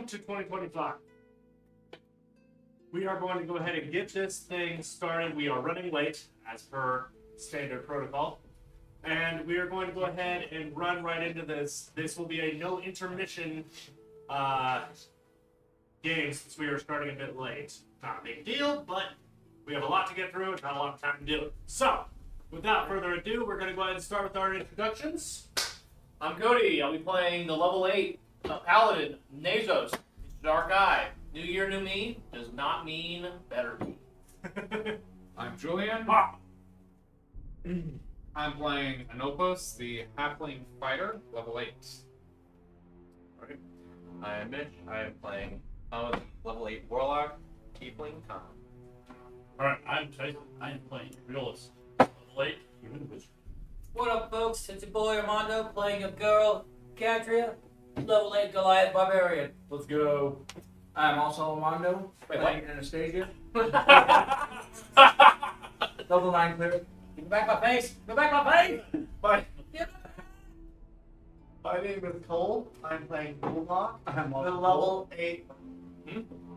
welcome to 2025. We are going to go ahead and get this thing started. We are running late, as per standard protocol. And we are going to go ahead and run right into this. This will be a no intermission game since we are starting a bit late. Not a big deal, but we have a lot to get through and not a lot of time to do it. So, without further ado, we're going to go ahead and start with our introductions. I'm Cody. I'll be playing the level 8 Paladin, Nazos, Dark Eye. New year, new me does not mean better me. I'm Julian. I'm playing Anopos, the Halfling Fighter, level 8. I am Mitch. I am playing level 8 Warlock, Tiefling Tom. Alright, I'm Tyson. I'm playing Realist. Level 8 Human Wizard. What up, folks? It's your boy Armando playing a girl, Catria, level 8 Goliath Barbarian. Let's go. I'm also Armando, Wait, playing Anastasia. Level 9 clear. Go back my face! Go back my face! My name is Cole. I'm playing Bullock, I'm the also level 8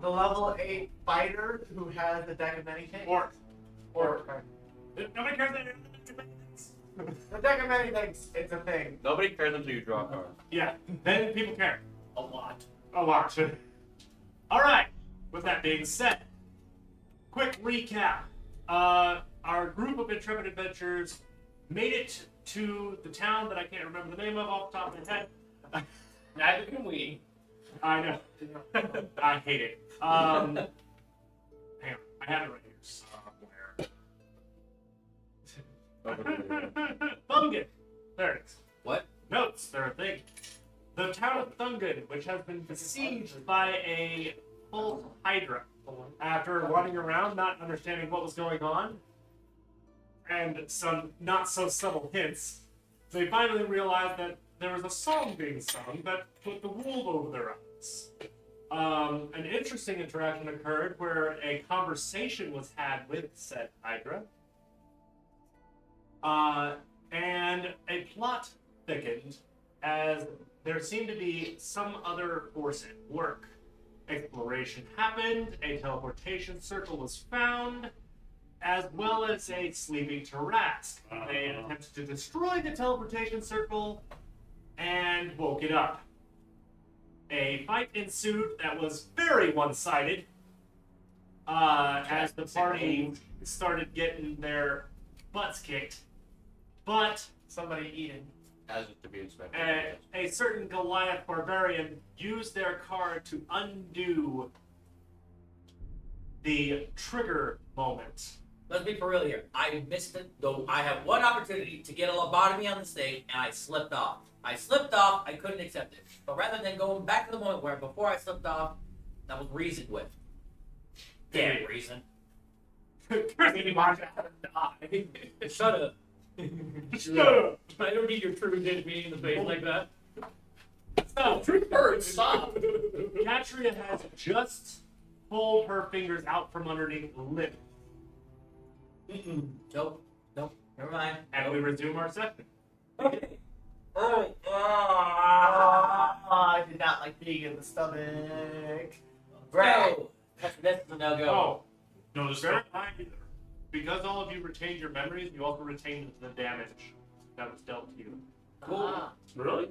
the level 8 fighter who has a deck of many things. Or Or nobody cares that. the deck of many things, it's a thing. Nobody cares until you draw a card. Yeah, then people care. A lot. A lot. All right. With that being said, quick recap. Our group of intrepid adventurers made it to the town that I can't remember the name of off the top of my head. Neither can we. I know. I hate it. Hang on. I have it right here somewhere. Thungan. There it is. What? Notes. They're a thing. The town of Thungan, which has been besieged by a full Hydra. After wandering around, not understanding what was going on, and some not so subtle hints, they finally realized that there was a song being sung that put the wool over their eyes. An interesting interaction occurred where a conversation was had with said Hydra, and a plot thickened as there seemed to be some other force at work. Exploration happened, a teleportation circle was found, as well as a sleeping Tarask. They attempted to destroy the teleportation circle and woke it up. A fight ensued that was very one-sided as the party started getting their butts kicked, but Somebody eating. As is to be expected. a certain Goliath barbarian used their card to undo the trigger moment. Let's be for real here. I missed it, though I have one opportunity to get a lobotomy on the stage, and I slipped off. I couldn't accept it. But rather than going back to the moment where before I slipped off, that was reasoned with. Damn reason. Shut up. Shut up. I don't need your true hit me in the face like that. Stop. True words, stop. Katria has just pulled her fingers out from underneath the lip, Nope. Never mind. and we resume our session. Okay. I did not like being in the stomach. Go. That's a no go. Oh, No, this bear in mind, because all of you retained your memories, you also retained the damage that was dealt to you. Cool. Really?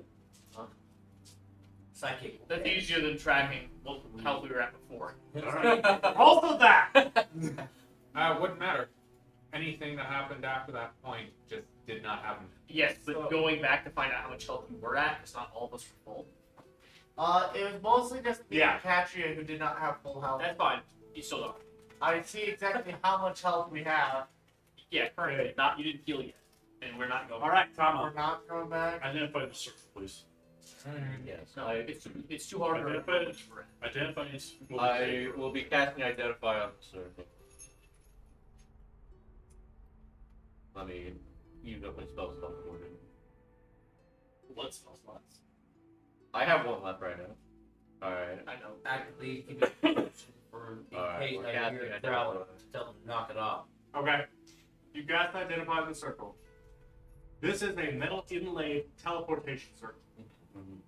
Psychic. That's easier than tracking what health we were at before. Also that! Wouldn't matter. Anything that happened after that point just did not happen. Yes, but going back to find out how much health we were at, because not all of us were full. It was mostly just me Yeah. and Katria who did not have full health. That's fine. You still don't. I see exactly how much health we have. Yeah, currently. Not, you didn't heal yet. And we're not going. Alright, We're Tom. not going back. Identify the circle, please. Yes. No, it's too hard to Okay. remember. Identify is. I will be casting Identify on the circle. Let me use up my spell slot for it. Blood spell slots. I have one left right now. Alright. I know. Actively keep it for in Alright, case we're I casting hear a Identify. growl to tell them to knock it off. Okay. You guys identify the circle. This is a metal inlaid teleportation circle. Mhm.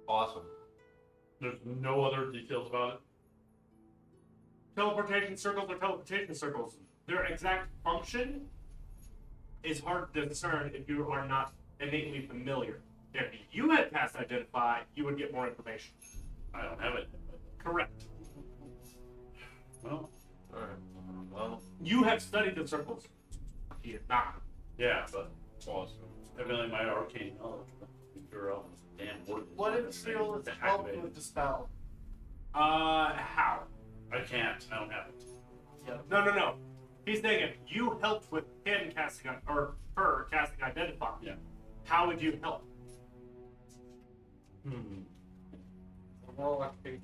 Awesome. There's no other details about it. Teleportation circles are teleportation circles. Their exact function is hard to discern if you are not innately familiar. If you had cast Identify, you would get more information. I don't have it. Correct. Well, Alright. Well, You have studied the circles. He has not. yeah, but well, evidently my arcane knowledge will figure out the damn word. What if Triolus to helped activate with the spell? How? it? I can't. I don't have it. No. He's saying if you helped with him casting or her casting Identify, Yeah. how would you help? Warlock patron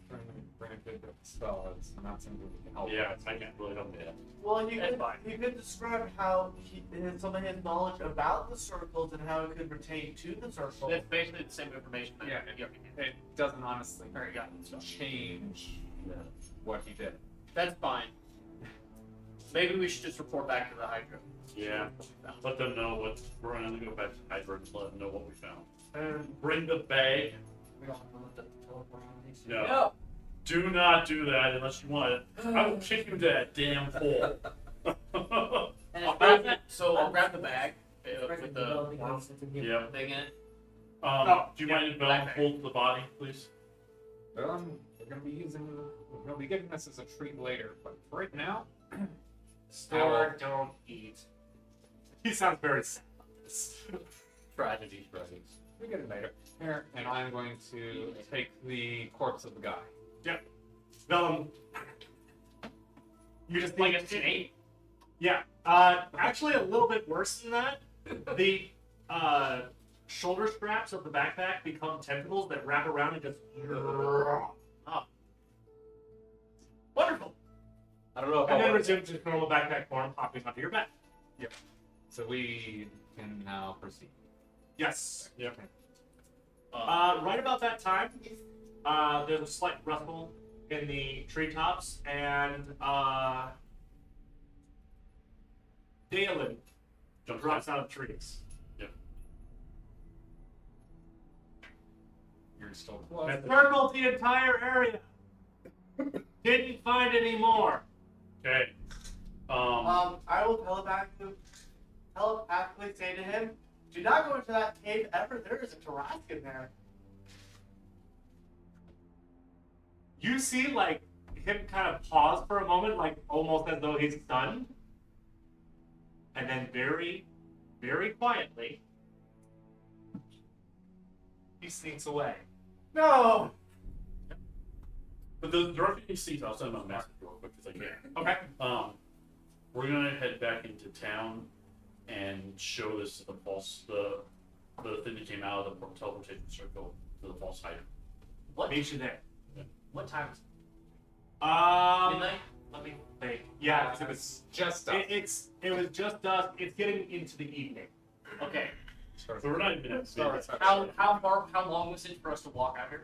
granted the spell is not something we can help. Yeah, with. I can't really help that. Well, you That's could, fine. you could describe how some of his knowledge about the circles and how it could pertain to the circle. That's basically the same information that Yeah. you It doesn't honestly Alright, got it. So change what he did. that's fine. Maybe we should just report back to the Hydra. Yeah. Let them know what we're gonna go back to Hydra and let them know what we found. And Bring the bag. We don't have to lift up the teleport on these. No. No. Do not do that unless you want it. I will kick you into that damn hole. And I'll it's grab that. So I'll grab the bag with the Yeah. thing in it. Do you mind if Bell backpack. holds the body, please? Well, we're gonna be getting this as a treat later, but for right now, store, don't eat. He sounds very sad. tragedy. we get it later. Here, and I'm going to take the corpse of the guy. Vellum, you just Like think a snake. Yeah. Actually, a little bit worse than that. The shoulder straps of the backpack become tentacles that wrap around and just. Wonderful. I don't know if And then I resume to normal backpack form, popping onto your back. So we can now proceed. Yes. Yep. Right about that time, there's a slight rustle in the treetops, and Dalen Jump drops out of the trees. You're still close. And circled the entire area. Didn't find any more. Okay. I will telepathically say to him, do not go into that cave ever. There is a Tarrasque in there. You see, like, him kind of pause for a moment, like, almost as though he's stunned. And then very, very quietly, he sneaks away. No! But the direction he sees, I'll send him a message real quick because I can. Okay. We're gonna head back into town and show this to the thing that came out of the teleportation circle to the false Hydra. What? Meet you there. Yeah. What time is it? Midnight. Let me think. Yeah, 'cause it was just it was just dusk. It's getting into the evening. Okay. So we're not even at How long was it for us to walk out here?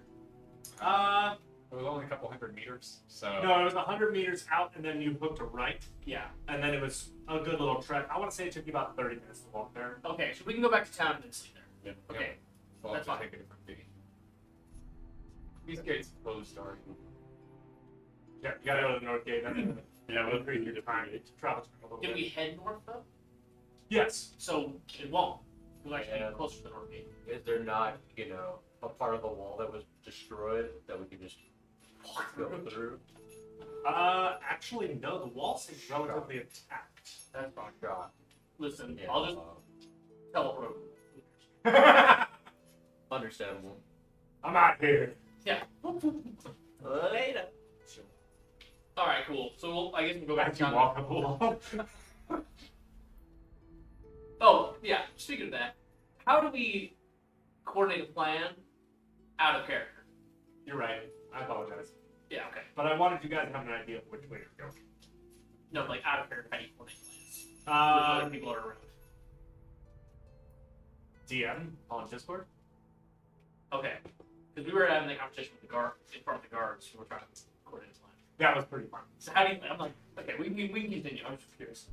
It was only a couple hundred meters, so No, it was 100 meters out, and then you hooked a right, Yeah. and then it was a good little trek. I want to say it took you about 30 minutes to walk there. Okay, so we can go back to town and then sleep there. Yeah. Okay. we'll That's have to fine. take a different fee. These gates closed already. Yeah, you gotta go to the north gate. That's Yeah, we'll pretty agree good time. Travel time a little Did bit. we head north though? Yes. So it won't. We'll actually Yeah. be closer to the north gate. Is there not, a part of the wall that was destroyed that we could just go through? Actually, no. The wall seems relatively intact. That's fine. God. Listen, Yeah. I'll just teleport. Understandable. I'm out here. Yeah. Later. All right, cool. So I guess we'll go back As to you town. walk up the wall. Oh, yeah. Speaking of that, how do we coordinate a plan out of character? You're right. I apologize. Yeah, okay. But I wanted you guys to have an idea of which way you're going. No, like out of character, how do you coordinate plans? When other people are around. DM on Discord. Okay. Because we were having that conversation with the guard, in front of the guards who were trying to coordinate a plan. That was pretty fun. So how do you, I'm like, okay, we can continue. I'm just curious.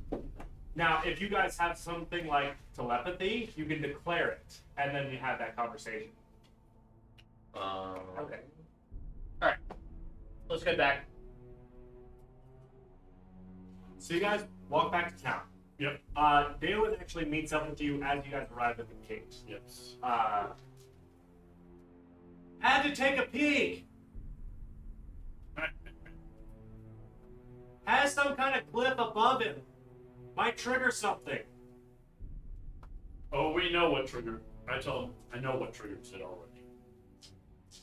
Now, if you guys have something like telepathy, you can declare it, and then you have that conversation. Okay. Let's get back. So you guys walk back to town. Yep. Dalen actually meets up with you as you guys arrive at the gate. Yes. Had to take a peek. Has some kind of cliff above him. Might trigger something. Oh, we know what triggered. I told him I know what triggered it already.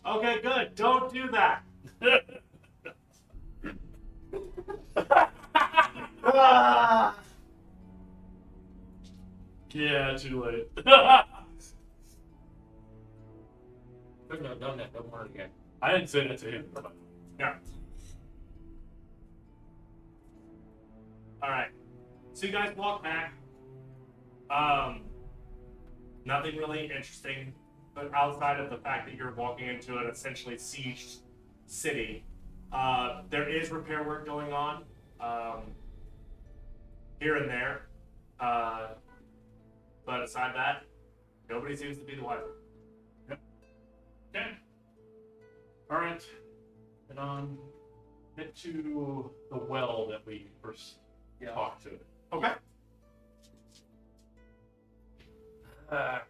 Okay, good. Don't do that. Yeah, too late. Couldn't have done that. Don't worry again. I didn't say that to him. Yeah. All right. So you guys walk back. Nothing really interesting, but outside of the fact that you're walking into an essentially sieged city, there is repair work going on here and there. But aside that, nobody seems to be the wiser. Okay. All right. Head on. Head to the well that we first talked to. Okay. Knock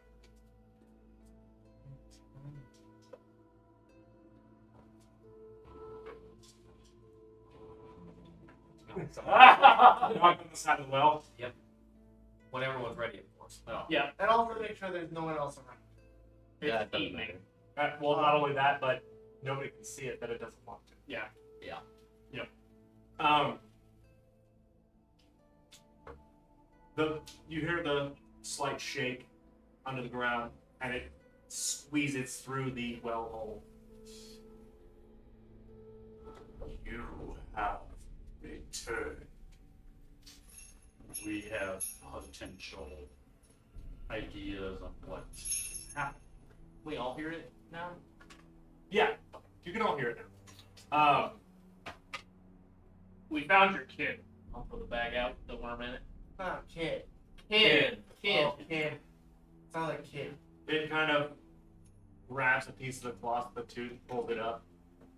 on the side of the well. When everyone's ready, of course. No. Yeah. And also make sure there's no one else around. Yeah, It's it doesn't evening. matter. Well, not only that, but nobody can see it that it doesn't want to. Yeah. You hear the slight shake under the ground, and it squeezes through the well hole. You have returned. We have potential ideas on what happened. We all hear it now? Yeah, you can all hear it now. We found your kid. I'll throw the bag out, the worm in it. Ah, kid. Kid. Oh, kid. Sound like kid. It kind of grabs a piece of the cloth, the tooth, pulls it up,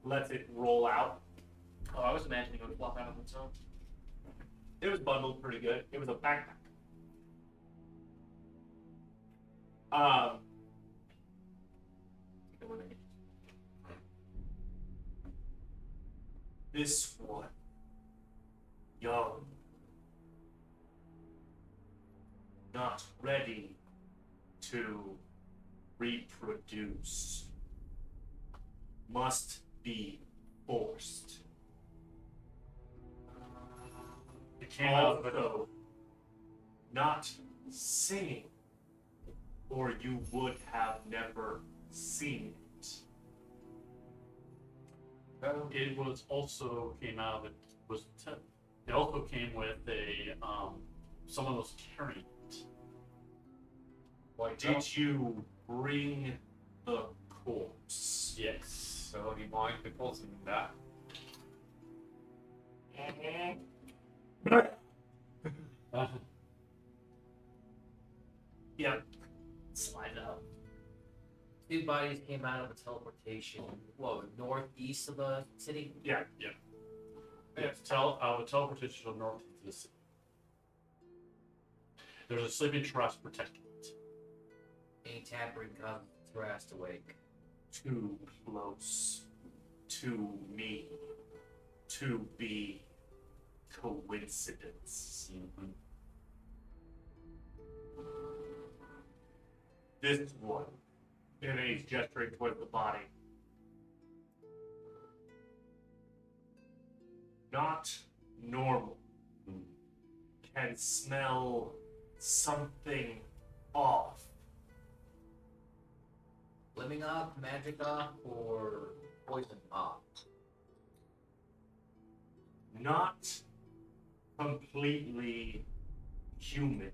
lets it roll out. Oh, I was imagining it would flop out on its own. It was bundled pretty good. It was a backpack. This one, young, not ready to reproduce, must be forced. It came out of it. Also, not singing, or you would have never seen it. It was also came out of it was it also came with a someone was carrying it. Did you bring the corpse? Yes. So do you mind if it pulls into that? Yeah. Slide out. Two bodies came out of a teleportation. Whoa, northeast of the city? Yeah. It's the teleportation to north of the city. There's a sleeping trust protecting it. Any tampering causes Thras to wake. Too close to me to be coincidence. Mhm. This one, and he's gesturing towards the body. Not normal. Can smell something off. Living off, magic off, or poison off? Not completely human.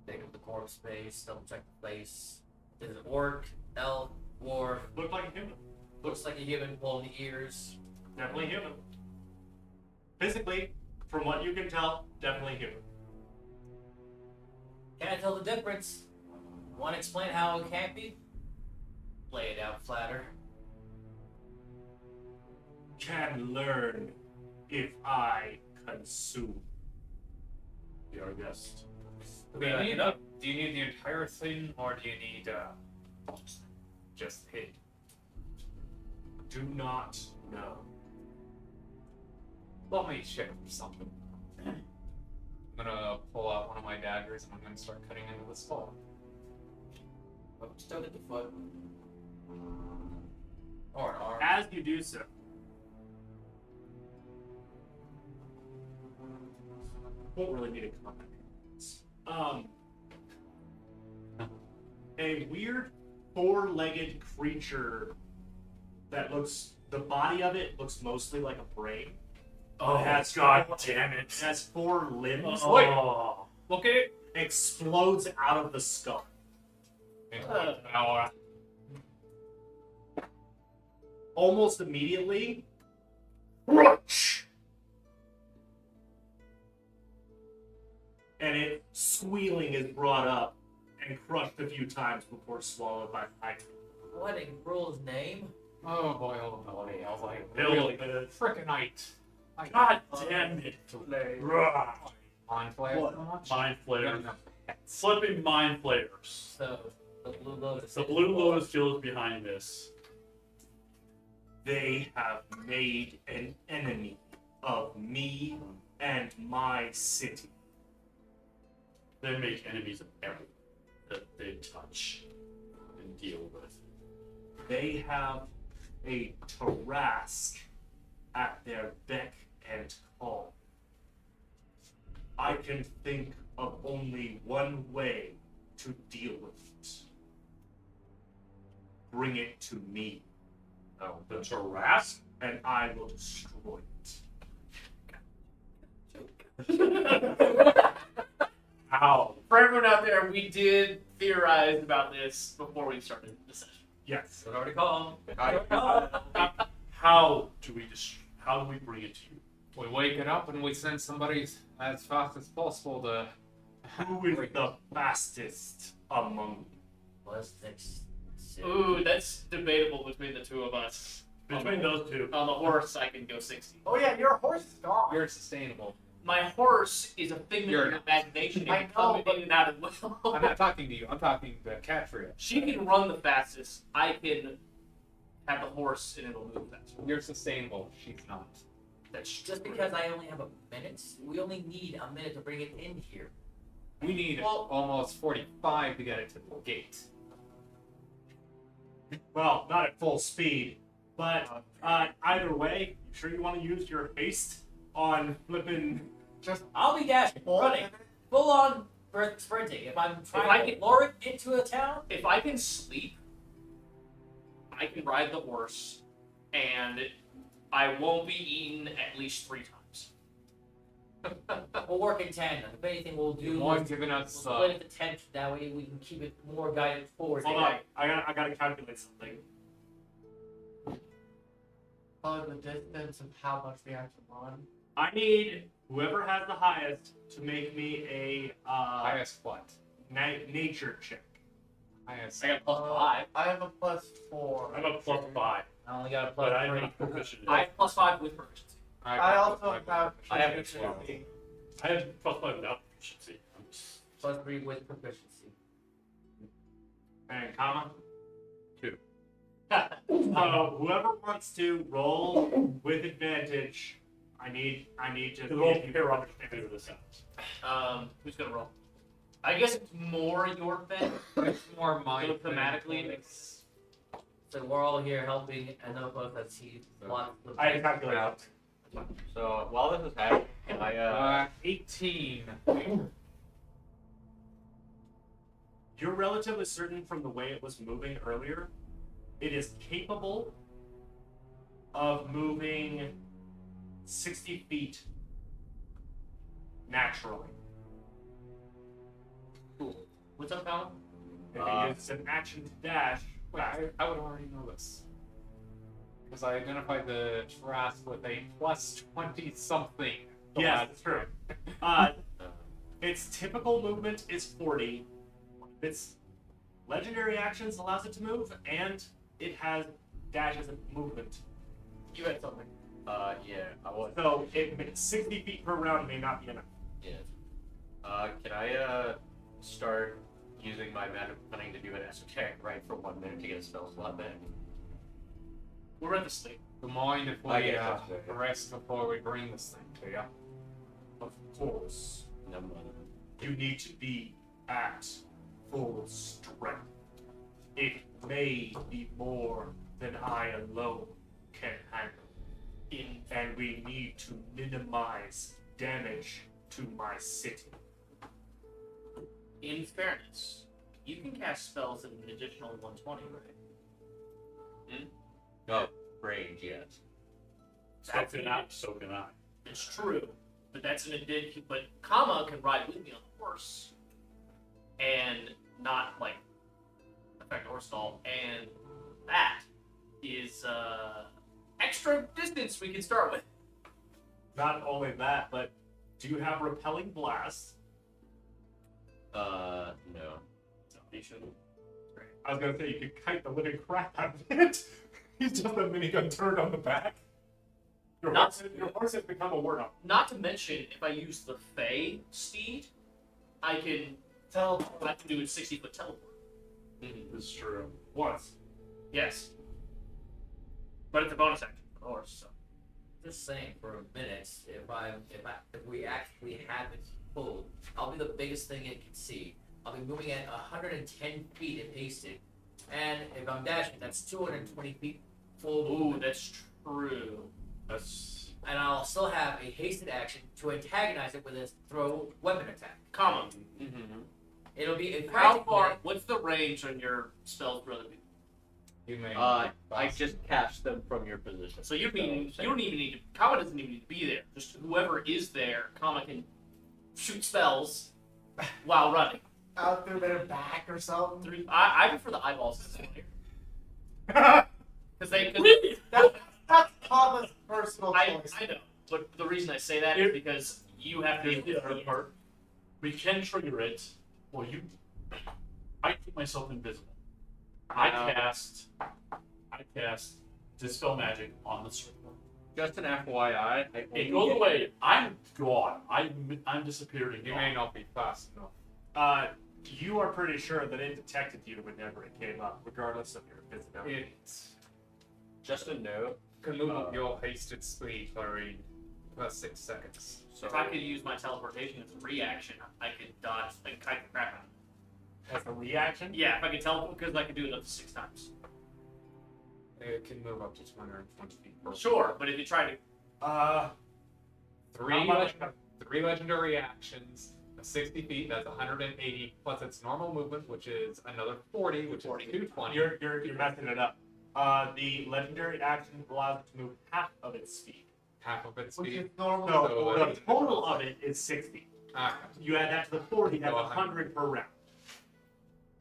Take up the corpse space, double check the place. Is it orc, elf, dwarf? Looked like a human. Looks like a human pulling the ears. Definitely human. Physically, from what you can tell, definitely human. Can I tell the difference? Want to explain how it can't be? Lay it out flatter. Can learn if I consume. Be our guest. Do you need the entire thing, or do you need just hit? Do not know. Let me check for something. I'm gonna pull out one of my daggers and I'm gonna start cutting into the skull. Oh, still get the foot. Or an arm. As you do so, won't really need a comment. A weird four-legged creature that looks, the body of it looks mostly like a brain. Oh, It has God four- damn it. It has four limbs. Oh. Look at it! Explodes out of the skull. Almost immediately, and it squealing is brought up and crushed a few times before swallowed by Hydra. What in Gruel's name? Oh boy, oh boy. I was like, Hell, really? man. Frickinite. God damn it. Rah. Mind flare What? so much? Mind flare. Yeah. Flipping mind flares. So, the Blue Lotus. The Blue Lotus Guild is behind this. They have made an enemy of me and my city. They make enemies of everyone that they touch and deal with. They have a Tarask at their beck and call. I can think of only one way to deal with it. Bring it to me, Oh, the Tarask? and I will destroy it. Ow. For everyone out there, we did theorize about this before we started the session. Yes. What already called? How do we bring it to you? We wake it up and we send somebody as fast as possible to. Who is the fastest among you? Plus 6. Ooh, that's debatable between the two of us. Between those two. On the horse, I can go 60. Oh yeah, your horse is gone. You're sustainable. My horse is a figment You're of not. imagination. I It can come know, in and out of will. I'm not talking to you. I'm talking to Catria. She can run the fastest. I can have the horse and it'll move faster. You're sustainable. She's not. That's just because I only have a minute. We only need a minute to bring it in here. We need Well- almost 45 to get it to the gate. Well, not at full speed, but either way, you sure you want to use your haste on flipping? I'll be dashing, running, full on sprinting. If I'm trying I to can- lure it into a town, If I can sleep, I can ride the horse, and I won't be eaten at least 3 times. we'll work in tandem. If anything, we'll do. You We'll want giving us split it to 10. That way, we can keep it more guided forward. Hold on, I gotta calculate something. Probably the distance of how much we have to run. I need whoever has the highest to make me a highest what? nature check. Highest. I got +5. I have a +4. I have a +5, I only got a but I'm +3. not proficient. I have +5 with proficiency. I also have. I have proficiency. I have +5 without proficiency. I'm just- +3 with proficiency. And comma. 2. So whoever wants to roll with advantage, I need to To roll give you pair understanding of the sounds. Who's gonna roll? I guess it's more your thing. It's more my So thing. thematically, it's So we're all here helping, and no both that he wants the. I calculate out. So while this is happening, can I 18. You're relatively certain from the way it was moving earlier, it is capable of moving 60 feet naturally. what's up, Alan? If it uses an action to dash, Wait, I would already know this. Because I identified the Trask with a +20 something. yes, that's true. Its typical movement is 40. Its legendary actions allows it to move, and it has dashes of movement. You had something. Yeah, I was. So 60 feet per round may not be enough. Yeah. Can I start using my magic cunning to do an esoteric right for 1 minute to get a spell slot back? We're at the sleep. Do you mind if we Oh, yeah, that's good. rest before we bring this thing to you? Of course, No money. you need to be at full strength. It may be more than I alone can handle. And we need to minimize damage to my city. In fairness, you can cast spells at an additional 120, right? Oh, range, yes. So can I. It's true, but that's an addition. But Kama can ride with me on the horse, and not like affect horse stall, and that is extra distance we can start with. Not only that, but do you have repelling blast? No. You shouldn't. I was gonna say you could kite the living crap out of it. He's just a minigun turned on the back. Your horse has become a warthog. Not to mention, if I use the Fey steed, I can do a 60-foot teleport. This is true. Once. Yes, but it's a bonus action for the horse. So. Just saying, for a minute, if we actually have it pulled, I'll be the biggest thing it can see. I'll be moving at 110 feet if hasted, and if I'm dashing, that's 220 feet full Ooh, movement. that's true. That's And I'll still have a hasted action to antagonize it with a throw weapon attack. Comma. It'll be a How frantic far? minute. What's the range on your spells, brother? You may. I just cast them from your position. So you So, mean same. you don't even need to. Kama doesn't even need to be there. Just whoever is there, Kama can shoot spells while running. Out through their back or something. I prefer the eyeballs because That's Kama's personal I choice. know, but the reason I say that is because you have to. here's the other part. We can trigger it. Well, I keep myself invisible. I cast Dispel Magic on the circle. Just an FYI. It goes away. I'm gone. I'm disappeared and You gone. may not be fast enough. You are pretty sure that it detected you whenever it came up, regardless of your visibility. It Just a note. can move up your hasted speed for 6 seconds. So If I could use my teleportation as a reaction, I could dodge and kite the crap out of it. As a reaction, Yeah, if I could teleport, because I could do it up to 6 times. It can move up to 220 feet. per Sure, but if you try to, Three, How much? three legendary actions, 60 feet, that's 180, plus its normal movement, which is another 40, which 40. is 220. you're messing it up. The legendary action allows it to move half of its speed. half of its Which speed. is normally No, So, the total of it is 60. Okay. You add that to the 40, that's So 100 per round.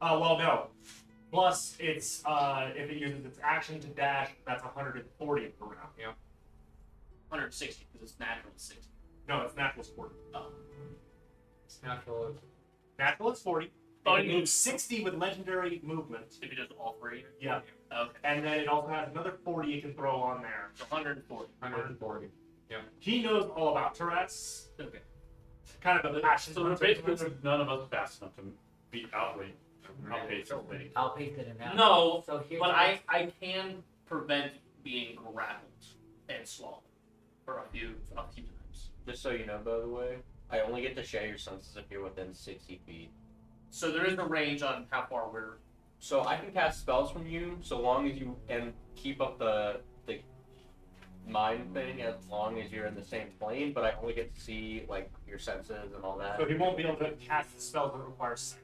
Well, no. Plus, it's if it uses its action to dash, that's 140 per round. 160, because it's natural 60. No, it's natural is 40. It's natural. Natural is 40. Oh, And it you- moves 60 with legendary movement. If it does all 3. Yeah. Okay. And then it also has another 40 you can throw on there. So 140. 140. He knows all about Tourette's. Okay. Kind of a passion. So basically, none of us fast enough to beat outpace something. I'll paste it in now. No, So here's but I can prevent being grappled and swallowed for a few times. just so you know, by the way, I only get to share your senses if you're within 60 feet. So there is a range on how far we're. So I can cast spells from you so long as you and keep up the mind thing as long as you're in the same plane, but I only get to see like your senses and all that. So he won't be able to cast the spells that require sight.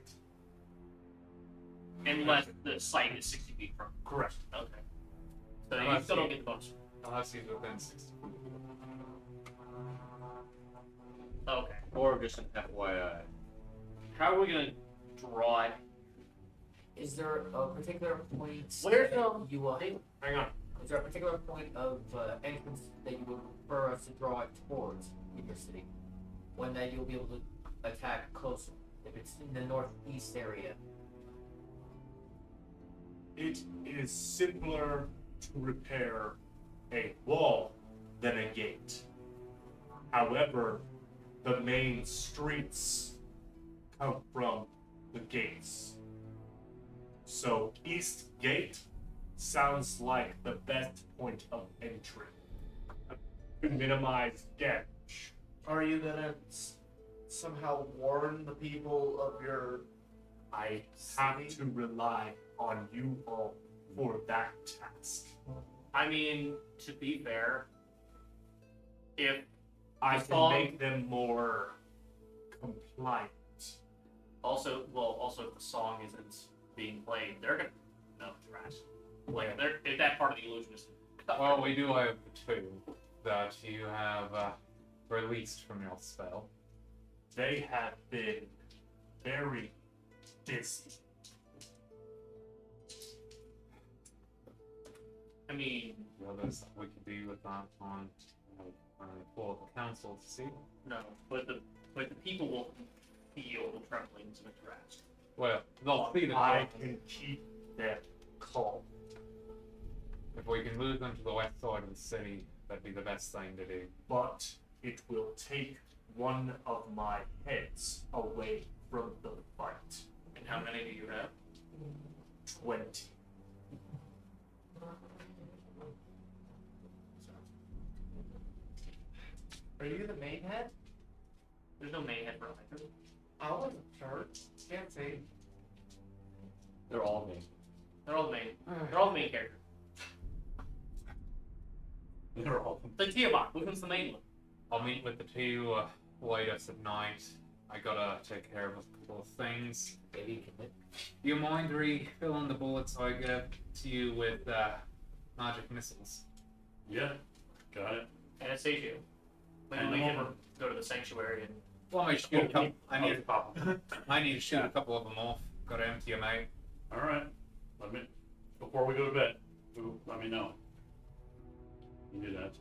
Unless the sight is 60 feet from. Correct. Okay. So you Unless still don't you- get the bonus. Unless he's within 60. Okay. Or just an FYI. How are we gonna draw it? Is there a particular point Where's that you will? Hang on. Is there a particular point of entrance that you would prefer us to draw it towards in your city? One that you'll be able to attack closer. If it's in the northeast area, It is simpler to repair a wall than a gate. However, the main streets come from the gates. So East Gate sounds like the best point of entry to minimize damage. Are you gonna somehow warn the people of your I have city? to rely on you all for that task. I mean, to be fair, if I The can song- make them more compliant. also if the song isn't being played, they're gonna know trash. Like if that part of the illusion is cut. Well, we do have two that you have released from your spell. They have been very busy. I mean, The others we could do with that on for the council to see. no, but the people will feel the tremblings of a trash. Well, they'll see the I cloak. can keep them calm. If we can move them to the west side of the city, that'd be the best thing to do. But it will take one of my heads away from the fight. And how many do you have? 20. Are you the main head? There's no main head for either. I wasn't sure. Can't say. They're all me. They're all the main. They're all the main characters. They're all. The Tiamat, which one's the main one? I'll meet with the two latest at night. I gotta take care of a couple of things. Maybe you can. Do you mind refilling the bullets I give to you with magic missiles? Yeah, got it. Anastasia. Maybe And we the can moment. go to the sanctuary and Well, I shoot a couple. I need. pop 'em. I need to shoot a couple of them off. Gotta empty them out. All right. Let me. Before we go to bed, let me know. You do that.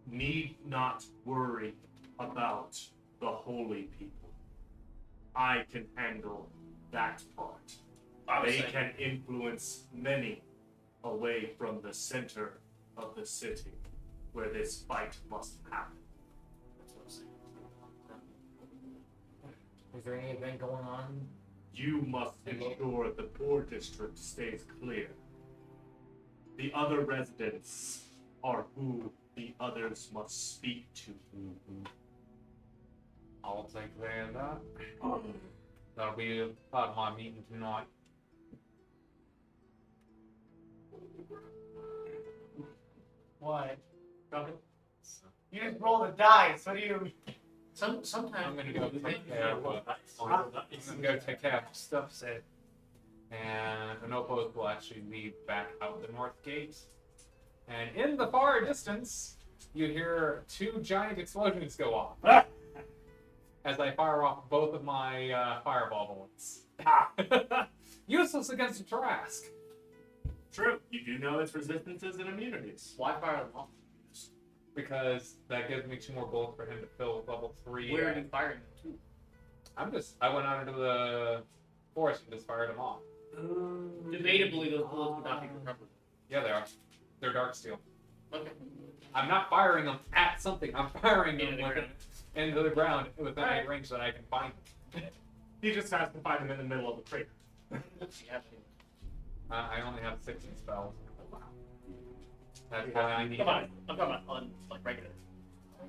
Need not worry about the holy people. I can handle that part. I was They saying, can influence many away from the center of the city where this fight must happen. that's what I was saying. Is there any event going on? You must ensure the poor district stays clear. The other residents are who the others must speak to. I'll take care of that. That'll be a part of my meeting tonight. What? Duncan? You just roll the dice. What do you? Sometimes I'm gonna go take care of what I'm gonna go take care of stuff said. And Anopos will actually lead back out the north gate. And in the far distance, you hear two giant explosions go off. As I fire off both of my fireball bullets. Useless against a Tarrasque. True, you do know its resistances and immunities. why fire them off? Because that gives me 2 more bullets for him to fill with level 3. Where are you firing them I went out into the forest and just fired them off. to? Debatably, those bullets would not be recovered. Yeah, they are. They're dark steel. Okay. I'm not firing them at something. I'm firing them Into the like ground. into the ground within Alright. a range that I can find them. He just has to find them in the middle of the crater. Yeah. I only have 16 spells. That's why I need Come on, I'm talking about like regular.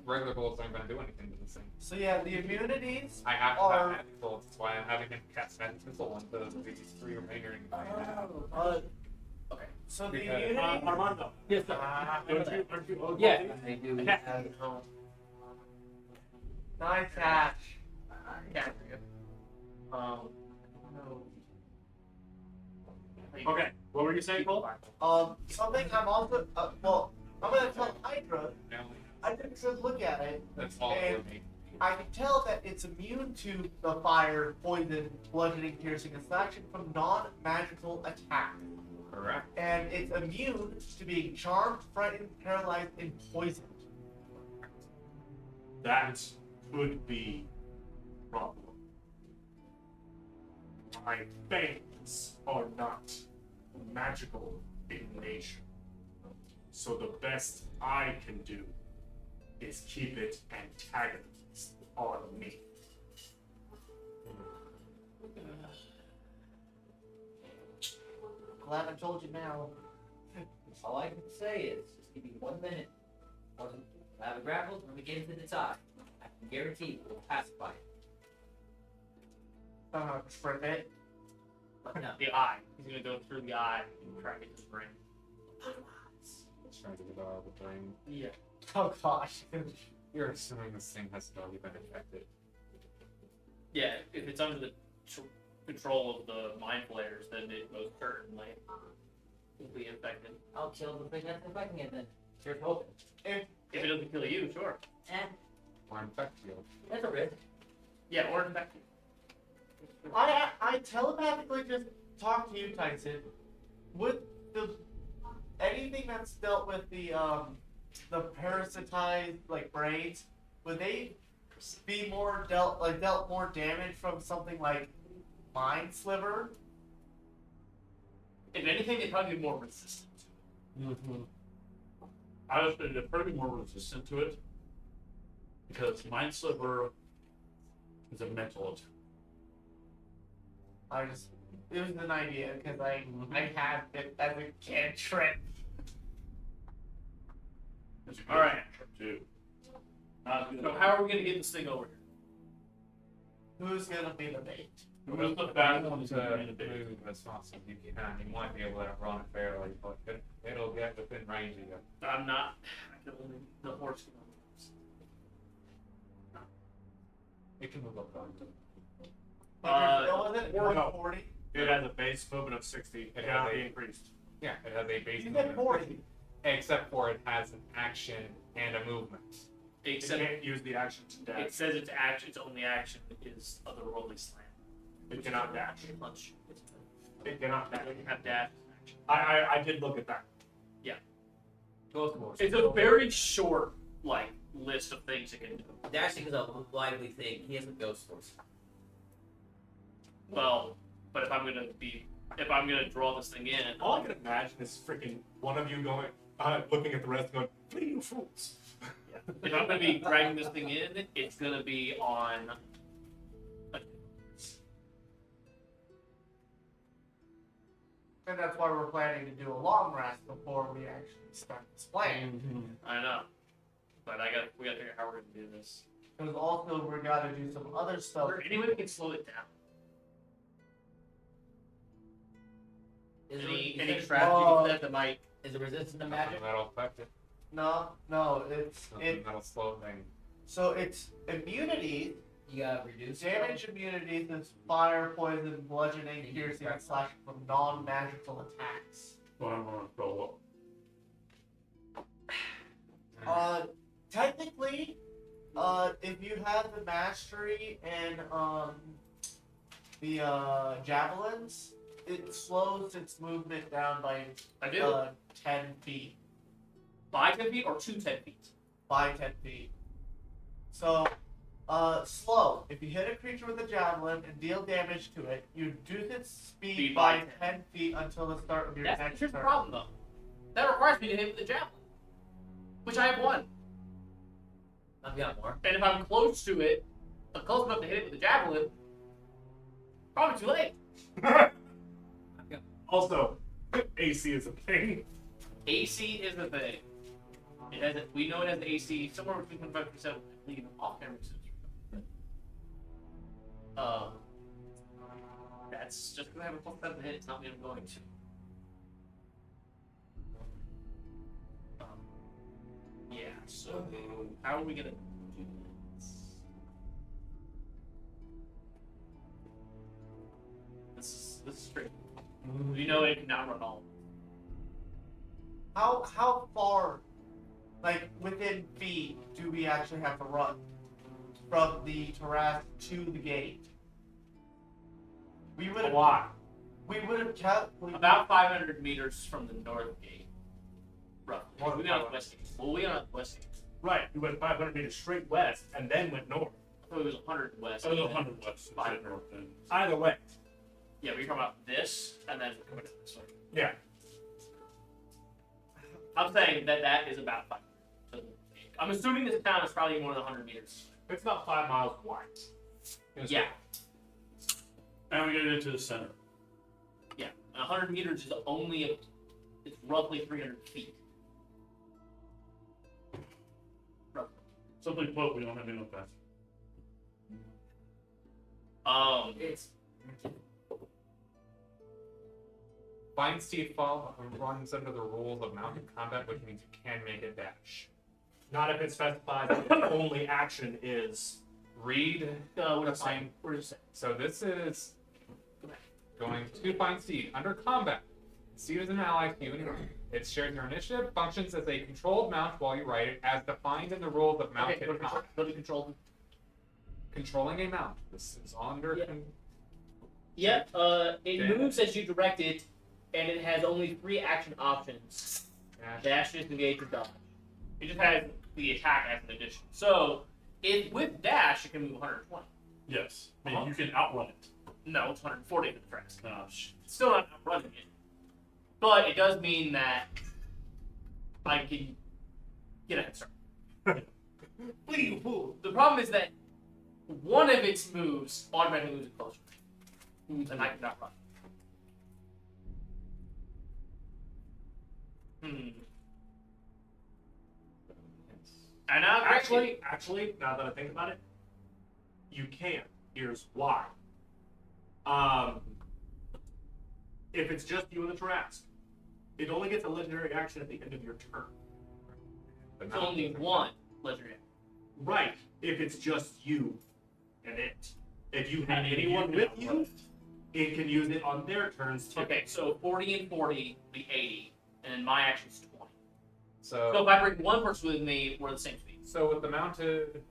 regular bullets. Aren't going to do anything to this thing. So yeah, the immunities. I have to Are- have magic bullets. That's why I'm having him cast magic missile onto these 3 remaining. Okay. So the Because- immunity. Armando, Yes, aren't you oh, Yeah. I do. Yeah. Nice hatch. Yeah. Okay, what were you saying, Cole? Something I'm also. Well, I'm gonna tell Hydra. I took a good look at it. That's all And for me. I can tell that it's immune to the fire, poison, bludgeoning, piercing, and slashing from non-magical attacks. Correct. And it's immune to being charmed, frightened, paralyzed, and poisoned. That could be a problem. My fangs are not magical in nature. So the best I can do is keep it antagonized on me. Glad I told you now. All I can say is, just give me 1 minute. When I have it grappled, when we get into the tie, I can guarantee we'll pacify it. Trip it. But no. The eye. He's gonna go through the eye and try to get his brain. Trying to get out of the brain. Yeah. Oh gosh. You're assuming this thing has already been infected. Yeah, if it's under the control of the mind flayers, then it most certainly will be infected. I'll kill the thing that's infecting it then. Here's hoping. If it doesn't kill you, sure. Or infect you. That's a risk. Yeah, or infect you. I telepathically just talked to you, Tyson. Would anything that's dealt with the parasitized like brains, would they be more dealt more damage from something like Mind Sliver? If anything, they'd probably be more resistant. I was they're probably more resistant to it because Mind Sliver is a mental attack. It was an idea because I had it as a cantrip. It's a good All right. cantrip, too. So how are we gonna get this thing over here? Who's gonna be the bait? Who's the You bad want one is to going to be? move as fast as you can. You might be able to run it fairly, but it'll get within range of you. I'm not. I can only the horse can only. It can move up front. Was it no. 140? It has a base movement of 60. It It cannot has be a- increased. Yeah, it has a base You movement. said 40. Except for it has an action and a movement. It Except can't use the action to dash. it says its action. Its only action is otherworldly slam. It cannot dash. Punch. It cannot dash. It can have dash as an action. I did look at that. It's a very short list of things it can do. Dashing is a lively thing. He has a ghost force. Well, but if I'm gonna draw this thing in, All I can imagine is freaking one of you going, looking at the rest, going, "Flee, you fools!" if I'm gonna be dragging this thing in, it's gonna be on. And that's why we're planning to do a long rest before we actually start this plan. I know, but we gotta figure out how we're gonna do this. Because also we gotta do some other stuff. Or any way we can slow it down. Any strategy that might. Is it resistant to Nothing magic? that'll affect it. No, it's Nothing that'll slow it down. so it's immunity. You gotta reduce Damage immunities is fire, poison, bludgeoning, piercing, and slashing from non-magical attacks. Well, I'm going to throw up. Technically, if you have the mastery and the javelins, it slows its movement down by I do. 10 feet. By 10 feet or to 10 feet? By 10 feet. So, slow. If you hit a creature with a javelin and deal damage to it, you reduce its speed Speed by by 10 feet until the start of your next Here's the turn. problem though. That requires me to hit with the javelin, which I have one. I've got more. And if I'm close to it, I'm close enough to hit it with the javelin, probably too late. Also, AC is a thing. AC is the thing. We know it has an AC somewhere between 25 and 7. I believe off memory serves. That's just because I have a plus 7 to hit. It's not me I'm going to. Yeah. So how are we gonna do this? This is tricky. You know it can now run all. How far, like within feet, do we actually have to run from the terrace to the gate? We would A have. lot. We would have kept. About 500 meters from the north gate. Roughly. More than We got 500. the west gate. Well, we got the west gate. Right. We went 500 meters straight west and then went north. I thought it was 100 west. I was and then- 100 west. Five. North then. Either way. Yeah, we're talking about this, and then coming this way. Yeah. I'm saying that is about 5 miles. I'm assuming this town is probably more than 100 meters. It's about 5 miles wide. Yeah. And we get into the center. Yeah. 100 meters is it's roughly 300 feet. Roughly. Simply put, we don't have enough fast. It's Fine Steed Fall runs under the rules of mounted combat, which means you can make a dash. Not if it specifies that the only action is. Read What the is fine. What is it? So this is going to Fine Steed under combat. Steed is an ally to you anyway. It shares your initiative, functions as a controlled mount while you ride it, as defined in the rules of mounted Okay, combat. go to control. Controlling a mount. This is under. Yeah. Yep. It Okay. moves as you direct it, and it has only 3 action options: Dash. dash, disengage, or dodge. It just has the attack as an addition. So, if with dash, it can move 120. Yes. I mean, you can outrun it. No, it's 140 for the rest. Oh, It's still not outrunning it, but it does mean that I can get a head start. The problem is that one of its moves automatically moves it closer, and I cannot run. And now, Actually, now that I think about it, you can. Here's why. If it's just you and the Tarrasque, it only gets a legendary action at the end of your turn. The it's mount only doesn't one legendary. Right. If it's just you and it. If you have And you anyone can with outrun you, it can use it on their turns too. Okay, so 40 and 40 will be 80, and then my action's 20. So So, if I bring one person with me, we're the same speed. with the mounted,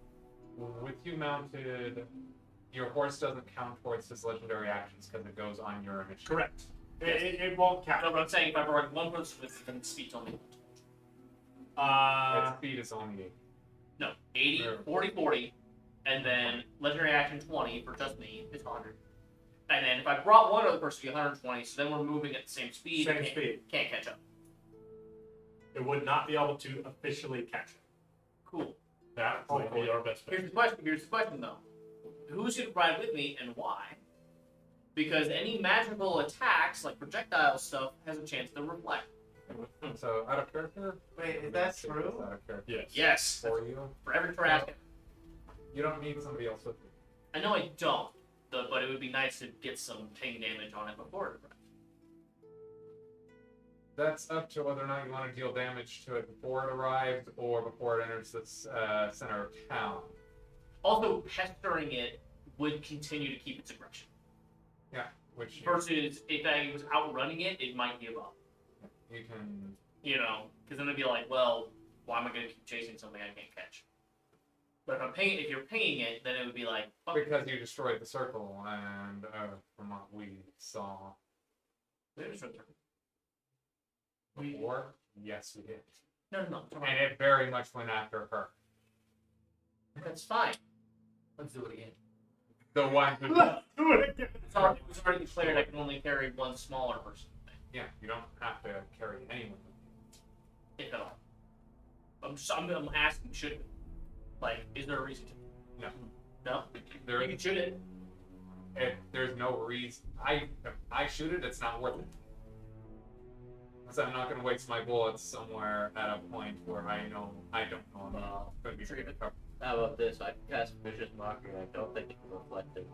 with you mounted, your horse doesn't count towards his legendary actions because it goes on your initiative. Correct. It won't count. No, but I'm saying if I bring one person with me, then the speed's only Its speed is only 8. no 80, Sure. 40, 40, and then legendary action 20 for just me is 100. And then if I brought one other person, it'd be 120. So then we're moving at the same speed. Same can't, speed. Can't catch up. It would not be able to officially catch it. Cool. that would be our best bet. Here's the question though. Who's going to ride with me and why? Because any magical attacks, like projectile stuff, has a chance to reflect. So, out of character? Wait, is that true? Out of character. Yes. Yes. For you? For every Tarrasque. You don't need somebody else with you. I know I don't, but it would be nice to get some ping damage on it before it arrives. That's up to whether or not you want to deal damage to it before it arrives or before it enters the center of town. Also, pestering it would continue to keep its aggression. Which Versus if I was outrunning it, it might give up. you can. You know, because then it'd be like, well, why am I going to keep chasing something I can't catch? But if you're pinging it, then it would be like, fuck. Because you destroyed the circle, and from what we saw before, yes, we did. No, And it very much went after her. that's fine. let's do it again. The one who. It was already declared I can only carry one smaller person, Yeah, you don't have to carry anyone. if at all. I'm asking, should it? Like, is there a reason to? No. No? There, You can shoot it. there's no reason. If I shoot it, it's not worth it. Because I'm not going to waste my bullets somewhere at a point where I don't know I'm going to be Treat it. covered. How about this? I can cast Vicious Mockery. I don't think it can reflect it.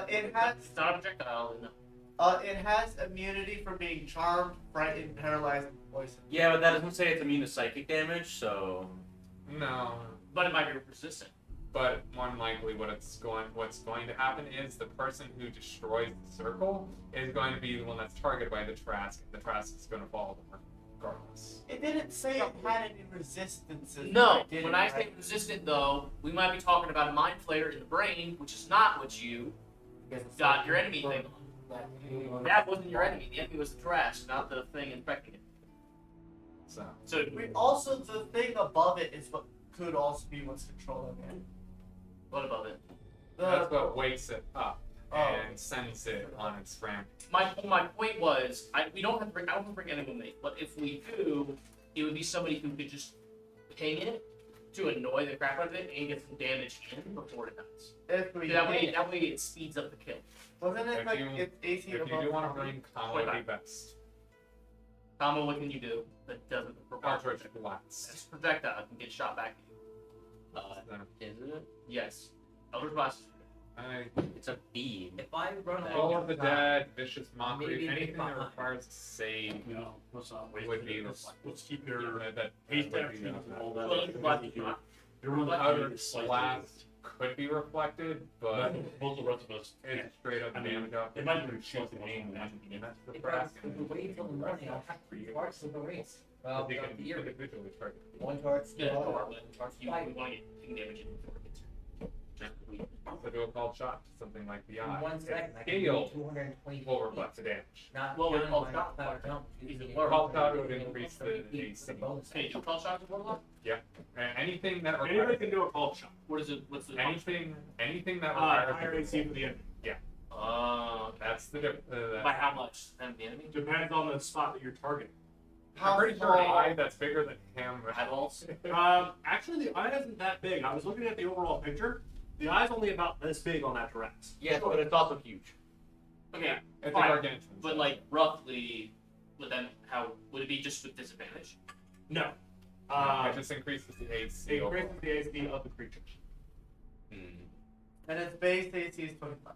It has It's not a projectile, no. it has immunity from being charmed, frightened, paralyzed, and poisoned. Yeah, but that doesn't say it's immune to psychic damage, so. No, But it might be resistant. but more than likely what's going to happen is the person who destroys the circle is going to be the one that's targeted by the Trask, and the Trask is going to follow them regardless. It didn't say it had any resistances. No, It didn't, when I right? say resistant, though, we might be talking about a mind flayer in the brain, which is not what you got your enemy thing on. That wasn't your enemy. The enemy was the trash, not the thing infecting it. So So, Also, the thing above it is what could also be what's controlling it. what above it? that's what wakes it up. and sends it on its ramp. My point was, we don't have to bring. I don't have to bring anyone with, but if we do, it would be somebody who could just ping it to annoy the crap out of it and get some damage in before it dies. If we That way can. it speeds up the kill. Wasn't it If like you- it's AC If you above do want to 20? bring Kama, would be best. Comma, what can you do that doesn't require Eldritch protection? Blast. It's projectile can get shot back at you. Is it? Yes. Eldritch Blast. It's a beam. If I run All along of the top, Dead, Vicious Mockery, Maybe anything that behind. requires a save No, let's not waste would it. be Let's keep your that haste would action be, and all Well, that. Eldritch Blast is not. You're on the Outer outer slice. Blast could be reflected, but Both the rest of us. it's straight up I mean, damage off. it might be shoot something the aim. else. That's the If brass. I wait until the morning, I'll have 3 parts of the race. Well, They the can year. individually target. 1 torch, Yeah, 2 sure, auto, but 1 torch, you 5. want to get ping damage in before it gets here. Also do a called shot to something like the eye. In 1 second, I can Scale do 220 will reflect the damage. Not Well, with counting all my shot power power, jump. he's using a the warlock. Called shot would ability increase to the repeat AC. the bonus Can you do call shots with Warlock? Anything that Anybody requires can do a called shot. What is it? What's the anything that Higher requires AC for the enemy. Okay. that's the difference. By how much? And the enemy? Depends on the spot that you're targeting. I'm pretty sure small- eye that's bigger than him. Eyeballs? Actually, the eye isn't that big. I was looking at the overall picture. The eye's only about this big on that Tyrax. Yes, but it's also huge. Okay, It's Fine. a gargantuan. but like roughly, but then how would it be just with disadvantage? No. it just increases the AC. It overall. increases the AC of the creature. And its base AC is 25.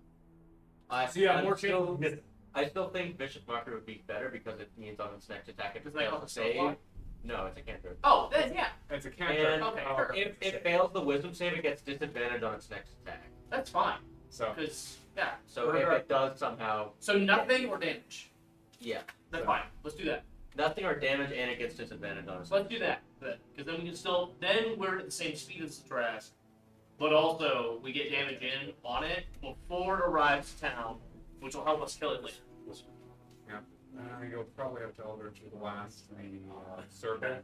So you have I'm more chance still, of missing. I still think Vicious Mockery would be better because it means on its next attack if it Isn't that fails called to a save. spell No, it's a cantrip. Oh, then yeah, It's a cantrip. And Okay, Oh, sure. if it fails the Wisdom save, it gets disadvantage on its next attack. that's fine. So Because yeah, So if it does somehow, so nothing or damage. yeah, That's So- fine. Let's do that. nothing or damage, and it gets disadvantage on its. So let's do that. Because then we can still. Then we're at the same speed as the Trask, but also we get damage in on it before it arrives to town, which will help us kill it later. you'll probably have to Eldritch Blast the circle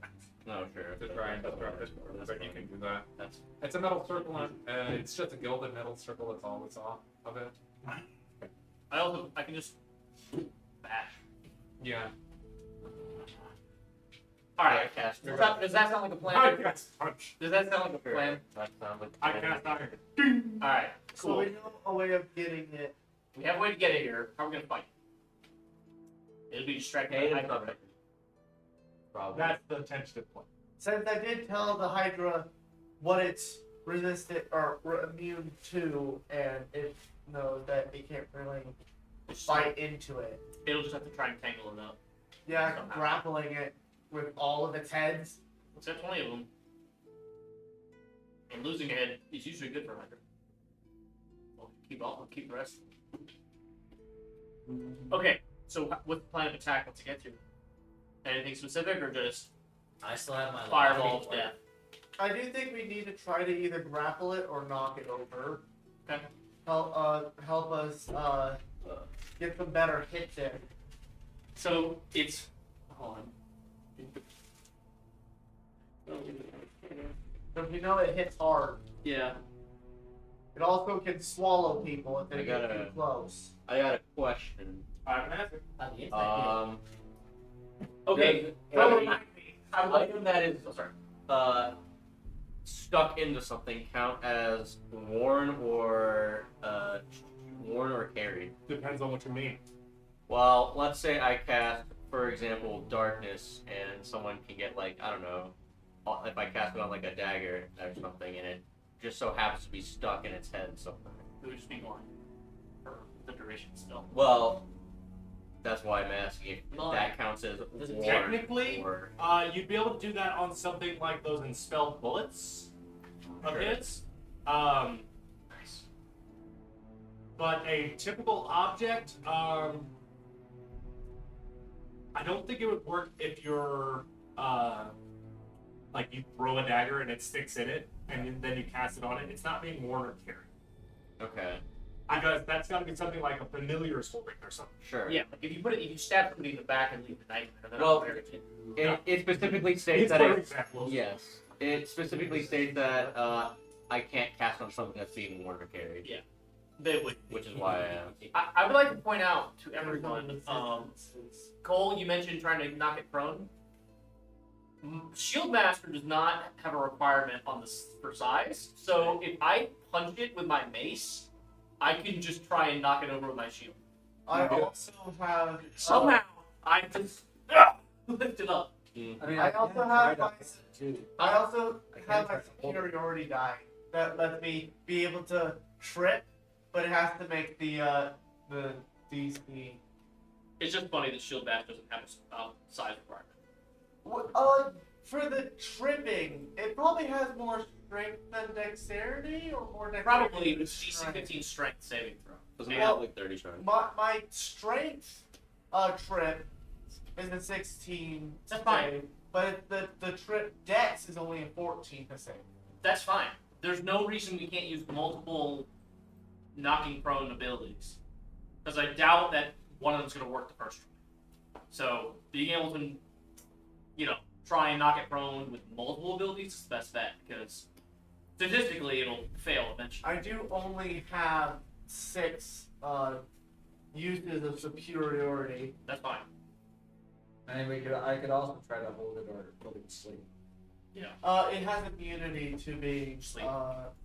No, sure. to try and disrupt it, but you can do that. That's It's a metal circle, and it's just a gilded metal circle. That's all that's off of it. I can just bash. Yeah. All right. cast. Does that sound like a I plan? cast punch. Does that sound like a Sure. plan? That sounds like. I cast iron. All right. So Cool. we know a way of getting it. We have a way to get it here. How are we gonna fight? It'll be distracting. Pain by and Hydra. suffering. Probably. That's the tentative plan. Since I did tell the Hydra what it's resistant or immune to, and it knows that it can't really fight into it. It'll just have to try and tangle it up. Yeah, Somehow. grappling it with all of its heads. Except 20 of them. And losing a head is usually good for Hydra. Well, keep the rest. Okay, so what's the plan of attack once it gets you? Anything specific or just I still have my fireball of lock. death? I do think we need to try to either grapple it or knock it over. Okay. Help us get some better hits in. So it's hold on. So if you know it hits hard. Yeah. It also can swallow people if they I get gotta- too close. I got a question. I can answer. Yes, Okay. Does so an I would like item that is stuck into something count as worn or carried? Depends on what you mean. Well, let's say I cast, for example, darkness, and someone can get like, I don't know, if I cast it on like a dagger or something, and it just so happens to be stuck in its head somewhere. it would just be one for the duration still. Well, that's why I'm asking if Well, that counts as does it worn technically- or You'd be able to do that on something like those Enspelled Bullets of Sure. his. Nice. But a typical object, I don't think it would work if you're, like you throw a dagger and it sticks in it, and then you cast it on it. It's not being worn or carried. okay, Because that's got to be something like a familiar sword or something. sure. Yeah, like if you stab somebody in the back and leave the knife, and then Well, I'll it. It specifically states It's that for it. example. Yes, it specifically states that I can't cast on something that's being worn or carried. Yeah. They would. which is why I asked. I would like to point out to everyone, Cole, you mentioned trying to knock it prone. Shield Master does not have a requirement on this for size, so if I punch it with my mace, I can just try and knock it over with my shield. I also have. Somehow, I just lift it up. I mean, I also have my. too. I also I can't have my touch the whole- superiority die that lets me be able to trip, but it has to make the DC. It's just funny that Shield Master doesn't have a size requirement. For the tripping, it probably has more strength than dexterity, or more dexterity. Probably than with DC strength. 15 strength saving throw. Doesn't it Well, have like 30 strength? My strength trip is a 16. That's fine. save, but the trip dex is only a 14 to save. That's fine. There's no reason we can't use multiple knocking prone abilities. Because I doubt that one of them's going to work the first try. So, being able to, try and knock it prone with multiple abilities is the best bet. Because statistically, it'll fail eventually. I do only have 6 uses of superiority. That's fine. And I could also try to hold it or put it to sleep. It has immunity to being Sleep.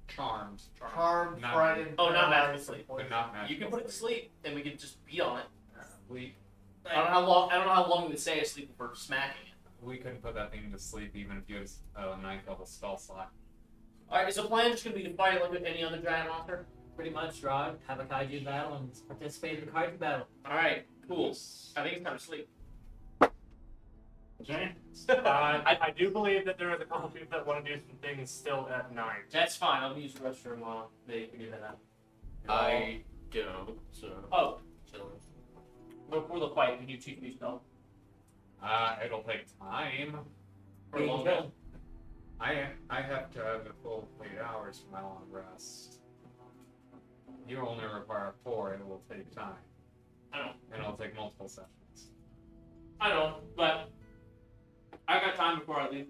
Charmed, charmed, Not- frightened. Oh, not paralyzed, magical sleep. but not magical. You can put it to sleep, and we can just beat on it. We I don't know how long it would stay asleep before smacking it. we couldn't put that thing to sleep even if you had a 9th level spell slot. Alright, is the plan just going to be to fight it like any other giant monster? Pretty much, Rod. Have a kaiju battle and participate in the kaiju battle. Alright, cool. I think it's time to sleep. Okay. I do believe that there is a couple people that want to do some things still at night. That's figure I'll use the restroom while they figure that out. I don't, so. Oh, before the fight, can you teach me spell? It'll take time. For a long time? I have to have a full 8 hours for my long rest. You only require 4, and it will take time. I know. And it'll take multiple sessions. I know, but I got time before I leave.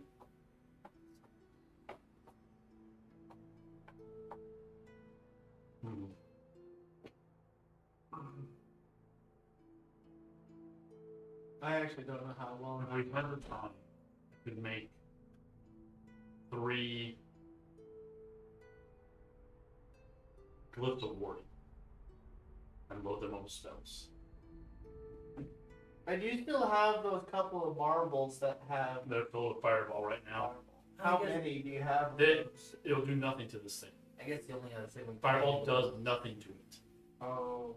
I actually don't know how long. If we had the time, we could make 3 glyphs of warding and load them on spells. And you still have those couple of marbles that have. They're filled with fireball right now. How many do you have? of It, those? it'll do nothing to this thing. I guess the only other thing we Fireball does nothing to it. Oh.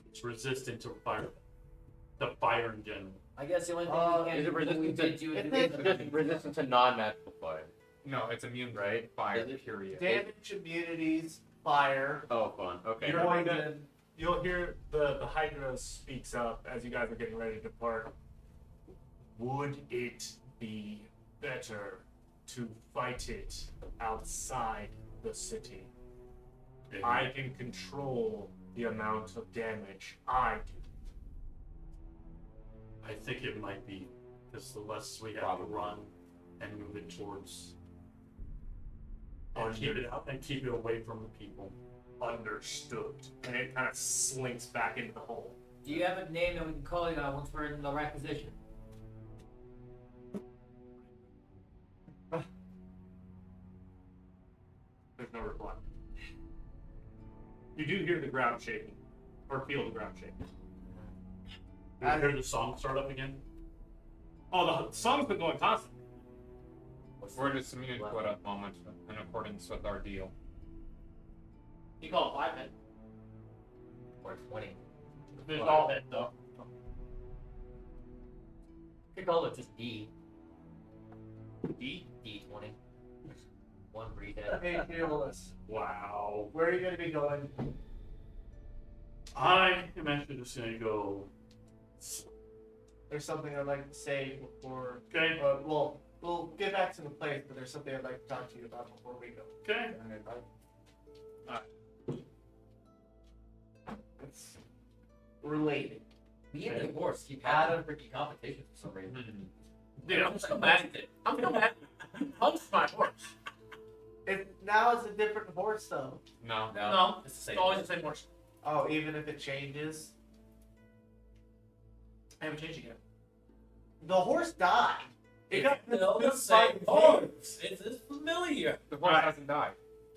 It's resistant to fire. The fire in general. I guess the only thing we Is it can do we resistant did do It is is Just resistant to non-magical fire. No, it's immune to Right? fire, Is it? period. Damage, immunities, fire, Oh, fun. Okay. You're going to- poison. You'll hear the Hydra speaks up as you guys are getting ready to depart. Would it be better to fight it outside the city? And I can control the amount of damage I do. I think it might be because the less we have Probably. to run and move it towards Oh, and keep it away from the people. Understood. And it kind of slinks back into the hole. Do you have a name that we can call you once we're in the right position? There's no reply. You do hear the ground shaking, or feel the ground shaking. Did you hear the song start up again? Oh, the song's been going constantly. We're just immune to it at the moment in accordance with our deal. You call it 5 hit. Or 20. It's all hit, though. You could call it just D. D? D20. One breathe in. Hey, Fearless. Wow. Where are you going to be going? I am actually just gonna go. There's something I'd like to say before. Okay. Well, we'll get back to the place, but there's something I'd like to talk to you about before we go. Okay. It's related. Me and the horse keep having a freaking competition for some reason. Dude, I'm so mad at it. I'm so mad. You punched my horse. Now it's a different horse though. No. No, It's the it's same. always the same horse. Oh, even if it changes, I haven't changed it yet. the horse died. It got Still the this same fucking horse. It's familiar. The horse Alright. hasn't died.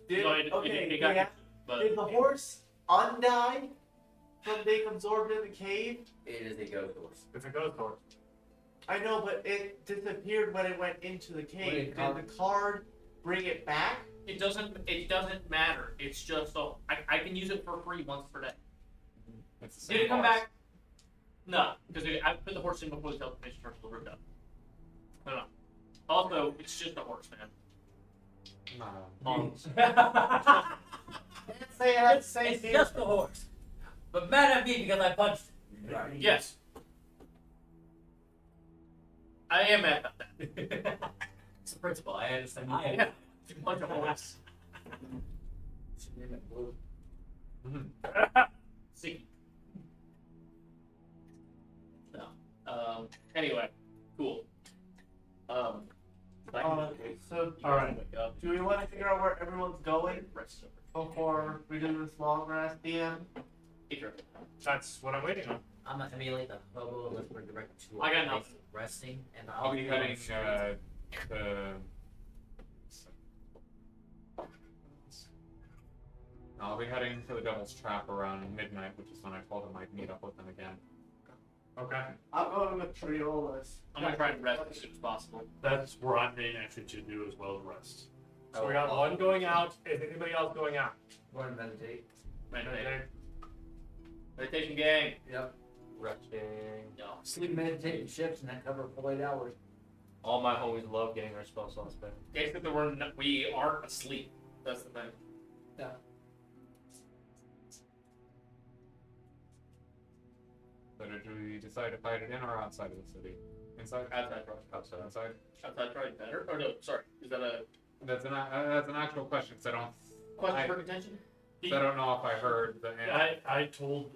Did, No, it okay, got yeah. but Did the horse undie from being absorbed in the cave? It is a ghost horse. It's a ghost horse. I know, but it disappeared when it went into the cave. Wait, Did the card bring it back? it doesn't matter. It's just so I can use it for free once per day. It's the same Did it come horse. back? No, because I put the horse in before the teleportation circle ripped up. No. Also, it's just a horse, man. No. I didn't say it had the same It's deal. just a horse. But mad at me because I punched it. Yes. I am mad about that. It's the principle. I understand. I am too much of a horse. See. No. Anyway, cool. So, All right. Wake up. do we want to figure out where everyone's going Rest over. before we do this long rest, DM? Take care. That's what I'm waiting on. I'm gonna emulate the hobo. Let's bring direct to I got our nothing. place of resting, and I'll be heading to. I'll be heading to the Devil's Trap around midnight, which is when I told him I'd meet up with them again. Okay. I'm going with Triolas. I'm gonna try and rest as soon as possible. That's where I'm heading actually to do as well as rest. So we got one going out. Is anybody else going out? Want to meditate? Meditation. Meditation gang. Yep. Resting. No. Sleep, meditate, and shifts, and that cover for 8 hours. All my homies love getting their spell slots back. Basically, we aren't asleep. That's the thing. So did we decide to fight it in or outside of the city? Inside? Outside, probably. Outside. Outside? Outside, probably better. Or no, sorry. Is that a That's an actual question. Cause I don't. question I- for contention? 'cause I don't know if I heard the answer. I told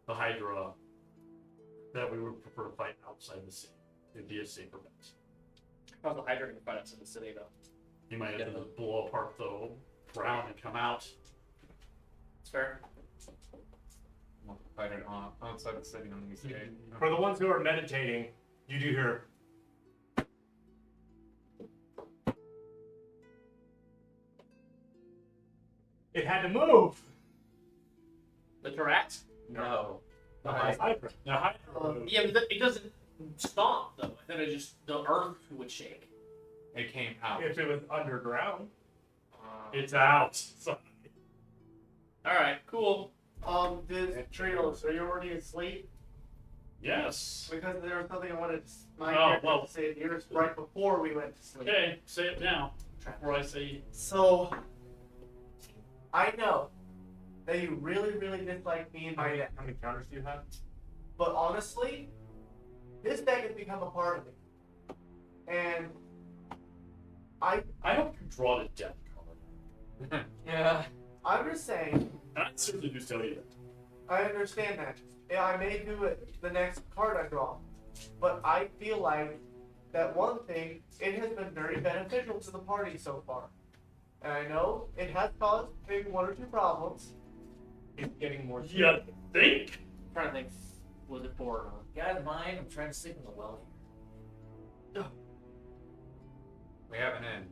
the Hydra that we would prefer to fight outside the city. It'd be a safer bet. How's the Hydra gonna fight outside the city, though? You might have to blow apart the ground and come out. It's fair. We'll fight it outside the city on the east gate. For the ones who are meditating, you do hear. It had to move. The Tarat? No. The Hydra. The Hydra. Yeah, but it doesn't stomp, though. I thought it just, the earth would shake. It came out. If it was underground. It's out. So, Alright, cool. Triolas, are you already asleep? yes. Because there was something I wanted my Oh, character well. to say to yours right before we went to sleep. Okay, say it now. Before I say So, I know that you really, really dislike me and my deck. How many counters do you have? But honestly, this deck has become a part of me. And I hope you draw the death card. Yeah. I'm just saying, And I certainly do tell you that. I understand that. Yeah, I may do it the next card I draw. But I feel like that one thing, it has been very beneficial to the party so far. And I know it has caused maybe one or two problems. It's getting more. You think? I'm trying to think. Was it for. Guys, mine. I'm trying to sleep in the well here. We have an inn.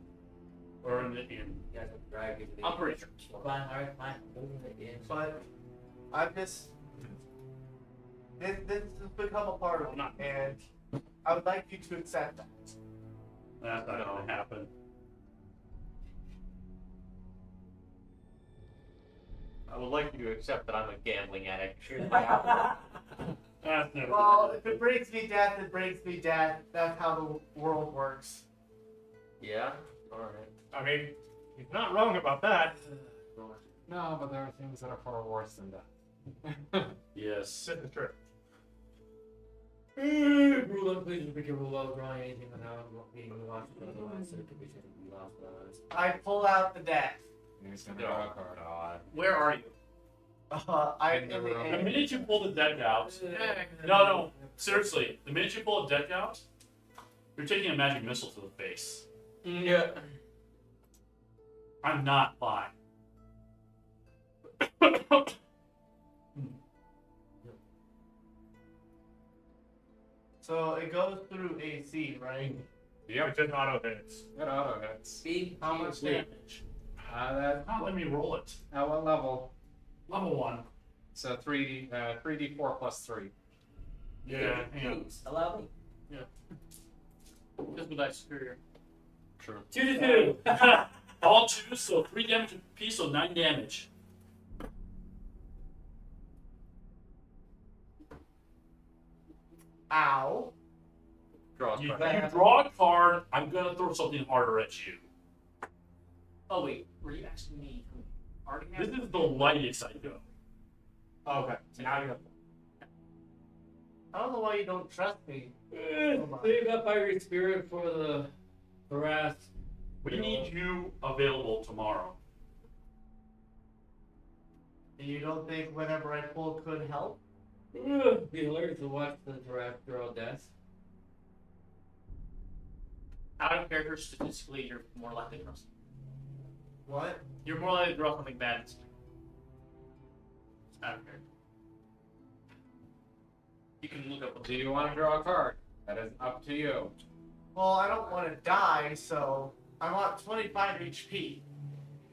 Or in the inn. You guys have to drag it to the. I'm pretty sure. Fine. All right. Fine. Moving it in. But I've just this has become a part of me, and I would like you to accept that. That's not gonna happen. I would like you to accept that I'm a gambling addict. That's never Well, gonna if it brings me death, it brings me death. That's how the world works. Yeah? Alright. I mean, he's not wrong about that. No, but there are things that are far worse than that. Yes. This is true. Rule of please be careful while drawing anything without being lost. Otherwise, it could be said to be lost. I pull out the deck. He's gonna draw a card. Where are you? I'm In in the the room. The end. minute you pull the deck out, no, seriously, the minute you pull a deck out, you're taking a magic missile to the face. Yeah. I'm not fine. So it goes through AC, right? Yep. Which is auto hits. It auto hits. Speed. How much damage? That Let me roll it. at what level? Level 1. So 3d4 plus 3. Yeah. Please, allow me. Just with that superior. True. 2 to 2. All 2, so 3 damage apiece, so 9 damage. Ow. Draw a You card. draw a card, I'm gonna throw something harder at you. Oh wait, were you asking me? Already have This is the lightest I go. Okay. So now you have. I don't know why you don't trust me. Save that fiery spirit for the harass. We need you available tomorrow. And you don't think whenever I pull could help? Be hilarious to watch the giraffe draw death. out of character statistically, you're more likely to draw something. What? You're more likely to draw something bad. It's out of character. You can look up. Do you want to draw a card? That is up to you. Well, I don't want to die, so I want 25 HP.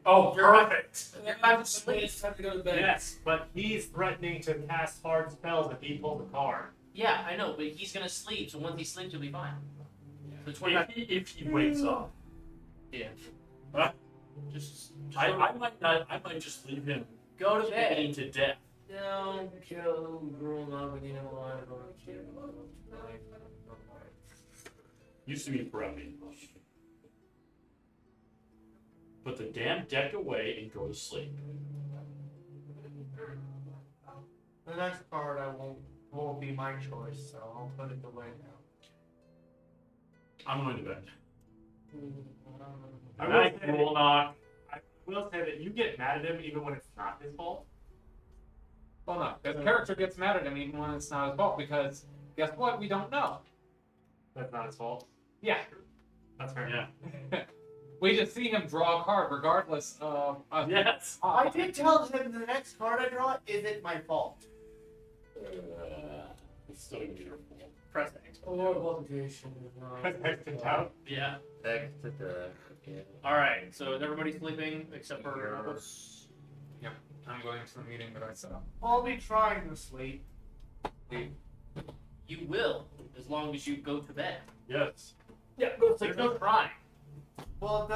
Oh, perfect. It's time to go to bed. Yes, but he's threatening to cast hard spells if he pulls a card. Yeah, I know, but he's gonna sleep, so once he sleeps, he'll be fine. So 25. If he wakes up, Yeah. Huh? Just I might not. I might just leave him go to bed. bleeding to death. Don't kill Gruma when you know why. Used to be prepping. Put the damn deck away and go to sleep. The next card I won't be my choice, so I'll put it away now. I'm going to bed. I Good will night, say- Rolnock. I will say that you get mad at him even when it's not his fault. Well, no, the character gets mad at him even when it's not his fault because guess what? We don't know. That's not his fault. Yeah. That's fair. Yeah. We just see him draw a card regardless of. Yes. I did tell him the next card I draw isn't my fault. It's still gonna be your fault. Press X. Or multiplication. Next in town. Yeah. X to the. Yeah. Alright, so is everybody sleeping except for Knuckles? I'm going to the meeting that I set up. I'll be trying to sleep. You will, as long as you go to bed. Yes. Yeah, go sleep. There's no trying. Well,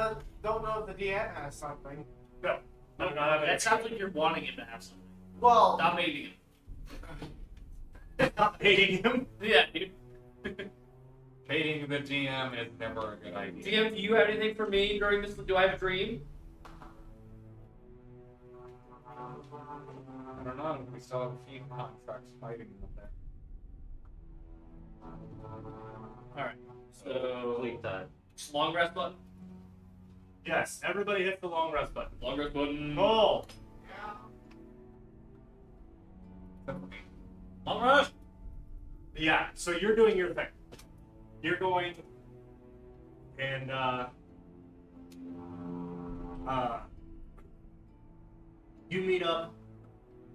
don't know if the DM has something. No, not having That sounds like you're wanting him to have something. Well, Not making him. not hating him. Yeah, dude. Hating the GM is never a good idea. DM, do you have anything for me during this? Do I have a dream? I don't know. We still have a few contracts fighting them there. Alright, so. Sleep time. Long rest button? Yes, everybody hits the long rest button. Long rest button. Roll. Long rest! Yeah, so you're doing your thing. You're going and you meet up.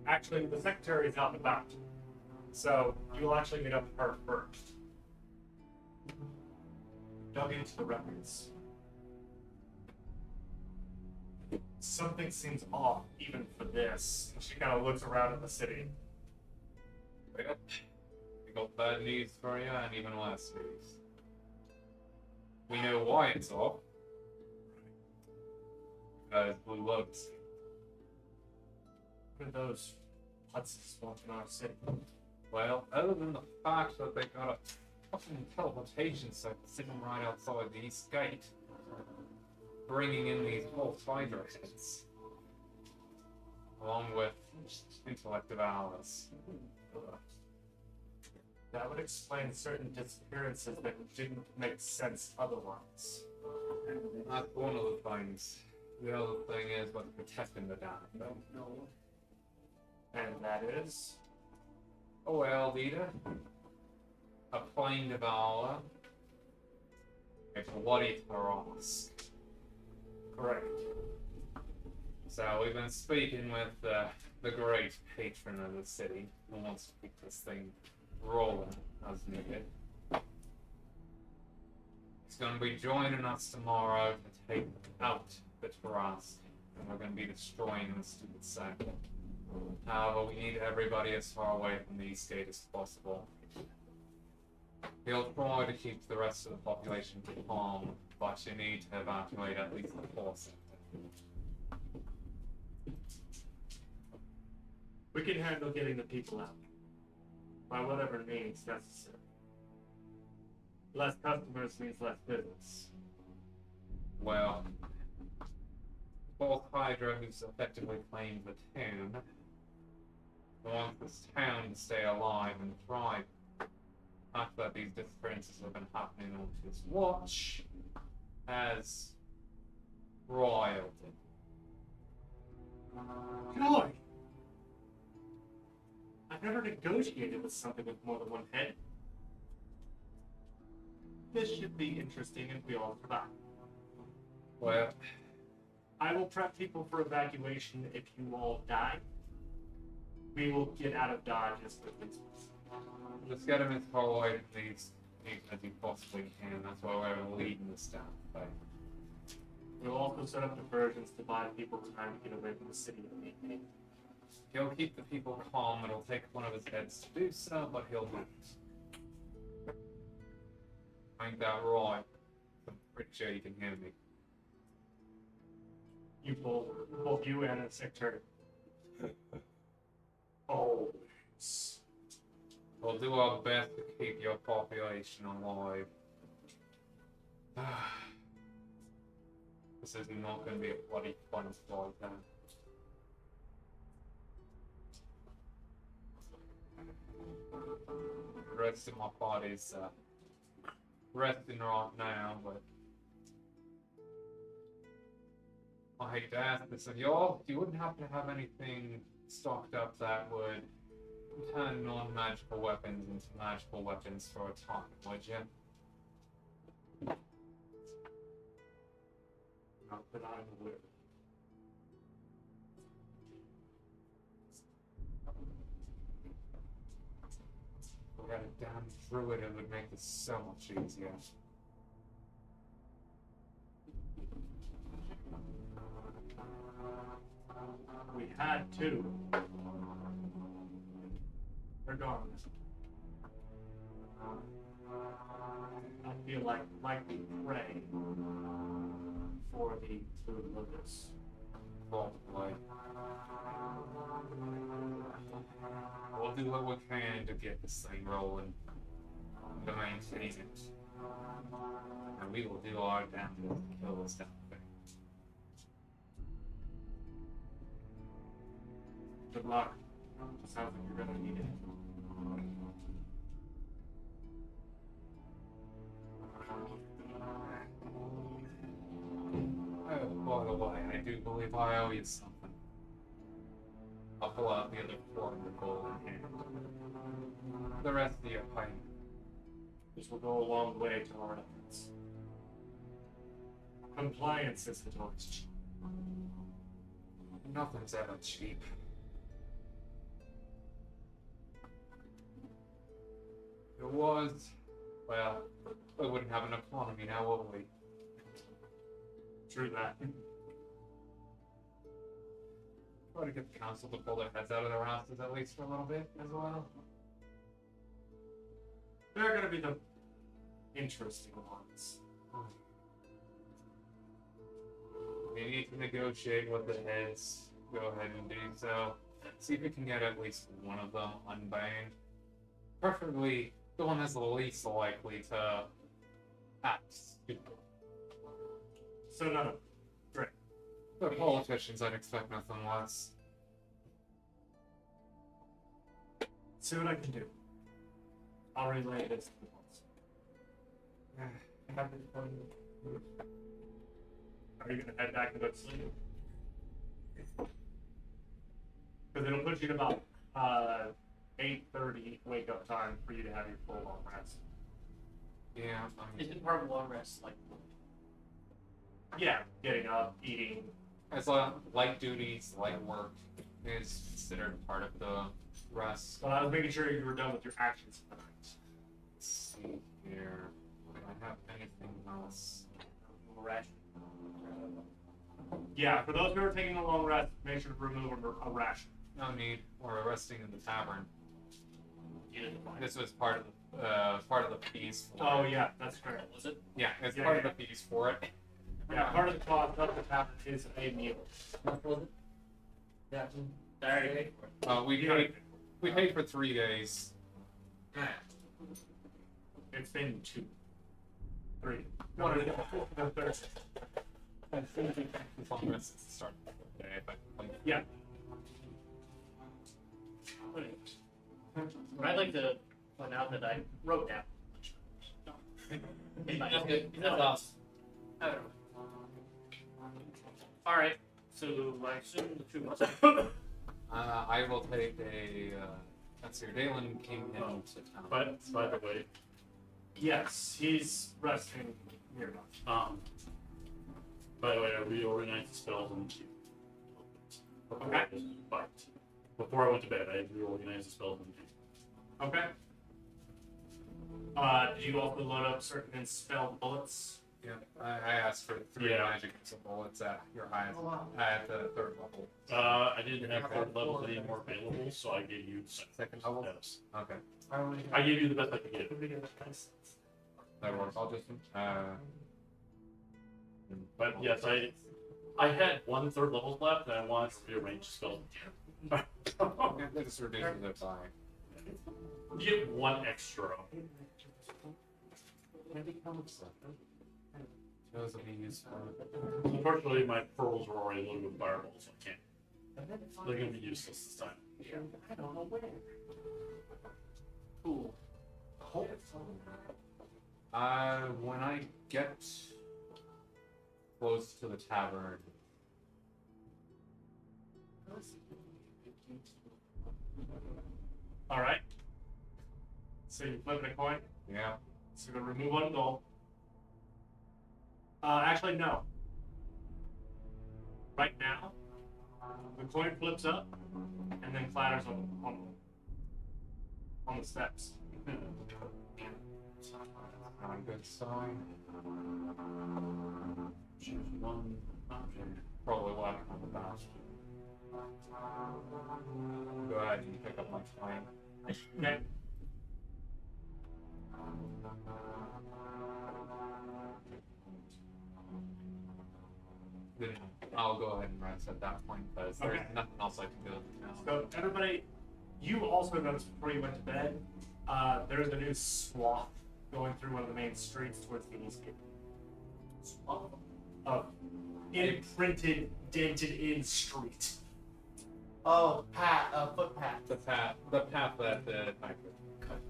Actually, the secretary is out and about, so you'll actually meet up with her first. Dug into the records. Something seems off, even for this. And she kind of looks around at the city. Well, we got bad news for you and even worse news. We know why it's off. Because Blue Lotus. What are those Hudsons want in our city? Well, other than the fact that they got a fucking teleportation set sitting right outside the east gate, bringing in these false hydrogens, along with intellect of ours. That would explain certain disappearances that didn't make sense otherwise. That's one of the things. The other thing is what's protecting the damn thing. And that is? Oh well, leader. A plane devourer. A bloody Taros. Correct. So we've been speaking with the great patron of the city who wants to keep this thing rolling as needed. He's going to be joining us tomorrow to take out the Trust, and we're going to be destroying the stupid cycle. However, we need everybody as far away from the East Gate as possible. He'll try to keep the rest of the population calm, but you need to evacuate at least the core center. We can handle getting the people out by whatever means necessary. Less customers means less business. Well, both Hydra, who's effectively claimed the town, wants this town to stay alive and thrive. After that, these disappearances have been happening on his watch, has riled him. Joy! I've never negotiated with something with more than one head. This should be interesting if we all survive. Well, I will prep people for evacuation if you all die. We will get out of Dodge as quickly as possible. just get him as far away from these as you possibly can. That's why we're leading this down. But We'll also set up diversions to buy people time to get away from the city if need be. he'll keep the people calm. It'll take one of his heads to do so, but he'll do it. Ain't that right? I'm pretty sure you can hear me. You both you and the secretary. Always. We'll do our best to keep your population alive. This is not going to be a bloody fun fight then. The rest of my body's resting right now, but I hate to ask this of y'all. You wouldn't happen to have anything stocked up that would turn non-magical weapons into magical weapons for a time, would you? Not that I'm aware of. If we had a damn druid, it would make this so much easier. We had two. They're gone. I feel like likely prey for the Blue Lotus. Probably. We'll do what we can to get this thing rolling, to maintain it. And we will do our damnedest to kill this damn thing. Good luck. Sounds like you're gonna need it. Oh, by the way, I do believe I owe you something. I'll pull out the other 400 gold in hand. The rest of your payment. This will go a long way to our efforts. Compliance isn't always cheap. Nothing's ever cheap. If it was, well, we wouldn't have an economy now, would we? True that. Try to get the council to pull their heads out of their asses at least for a little bit as well. They're gonna be the interesting ones. We need to negotiate with the heads. Go ahead and do so. See if we can get at least one of them unbanned. Preferably the one that's the least likely to act stupid. So none of them. They're politicians, I'd expect nothing less. See what I can do. I'll relay this to the boss. Are you gonna head back and go to sleep? Because it'll put you to about 8:30 wake up time for you to have your full long rest. Yeah, Isn't part of a long rest like Yeah, getting up, eating, As light duties, light work is considered part of the rest. But I was making sure you were done with your actions tonight. Let's see here. Do I have anything else? Yeah, for those who are taking a long rest, make sure to remove a ration. No need. We're resting in the tavern. You didn't find This was part of the fees for Oh it. yeah, that's correct. it. Was it? Yeah, it's Yeah, part yeah. of the fees for it. Yeah, part of the cost of the tavern is a meal. What was it? Yeah. Sorry. We paid for 3 days. It's been 2, 3. One of the third. I think it's long rest since the start of the day, but like, Yeah. But I'd like to point out that I wrote down. That's good. That's awesome. All right. So I assume the two must. I will take a. Let's see. Dalen came into town. But by the way, Yes, he's resting nearby. by the way, I reorganized the spells and Okay. But before I went to bed, I reorganized the spells and Okay. Did you also load up certain expelled bullets? Yeah, I asked for 3 Yeah. magic bullets at your highest, Oh, wow. at the 3rd level. I didn't have third levels anymore available, so I gave you Second level? Yes. Okay, I gave you the best I could get. that works. I'll just. But yes, I had 1 third level left, and I wanted to rearrange spells. Yeah, that just reduces it by. You get 1 extra. Those will be useful. Unfortunately, my pearls were already loaded with fireballs, so I can't. They're gonna be useless this time. Cool. When I get close to the tavern. All right. So you flip a coin. Yeah. So you're gonna remove 1 gold. Actually, no. Right now, the coin flips up and then clatters on the steps. Not a good sign. Choose 1 option. Probably will happen on the bounce. Go ahead and pick up my coin. Okay. Then I'll go ahead and rest at that point because there's Okay. nothing else I can do now. So everybody, you also noticed before you went to bed, there's a new swath going through one of the main streets towards the east gate. Swath of imprinted, dented-in street. Oh, footpath. The path that the hiker cut.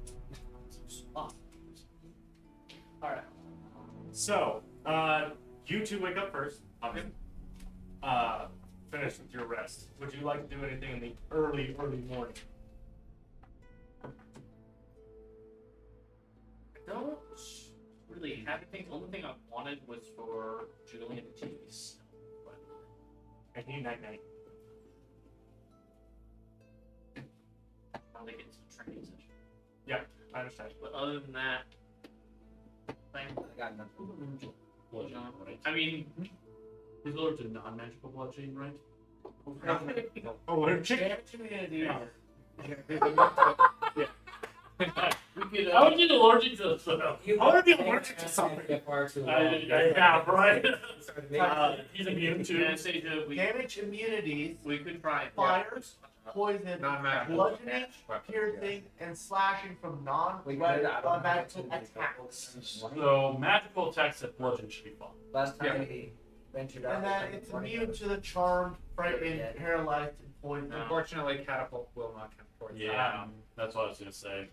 Alright. So, you two wake up first, obviously. Finish with your rest. Would you like to do anything in the early morning? I don't really have anything. The only thing I wanted was for Julian to tease. And you night-night. How they get into the training session. I understand. But other than that, I got nothing. Bludgeoning, right? I mean, He's allergic to non-magical bludgeoning, right? Oh, what a chicken! I would get allergic to this. I wanna be allergic to something. Yeah, right. He's immune to. Yeah, say that Damage immunities, we could try it. fires, poison, Non-magical. bludgeoning, Weapon. piercing, and slashing from We got it out of non-magical attacks. So magical attacks at bludgeon should be fun. Last time he ventured out. And then it's immune to the charmed, frightened, paralyzed, and poisoned. Unfortunately, catapult will not count towards that. Yeah, that's what I was gonna say.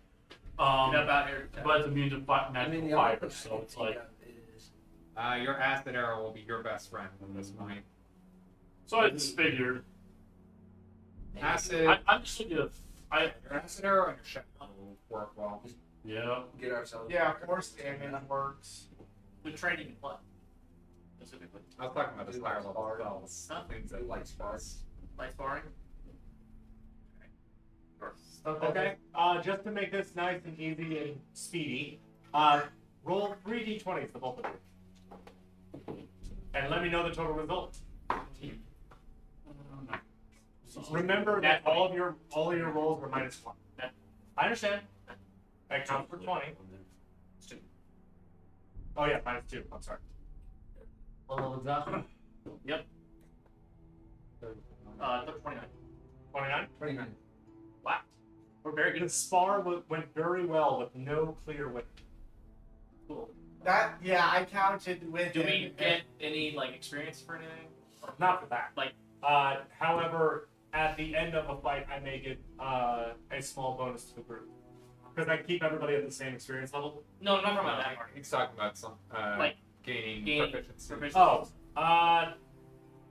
Get up out here. But it's immune to I magical mean, the only fire, thing so I it's can like. think of is Your acid arrow will be your best friend at this point. So I just figured. Acid, I'm just thinking of. your acid arrow and your shadow will work well. Yeah. get ourselves. Yeah, force damage works. With training and blood. specifically? I was talking about the Do higher like level spar. spells. Huh? Things Do that like spars. Light sparring? Stuff that Okay. Just to make this nice and easy and speedy, roll 3d20s, the both of you, and let me know the total result. Remember that all of your rolls were -1. I understand. That counts for 20. It's 2. Oh yeah, -2. I'm sorry. Well, exactly. Yep. 29. 29. 29. Wow. We're very The good. spar went very well with no clear winner. Cool. That I counted with. Do it. we get any like experience for anything? Not for that. Like- However, at the end of a fight, I may get a small bonus to the group because I keep everybody at the same experience level. No, not from that part. He's talking about some Like, gaining proficiency. Oh,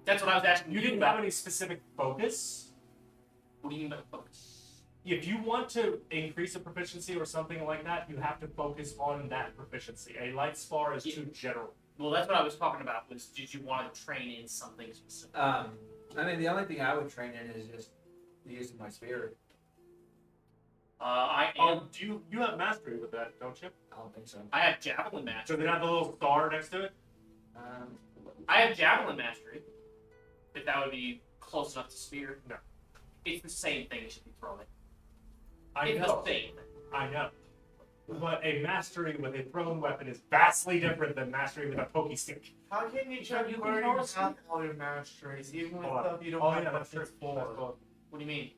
That's what I was asking you you didn't about. have any specific focus. What do you mean by focus? If you want to increase a proficiency or something like that, you have to focus on that proficiency. A light spar is too general. Well, that's what I was talking about. Was did you want to train in something specific? I mean, the only thing I would train in is just using my spirit. I am. Oh, you have mastery with that, don't you? I don't think so. I have javelin mastery. Does it have the little star next to it? I have javelin mastery. If that would be close enough to spear. No. It's the same thing. You should be throwing it. I It's know. the same thing. I know. But a mastery with a thrown weapon is vastly different than mastery with a pokey stick. How can you check You where can you notice have all your masteries, even with Hold on. stuff you don't Oh have yeah, that's true. weapons for? What do you mean?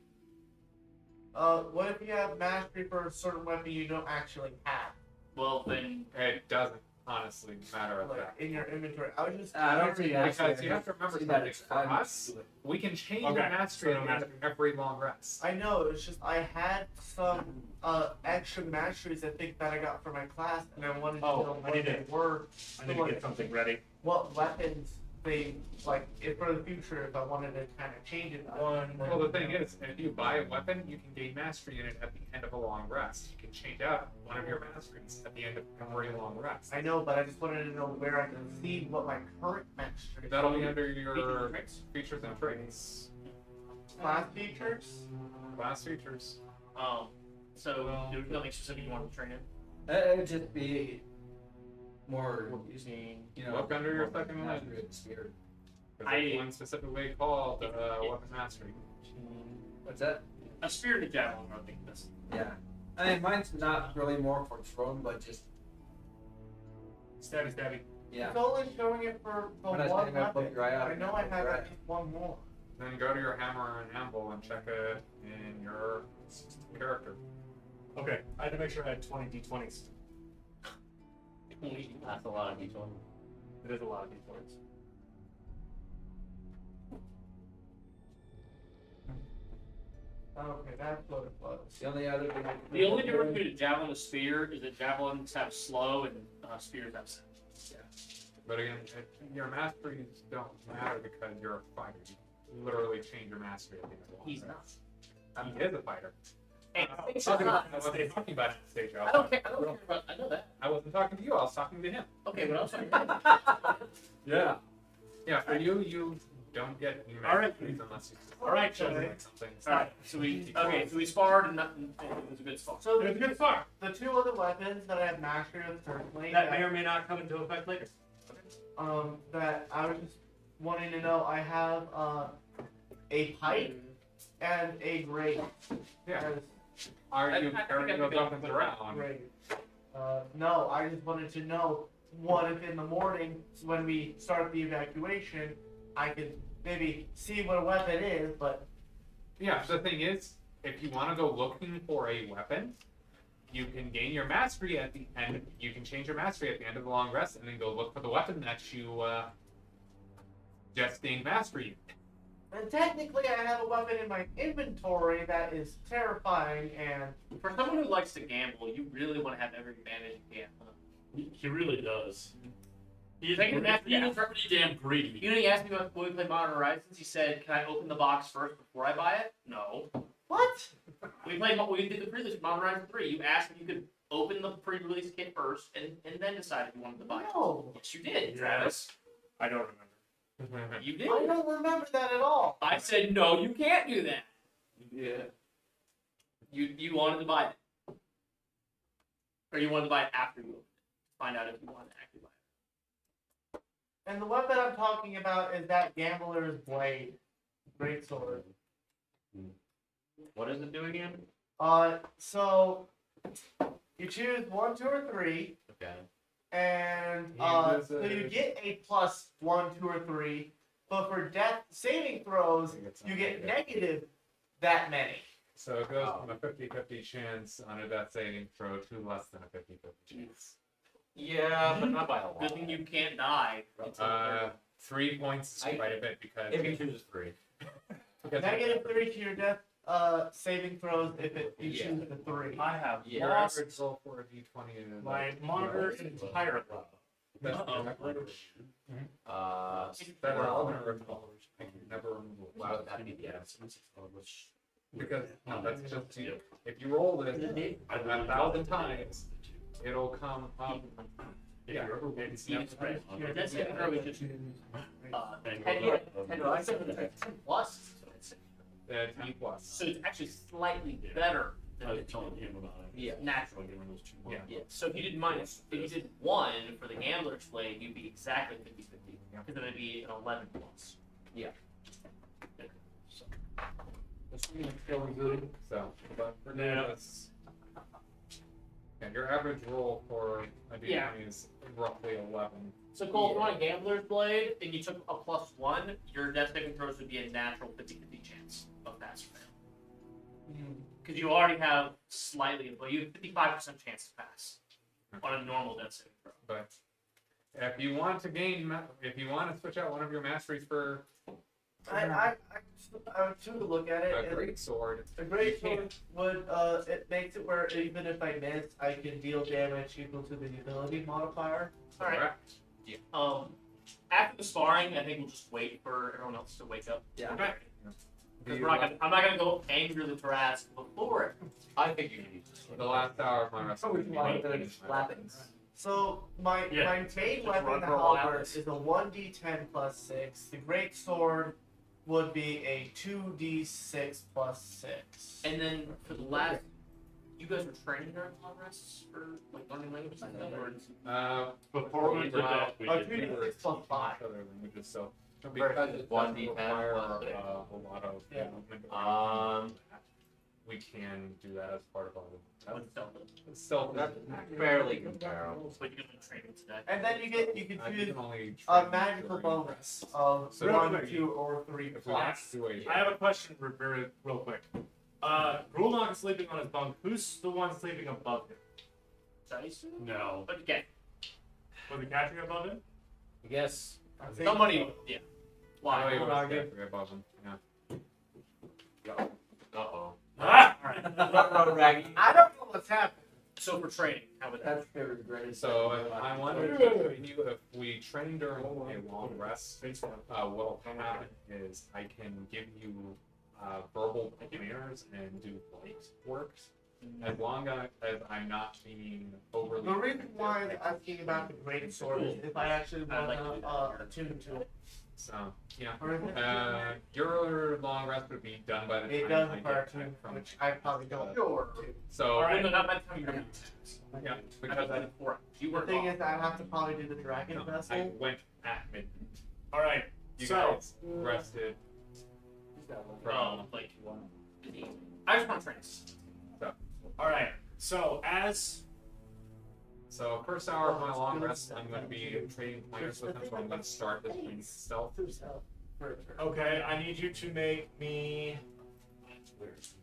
What if you have mastery for a certain weapon you don't actually have, Well, then It doesn't honestly matter of like that. in your inventory? I was just I don't see curious. that. Because you have to remember See something. that For us, we can change Okay, our mastery so no at the end of every long rest. I know, it's just I had some extra masteries I think that I got for my class, and I wanted to Oh, know I what need they to- were, I need to get something ready. what weapons they like if for the future if I wanted to kind of change it. Well, the thing is, if you buy a weapon, you can gain mastery in it at the end of a long rest. You can change out one of your masteries at the end of every long rest. I know, but I just wanted to know where I can see what my current mastery That'll be under your traits. features and traits. class features. Class features. So there's nothing specific you want to train in. It would just be more using, Look under your second line. mastery of the spirit. There's one specifically called weapon mastery. What's that? A spear and a javelin are the best. Yeah. I mean, mine's not really more for throwing, but just, Stabby. yeah. It's only showing it for the When I one say I poke weapon. your eye out, I know I have right. at least one more. Then go to your hammer and anvil and check it in your character. Okay, I had to make sure I had 20 d20s. That's a lot of each one. It is a lot of d20s. Okay, that's what it was. The only other thing. The only difference between a javelin and a spear is that javelins have slow and spears have set. But again, your masteries don't matter because you're a fighter. You literally change your mastery at the end of the long He's rest. not. He is a fighter. Hey, I wasn't talking about Anastasia. I don't care. I don't care about. I know that. I wasn't talking to you. I was talking to him. Okay, but I'm sorry. Yeah. Yeah. For you, you don't get any All right. masteries unless you. All right, choose Jose. like something. All right, so we sparred and nothing. It was a good spar. So It was a good start. the two other weapons that I have mastery of currently That may or may not come into effect later. that I was just wanting to know, I have a pipe and a grate. Yeah. As Are I you think carrying I those could weapons put it around? grate. No, I just wanted to know what if in the morning when we start the evacuation, I could maybe see what a weapon is, but Yeah, the thing is, if you want to go looking for a weapon, you can gain your mastery at the end. You can change your mastery at the end of the long rest, and then go look for the weapon that you just gained mastery. and technically I have a weapon in my inventory that is terrifying and For someone who likes to gamble, you really want to have every advantage you can. Huh? He really does. He's Take it back, yeah. pretty damn greedy. You know, he asked me when we played Modern Horizons. He said, "Can I open the box first before I buy it?" No. what? We did the pre-release Modern Horizon 3. You asked if you could open the pre-release kit first and then decide if you wanted to buy it. No. Yes, you did, Yes. Travis. I don't remember. You I did. don't remember that at all. I said no. You can't do that. Yeah. You wanted to buy it, or you wanted to buy it after you find out if you wanted to actually buy it. And the weapon I'm talking about is that Gambler's Blade. Great sword. What does it do again? So you choose 1, 2, or 3, Okay. and He so was, you get a plus 1, 2, or 3. But for death saving throws, you get negative that many. So it goes from a 50-50 chance on a death saving throw to less than a 50-50 chance. Yeah, but not by a lot. Good thing you can't die. Until the third 3 points is quite a bit because If he chooses 3. because Negative 3 to your death saving throws if you Yeah. choose the 3. I have Yeah. your lost average roll for a d20 is my monitor entirely. That's Uh-oh. the average. Well, I can never remove it. why would that be the Because no, that's just you. If you roll this 1,000 times, it'll come up. Yeah, it's You never spread. Your death saving throw is just 10 plus. So it's, E plus. so it's actually slightly better I than was telling him about it. yeah, natural. Like, giving those 2 more. Yeah. Yeah. So if you did minus, if you did 1 for the Gambler's Blade, you'd be exactly 50-50. Because then it'd be an 11 plus. Yeah. So, So, but for Yeah. now, it's. Yeah, your average roll for a d20 Yeah. is roughly 11. so Cole, if you want a Gambler's Blade and you took a plus 1, your death saving throws would be a natural 50-50 chance of pass or fail. Because you already have slightly, well, you have 55% chance to pass on a normal death saving throw. But if you want to if you want to switch out one of your masteries for I would too look at it. a and great sword, a great sword would it makes it where even if I miss, I can deal damage equal to the ability modifier. All right. correct? After the sparring, I think we'll just wait for everyone else to wake up. Yeah. Okay. The, Because I'm not gonna go angrily harass before it. I think you can use this. the last hour of my wrestling. So my Yeah. my main Let's weapon, run the for a while. halberd, is a 1d10 plus 6. The great sword would be a 2d6 plus 6. And then for the last, you guys were training during long rests for like learning languages and stuff, or Before we did that, we Oh, did 2d6 plus 5. Other languages, so because it One doesn't D10 require plus six. a lot of Yeah. movement, we can do that as part of our with stealth. stealth. That's fairly comparable. But you're gonna train today. And then you can I choose can only a train magical during- bonus of So 1, quick. 2, or 3 If we want plus. to wait. I have a question real quick. Grulong is sleeping on his bunk. Who's the one sleeping above him? Dice? No. But again, Was it catching above him? I guess. I think somebody, yeah. Oh, Why? he was Grulong. definitely above him. Yeah. Uh-oh. Ah! I don't know what's happening. So for training, how would that? That's very great. So I wanted to train you. If we train during a long rest, what'll happen is I can give you verbal commanders and do light works, as long as I'm not being overly. The reason why I'm asking about the great sword is if I actually I'd want like to do to that. attune to it. So yeah, Or is it? your long rest would be done by the It time does I require get attune, back from. which I probably don't. So Alright, no, not by the time you're yeah, because because I did 4 hours. You The work thing off. is, I have to probably do the dragon I vessel. went at midnight. All right. You So- guys rested from. Like, I just want to train. All right. So So first hour of my long rest, I'm going to be trading pointers with him. So I'm going to start this training stealth. okay, I need you to make me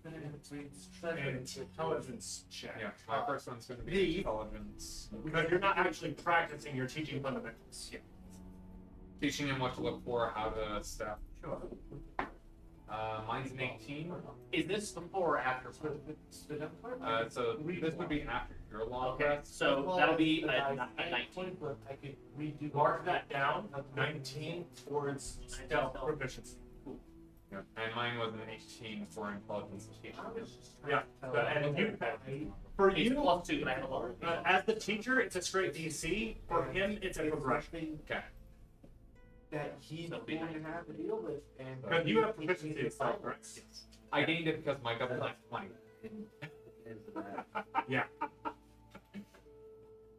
an intelligence check. Yeah, my first one's going to be The- intelligence. Because you're not actually practicing, you're teaching fundamentals. Yeah. Teaching him what to look for, how to step. Sure. Mine's an 18. Is this before or after? So this would be after your long Okay, rest. so that'll be a 19. But I could redo Mark that down. 19 towards stealth proficiency. Yeah. And mine was an 18 for intelligence. Yeah. And you, for It's you, +2, but I have a lower. as the teacher, it's a straight DC. For him, it's a progression. Okay. that he's That'll be going to have to deal with. And Because you have proficiency in spell, correct? I gained it because my double knife 20.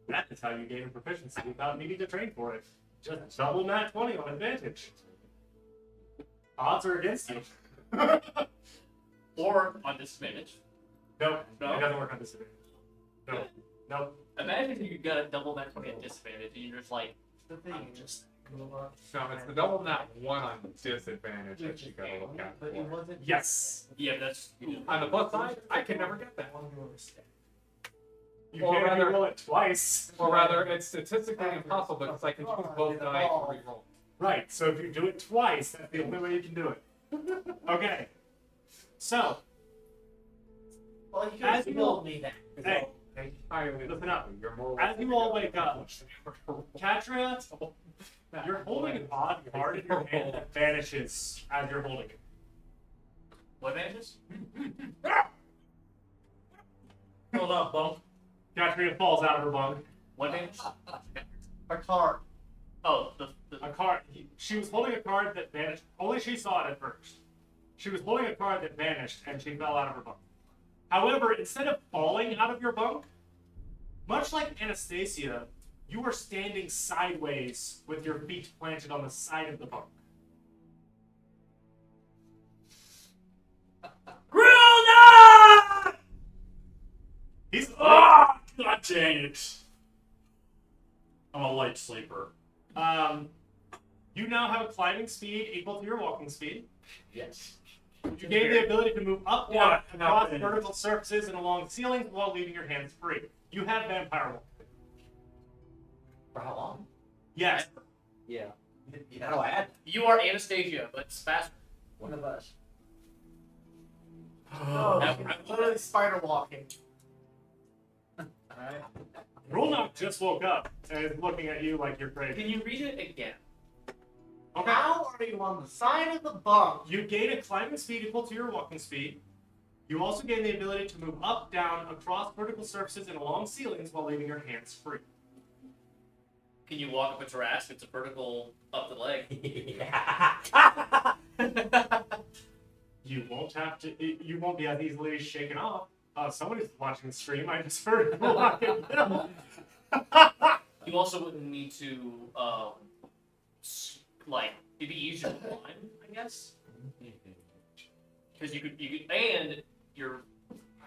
That is how you gain proficiency without needing to train for it. Just double nat 20 on advantage. Odds are against you. Or on disadvantage. No, No? it doesn't work on disadvantage. No, no. Imagine you got a double nat 20 at disadvantage and you're just like, the thing I'm is, just. No, it's the double nat 1 on disadvantage that you gotta look at. but it wasn't. Yes. Yeah, that's. On the plus side, I can never get that. You Or can't rather- roll it twice. Or rather, it's statistically impossible because I can choose both die to reroll. Right, so if you do it twice, that's the only way you can do it. Okay. So, Well, you could As have you all- told me that. hey, I listen up. You're more As you all wake up, Katria, you're holding an odd card in your hand that vanishes as you're holding it. What vanishes? Hold up, bunk. Katria falls out of her bunk. What vanished? A card. Oh, the A card. She was holding a card that vanished. Only she saw it at first. She was holding a card that vanished, and she fell out of her bunk. However, instead of falling out of your bunk, much like Anastasia, you were standing sideways with your feet planted on the side of the bunk. Grillna! He's Ah! God dang it. I'm a light sleeper. You now have a climbing speed equal to your walking speed. Yes. You gain the ability to move up, down, What across happened? vertical surfaces and along ceilings while leaving your hands free. You have vampire walk. For how long? Yes. Yeah. How do I add? You are Anastasia, but it's faster. One of us. No, That- I'm literally spider walking. Alright. Rolnock just woke up and is looking at you like you're crazy. Can you read it again? Okay. How are you on the side of the bunk? You gain a climbing speed equal to your walking speed. You also gain the ability to move up, down, across vertical surfaces and along ceilings while leaving your hands free. Can you walk up a terrace? It's a vertical up the leg. You won't have to. You won't be as easily shaken off. Somebody's watching the stream. I just heard walking down. You also wouldn't need to, like, it'd be easier to climb, I guess. Because you could, and your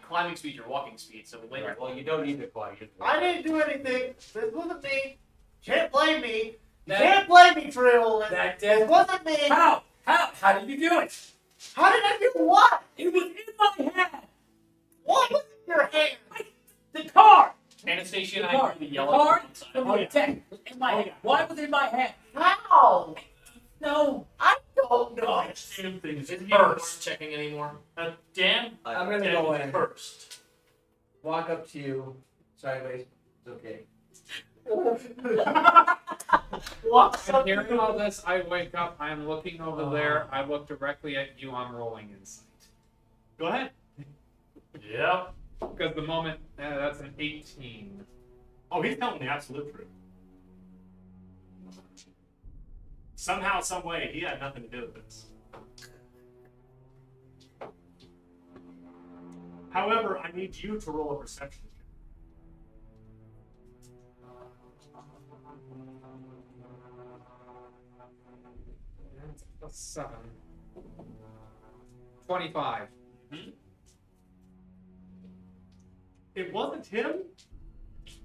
climbing speed, your walking speed. So when you're Well, you don't need to climb. I didn't do anything. This wasn't me. Can't blame me. You That- can't blame me, Trill. That This did. wasn't me. How? How did you do it? How did I do what? It was in my hand. What was in your hand? The card. Anastasia The and I card. hear the The yellow card outside. from Oh, the yeah. deck was in my hand. Why was it in my hand? How? No. I don't know. Same thing as Isn't even worth first. checking anymore. Dan, I'm gonna Dan go was in. first. Walk up to you sideways. It's okay. I'm hearing all this, I wake up, I'm looking over there, I look directly at you, I'm rolling insight. Go ahead. Yep. Because the moment, that's an 18. Oh, he's telling the absolute truth. Somehow, some way, he had nothing to do with this. However, I need you to roll a perception check. Plus 7. 25. It wasn't him,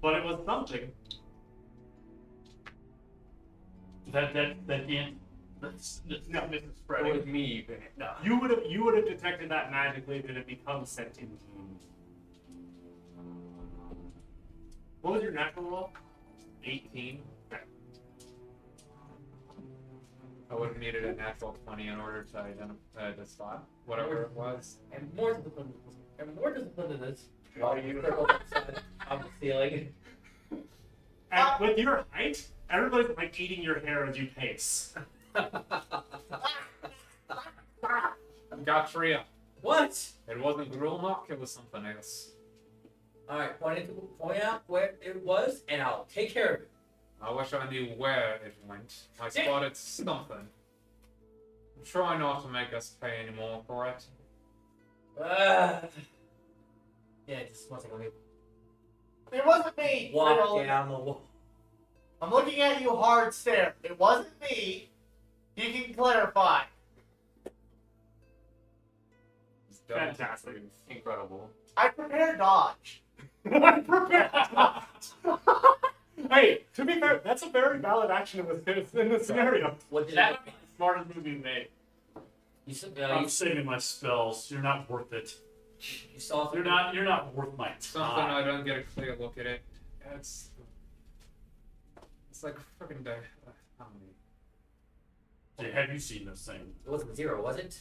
but it was something. That Dan. That's No. Mrs. It Spreading. was me. No. You would have detected that magically that it becomes sentient. What was your natural roll? 18. I would have needed a natural 20 in order to identify to spot whatever it was. And more discipline. And more discipline to this. While you circle outside on the ceiling. And with your height, everybody's like eating your hair as you pace. Gotria. What? It wasn't Grulnock, it was something else. Alright, point out where it was, and I'll take care of it. I wish I knew where it went. I Yeah. spotted something. Try not to make us pay any more for it. Yeah, just one second. Let me It wasn't me. walk Riddle. down the wall. I'm looking at you hard stare. It wasn't me. You can clarify. It's double Fantastic. proof. Incredible. I prepared dodge. I'm prepared. Hey, to be fair, that's a very valid action in this scenario. What did That would be the smartest move you made. you, s- I'm you, saving my spells. You're not worth it. you saw You're not worth my Something time. I don't get a clear look at it. It's like a freaking day. How many? Have you seen this thing? It wasn't 0, was it?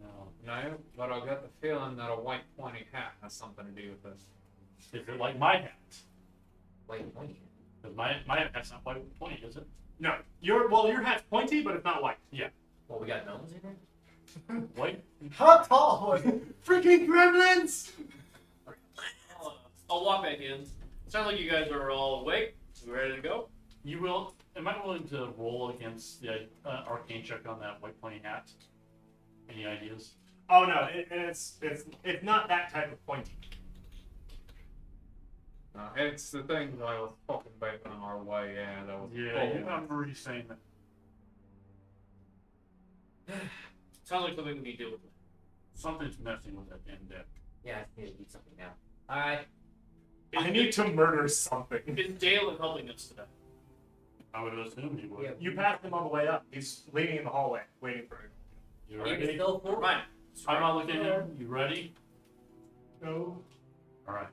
No. No, but I get the feeling that a white pointy hat has something to do with this. Is it like my hat? Wait, pointy. Because my hat's not white with 20, is it? No, your hat's pointy, but it's not white. Well, we got gnomes in here? White? How tall was it? Freaking gremlins! I'll walk back in. Sounds like you guys are all awake. We ready to go? Am I willing to roll against the arcane check on that white pointy hat? Any ideas? Oh no, it's not that type of pointy. It's the thing that I was talking about on our way, and I was. Yeah, you remember you saying that Sounds like something we need to deal with. something's messing with that damn deck. Yeah, I just need to eat something now. Alright. I need to murder something. Is Dale helping us today? I would assume you would. Yeah. You passed him on the way up. He's leaning in the hallway, waiting for you. You He ready? was still full. Fine. I'm not looking at him. You ready? No. All right.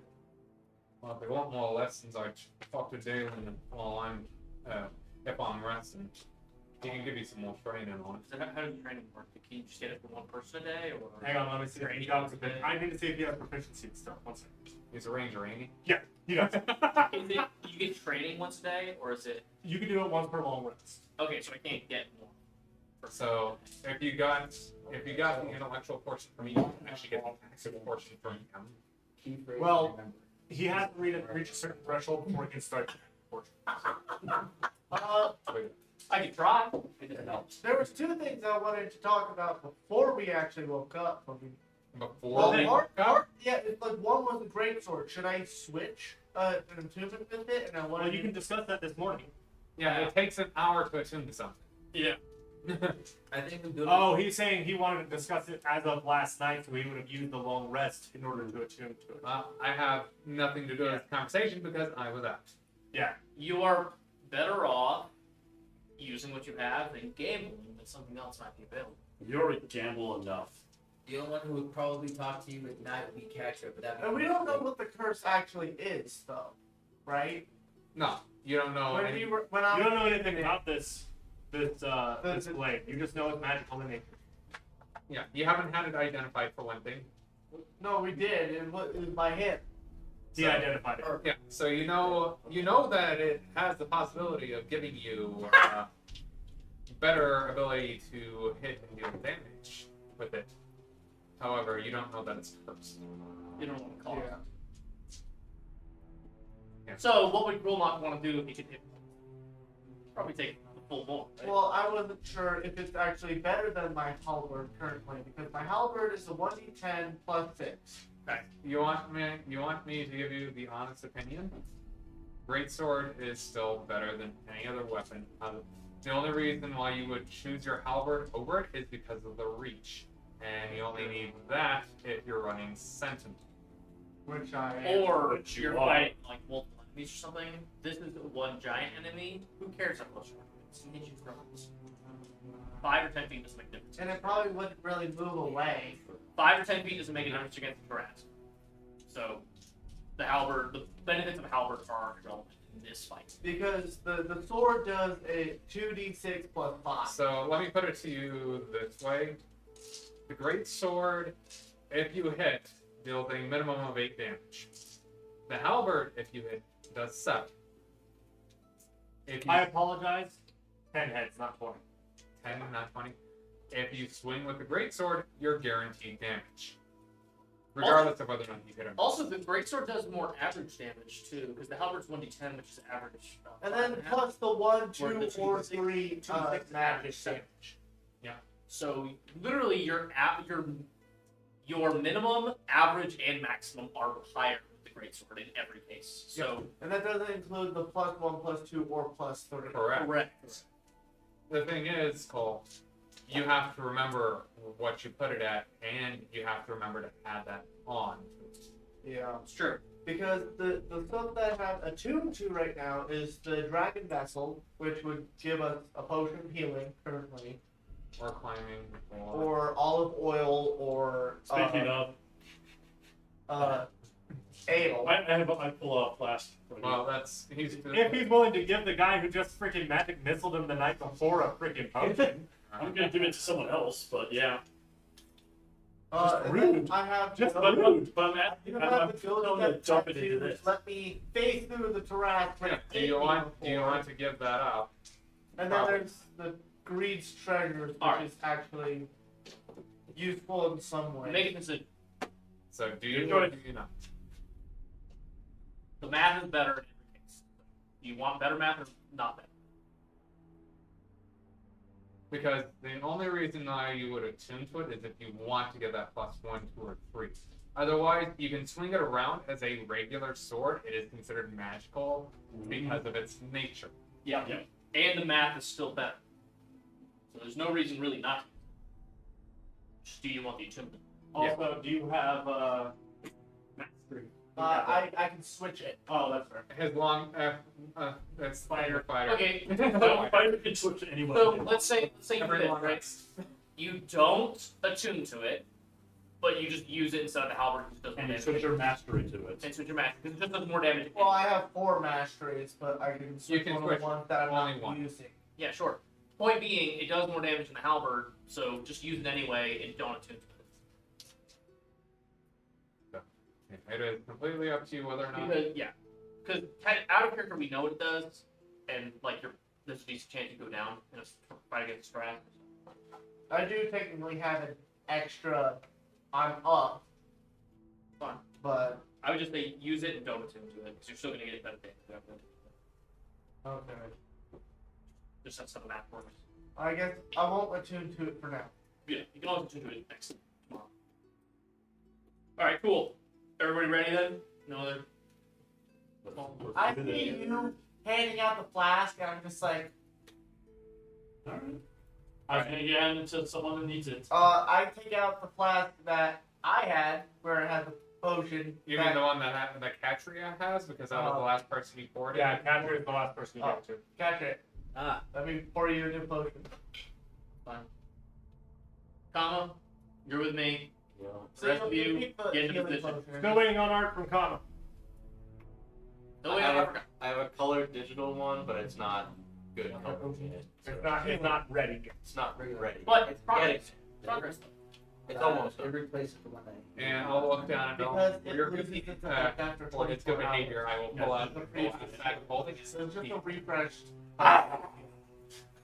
Well, if they want more lessons, I talk to Dalen while I'm, if I'm resting. He can give you some more training on it. So how does the training work? Can you just get it for one person a day, or Hang on, let me see if he got proficiency. I need to see if he has proficiency and stuff. One second. He's a ranger, ain't he? He does. Is it you get training once a day, or is it You can do it once per long rest. okay? So I can't get more. So if you got the intellectual portion from me, you can actually get the active portion from him. Key phrase Well- to remember. He has to reach a certain threshold before he can start. I can try. There was two things I wanted to talk about before we actually woke up. Before Well, they yeah, it's like one was a great sword. Should I switch an attunement with it? And I wanted Well, you can discuss that this morning. yeah, it takes an hour to attune to something. Yeah. I think we do. Oh, he's saying he wanted to discuss it as of last night, so he would have used the long rest in order to attune to it. I have nothing to do with the conversation because I was out. You are better off using what you have than gambling that something else might be available. You already gamble enough. The only one who would probably talk to you at night would be Catcher, but that. And we don't know what the curse actually is, though, right? No, you don't know. When any- we were, when I You was, don't know anything about this blade. You just know it's magical in nature. Yeah, you haven't had it identified for one thing. no, we did. It was by him. He identified it. Yeah, so you know that it has the possibility of giving you better ability to hit and deal damage with it. However, you don't know that it's cursed. You don't want to call Yeah. it. Yeah. So what would Grulnock want to do if he could hit? Probably take the full blow. Right? Well, I wasn't sure if it's actually better than my halberd currently because my halberd is a 1d10 plus 6. You want me to give you the honest opinion? Greatsword is still better than any other weapon. The only reason why you would choose your halberd over it is because of the reach, and you only need that if you're running Sentinel. Which I Or But you you're are. fighting like multiple enemies or something. This is one giant enemy. Who cares how close you are? It's gonna hit you from 5 or 10 feet doesn't make a difference. and it probably wouldn't really move away. 5 or 10 feet doesn't make a difference against the grass. So the benefits of a halberd are irrelevant in this fight. Because the sword does a 2d6 plus 5. So let me put it to you this way: the Greatsword, if you hit, deals a minimum of 8 damage. The halberd, if you hit, does 7. If you I apologize. 10 heads, not 20. 10, not 20. If you swing with the greatsword, you're guaranteed damage. regardless of whether or not you hit him. Also, the greatsword does more average damage too, because the halberd's 1d10, which is average. And then plus the 1, 2, Or the or 2d6, 3 2d6 magic average damage. damage. So literally, your minimum, average, and maximum are higher with the greatsword in every case. So And that doesn't include the plus 1, plus 2, or plus 3. Correct. correct. The thing is, Cole, you have to remember what you put it at, and you have to remember to add that on. Yeah. It's true. Because the stuff that I have attuned to right now is the Dragon Vessel, which would give us a potion of healing currently, Or climbing, or olive oil, or Speaking of, ale. I pull out a flask. well, that's he's. If he's willing to give the guy who just freaking magic missiled him the night before a freaking potion, I'm gonna give it to someone else, but yeah. And rude. then I have Just the- but I'm you I'm have the telling ghost you to step dump it tattoo, into which this. let me phase through the terrain. Yeah, do you want to give that up? And then there's the Greed's treasures, which Alright. is actually useful in some way. Make a decision. So do You're you doing- or do you not? The math is better in every case. Do you want better math or not better? Because the only reason why you would attune to it is if you want to get that plus 1, 2, or 3. Otherwise, you can swing it around as a regular sword. It is considered magical because of its nature. Yeah. Yeah. And the math is still better. So there's no reason really not to. Just do you want the attunement? also, do you have mastery? I can switch it. Oh, that's fair. His long, that's fighter. Okay. If I can switch to anyone. So let's say you Every did, long right? You don't attune to it, but you just use it instead of the halberd, which does more And you damage. switch your mastery to it. And switch your math because it just does more damage. Well, I have 4 masteries, but I can switch can one switch of the ones that I'm only not one. using. Yeah, sure. Point being, it does more damage than the halberd, so just use it anyway and don't attune to it. It is completely up to you whether or not. Because because out of character we know what it does, and like there's a decent chance you go down in a fight against Strat. I do technically have an extra. I'm up. Fine. But I would just say use it and don't attune to it because you're still gonna get better damage. okay, Just that's how the math works. I guess I won't attune to it for now. Yeah, you can always attune to it next tomorrow. All right, cool. Everybody ready then? No other. I see you handing out the flask, and I'm just like, Alright. I was gonna get it to someone who needs it. I take out the flask that I had, where it had the potion. You mean the one that Katria has because that was the last person you poured it? Yeah, Catcher is the last person you Oh. get to. Catch it. Ah, Let me pour you a new potion. Comma, you're with me. So Rest of you, keep the get into healing position. potion. Still waiting on art from Kama. No, I wait, have I a- forgot. I have a colored digital one, but it's not good. It's not ready yet. It's not ready. But it's progress. getting Progress. It's almost It done. replaces the one I. And I'll look down and Because for it your loses good, its effect after for its good 24 hours. behavior, I will pull out a sack of holding it. So it's just a refreshed.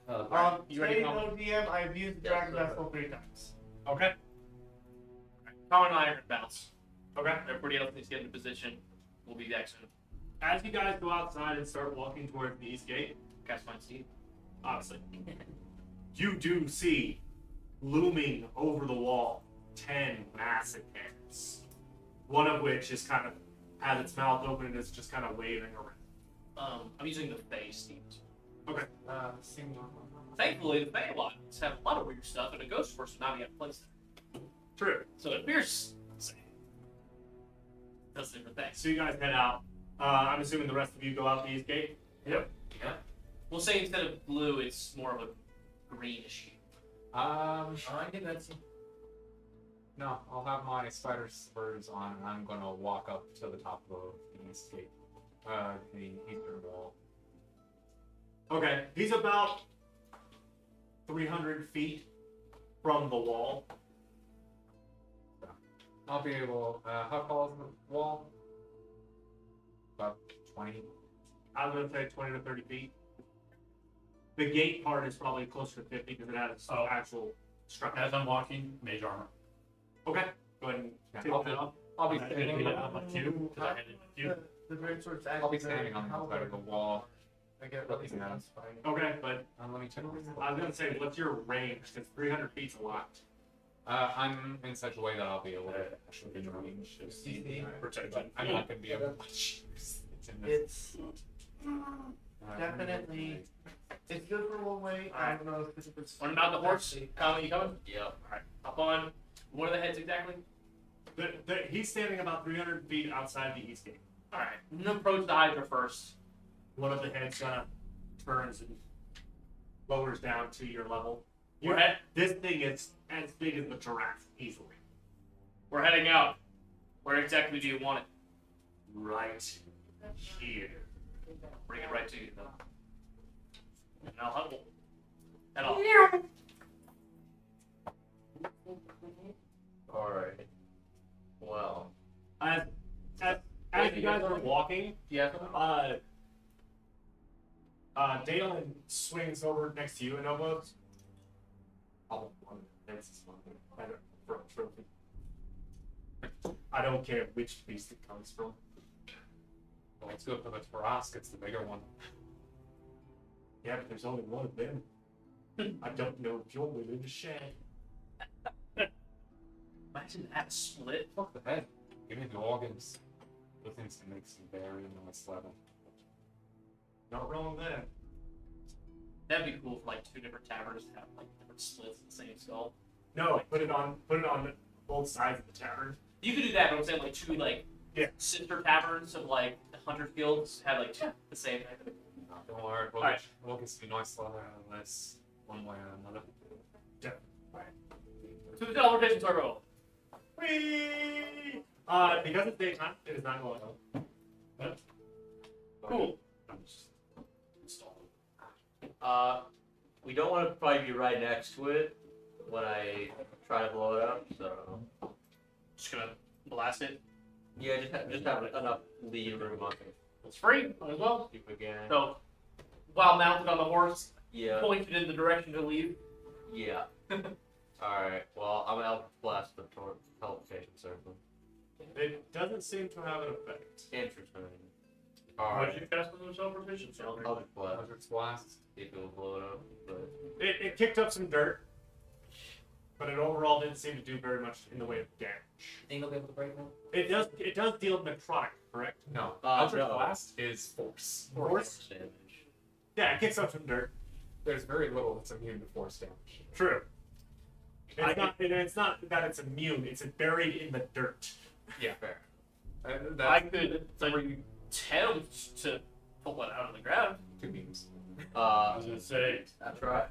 Oh, You ready, Say Kama? no DM, I've used Yes, Dragon sir. Vessel 3 times. Okay. Kama and I are gonna bounce. Okay. Everybody else needs to get into position. We'll be back soon. As you guys go outside and start walking towards the east gate, Cast Mind Steve. honestly, you do see looming over the wall 10 massive hands. One of which is kind of has its mouth open and is just kind of waving around. I'm using the Fey Steve. Thankfully, the Fey lines have a lot of weird stuff, and a Ghost Force would not be out of place. True. So it appears safe. Does different things. So you guys head out. I'm assuming the rest of you go out the east gate. We'll say instead of blue, it's more of a greenish hue. I think that's. No, I'll have my spider spurs on and I'm gonna walk up to the top of the east gate. The eastern wall. Okay. He's about 300 feet from the wall. I'll be able, how tall is the wall? About 20. I'm going to say 20 to 30 feet. The gate part is probably closer to 50 because it has Oh. actual structure. As I'm walking, mage armor. Okay. Go ahead and Yeah, take that off. I'll be Okay, standing. yeah, On, my cue. Because I had it with you. The greatsword's I'll be standing on the side of the wall. I get Looking at that's fine. Okay, but Let me check. I was gonna say, what's your range? Because 300 feet's a lot. I'm in such a way that I'll be able to actually be in range. Protection. I'm not going to be able to. It's in this. It's definitely it's good for one way. I don't know if it's What about the horse? Kyle, you coming? Yep. Hop on. What are the heads exactly? He's standing about 300 feet outside the east gate. Alright. I'm gonna approach the Hydra first. One of the heads turns and lowers down to your level. We're head This thing is as big as the giraffe, easily. we're heading out. Where exactly do you want it? Right here. Bring it right to you then. And I'll huddle. Head off. Alright. Well. As you guys are walking, Yeah. Dalen swings over next to you and almost. Oh, one that's trophy. I don't care which beast it comes from. Well, let's go for the Tarask. It's the bigger one. Yeah, but there's only one of them. I don't know if you're willing to share. Imagine that split. Fuck the head. Give me the organs. Those things can make some very nice leather. Not wrong there. That'd be cool for like two different taverns to have like different splits in the same skull. No, put it on both sides of the tavern. You could do that, but I'm saying like two like Yeah. sister taverns of like the Hunter Guilds have like two the same. No, don't worry. We'll, Alright. we'll get some nice leather out of this one way or another. To the teleportation turbo. Whee! Because it's daytime, it is not going on. Cool. I'm just installing. We don't want to probably be right next to it when I try to blow it up, so Just gonna blast it. yeah, just have enough lead room on it. It's free, might as well. If we can. So while mounted on the horse, Yeah, pointed in the direction to leave. yeah. Alright, well, I'm out to blast the teleportation circle. It doesn't seem to have an effect. Interesting. Why'd Alright, you cast on the teleportation cell? I'll just blast. Eldritch Blast. See if it'll blow it up. But It kicked up some dirt, but it overall didn't seem to do very much in the way of damage. Think they'll be able to break one? It does deal necrotic, correct? No. No. Eldritch Blast is force. Force? damage. Yeah, it kicks up some dirt. There's very little that's immune to force damage. True. It's not that it's immune, it's buried in the dirt. Yeah. Fair. I could attempt to pull it out of the ground. 2 beams. I was gonna say. That's right.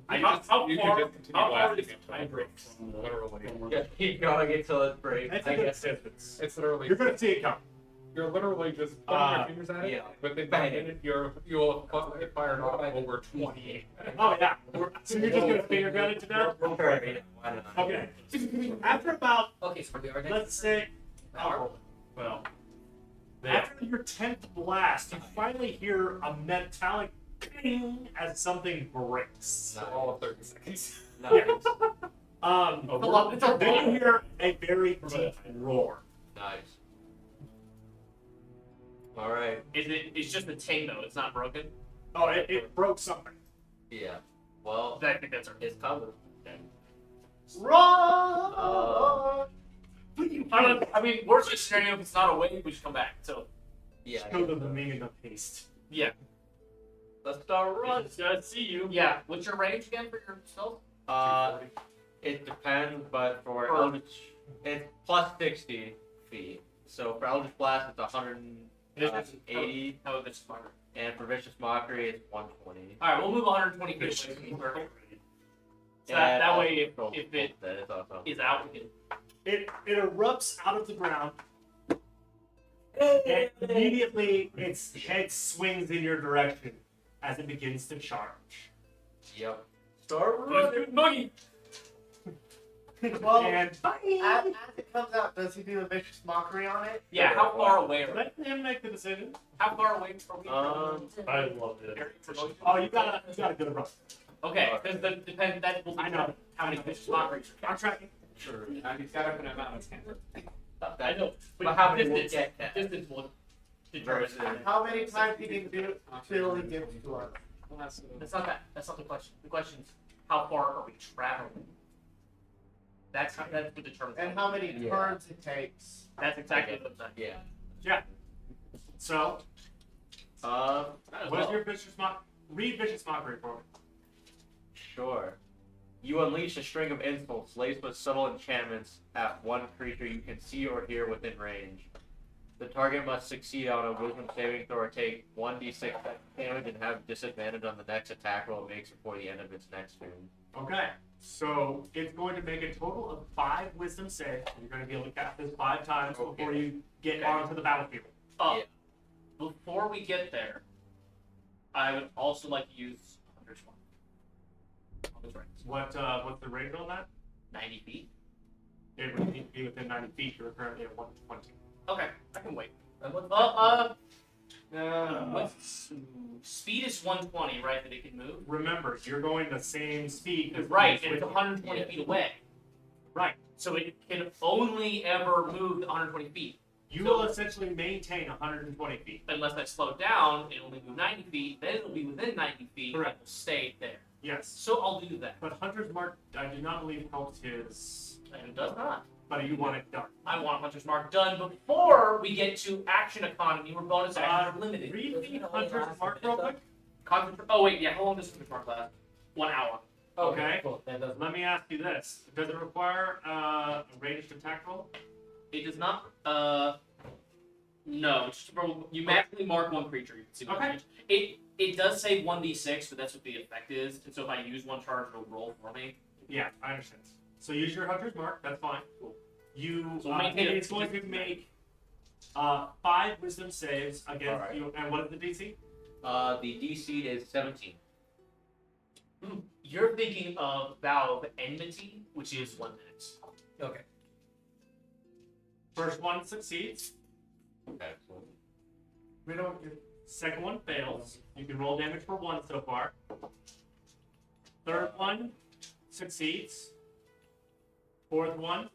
How far you can just continue how far blasting is it. Hydra? Literally. Yeah, keep going until it breaks. That's I a good guess. distance. It's literally. You're gonna see it come. You're literally just putting your fingers at it. yeah. Within Bang. a minute, you'll get fired off over 20. Oh yeah. So you're just gonna finger gun it to death? Sure, why not? Okay. After about, Okay, so we are next. let's say, Well, after your 10th blast, you finally hear a metallic ping as something breaks. For all of 30 seconds. Nice. Then you hear a very deep roar. Nice. Alright. It's just a ting though, it's not broken. Oh, it broke something. Yeah. Well, I think that's it's coming. Run! I mean, worst case scenario, if it's not a wave, we just come back. So Yeah. Go to the meaning of haste. yeah, Let's start running. I see you. yeah. What's your range again for your stealth? It depends, but for Eldritch, it's plus 60 feet. So for Eldritch Blast, it's 180, How about this smarter? and for Vicious Mockery, it's 120. All right, we'll move 120 feet away from the circle. So And that way, also if it that is awesome. is out, we can. It erupts out of the ground, and immediately its head swings in your direction as it begins to charge. Yep. Start running. Boogie. Well, And as it comes out, does he do a vicious mockery on it? Yeah, how far away are we? let him make the decision. How far away are we? Um, I loved it. Oh, you got a good run. Okay, because that will I know. determine how many vicious mockeries. I'm tracking. Sure. He's got up in a mountain. I know, But how many will distance, get that? distance will determine. Versus- How many times he can do it till he gets to us? That's not that. That's not the question. The question is, how far are we traveling? That's what determines. And how many Yeah. turns it takes. That's exactly what I'm saying. Yeah. So, Might as what is well. your vicious mock? Read vicious mockery for me. Sure. You unleash a string of insults laced with subtle enchantments at one creature you can see or hear within range. The target must succeed on a wisdom saving throw or take 1d6 damage and have disadvantage on the next attack roll it makes before the end of its next turn. Okay. So it's going to make a total of 5 wisdom saves. You're going to be able to cast this 5 times before you get Okay. onto the battlefield. Yeah. Before we get there, I would also like to use Hunter's Mark. Hunter's Ranks. What's the range on that? 90 feet. It would need to be within 90 feet. You're currently at 120. Okay, I can wait. And what's What's speed is 120, right? That it can move. Remember, you're going the same speed. as Right, the and it's with- 120 Yeah. feet away. Right. So it can only ever move 120 feet. You will essentially maintain 120 feet. Unless I slow down, it'll only move 90 feet. Then it'll be within 90 feet. Correct. And will stay there. Yes. So I'll do that. But Hunter's Mark, I do not believe helps his. And it does not. But you want it done. I want Hunter's Mark done before we get to action economy, where bonus actions are limited. Read me Hunter's Mark real quick. Oh wait, yeah. How long does Hunter's Mark last? 1 hour. Okay. Cool. That doesn't. Let me ask you this: does it require a ranged attack roll? It does not. No. It's just, you magically mark one creature. You can see what Okay. range. It does say 1d6, but that's what the effect is. And so if I use one charge, it'll roll for me. Yeah, I understand. So use your Hunter's Mark. That's fine. Cool. You. So maintain it. it's going to make 5 wisdom saves against Alright. you. And what is the DC? The DC is 17. You're thinking of Vow of Enmity, which is 1 minute. Okay. First one succeeds. Excellent. Second one fails. You can roll damage for 1 so far. Third one succeeds. Fourth one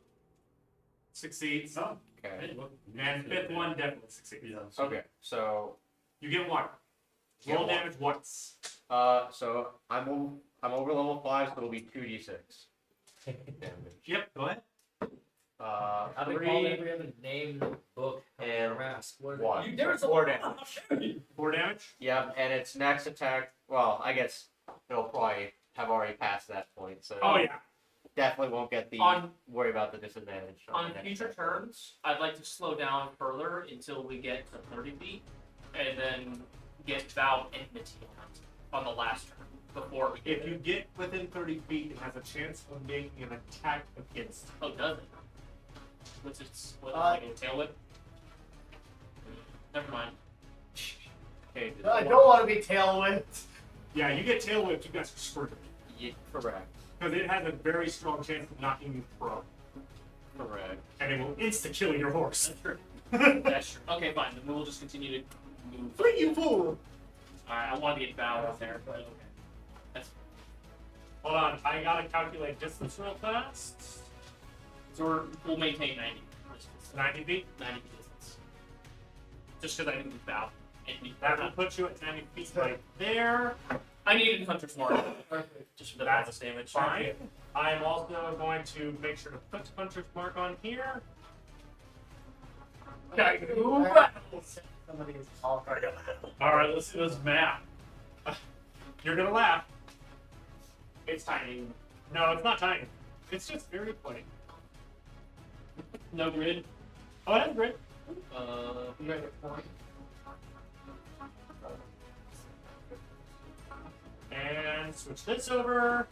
succeeds. Okay. And fifth one definitely succeeds. Yeah. So Okay, so You get 1. Get Roll one. damage once. so I'm over level 5, so it'll be 2d6 damage. Yep, go ahead. How do we call every other name in the book? And Harass. What is it? 1. There's a 4 lot. damage. 4 damage. Yep, and its next attack, well, I guess it'll probably have already passed that point, so Oh, yeah. definitely won't get the On- worry about the disadvantage. On the next future attack. turns, I'd like to slow down further until we get to 30 feet, and then get Vow of Enmity on the last turn before we get If you get within 30 feet, it has a chance of making an attack against you. Oh, does it? What's its like a tail whip? Never mind. Okay, I don't want to be tail whipped. Yeah, you get tail whipped, you guys are screwed. correct. Because it has a very strong chance of knocking you prone. Correct. And it will insta-kill your horse. That's true. That's true. Okay, fine. Then we'll just continue to move. Free you fool! Alright, I wanted to get Vow in there, but okay. That's Hold on, I gotta calculate distance real fast. so we'll maintain 90 distance. 90 feet. 90 distance. Just because I didn't Vow. And That will put you at 90 feet right there. I needed Hunter's Mark. Just for the That's bonus damage. Fine. I'm also going to make sure to put Hunter's Mark on here. Okay. Somebody is talking. all right, let's see this map. You're gonna laugh. It's tiny. No, it's not tiny. It's just very plain. No grid. Oh, that's great. And switch this over.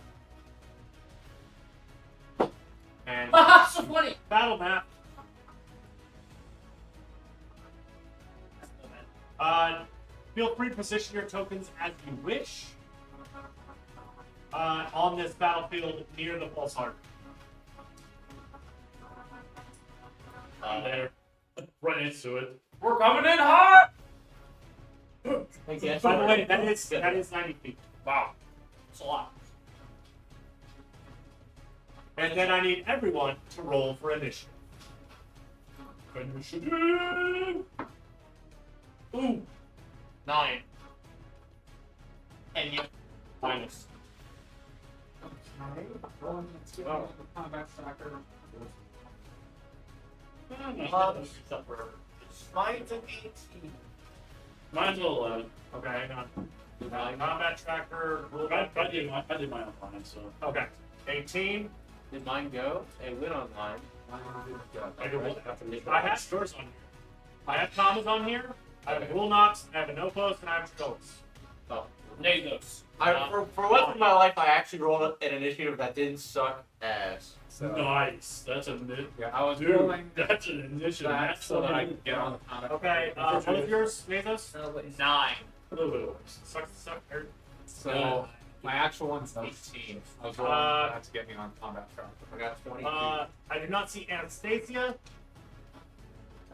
And Haha, so funny! battle map. Feel free to position your tokens as you wish on this battlefield near the pulse heart. I'm there. Run into it. We're coming in hot! I guess. By the way, that is 90 feet. Wow. It's a lot. And then I need everyone to roll for initiative. Initiative! Ooh! 9. And you. Minus. Okay. Well, let's get on the combat tracker. Except for Mine's an 18. Mine's a 11. Okay, hang on. Combat tracker. I did mine online, so. Okay. 18. Did mine go? It went online. I have stores on here. I have commas on here. I have rule knocks. I have a no post, and I have scopes. Nazos. For once in my life, I actually rolled an initiative that didn't suck ass. So, Nice. That's a yeah, I was dude. rolling That's an initiative. that so that I could get on the combat. Okay. What was yours, Nazos? 9. A little bit worse. Suck. So my actual one's 18. I was rolling that to get me on combat tracker. I got 20. I do not see Anastasia.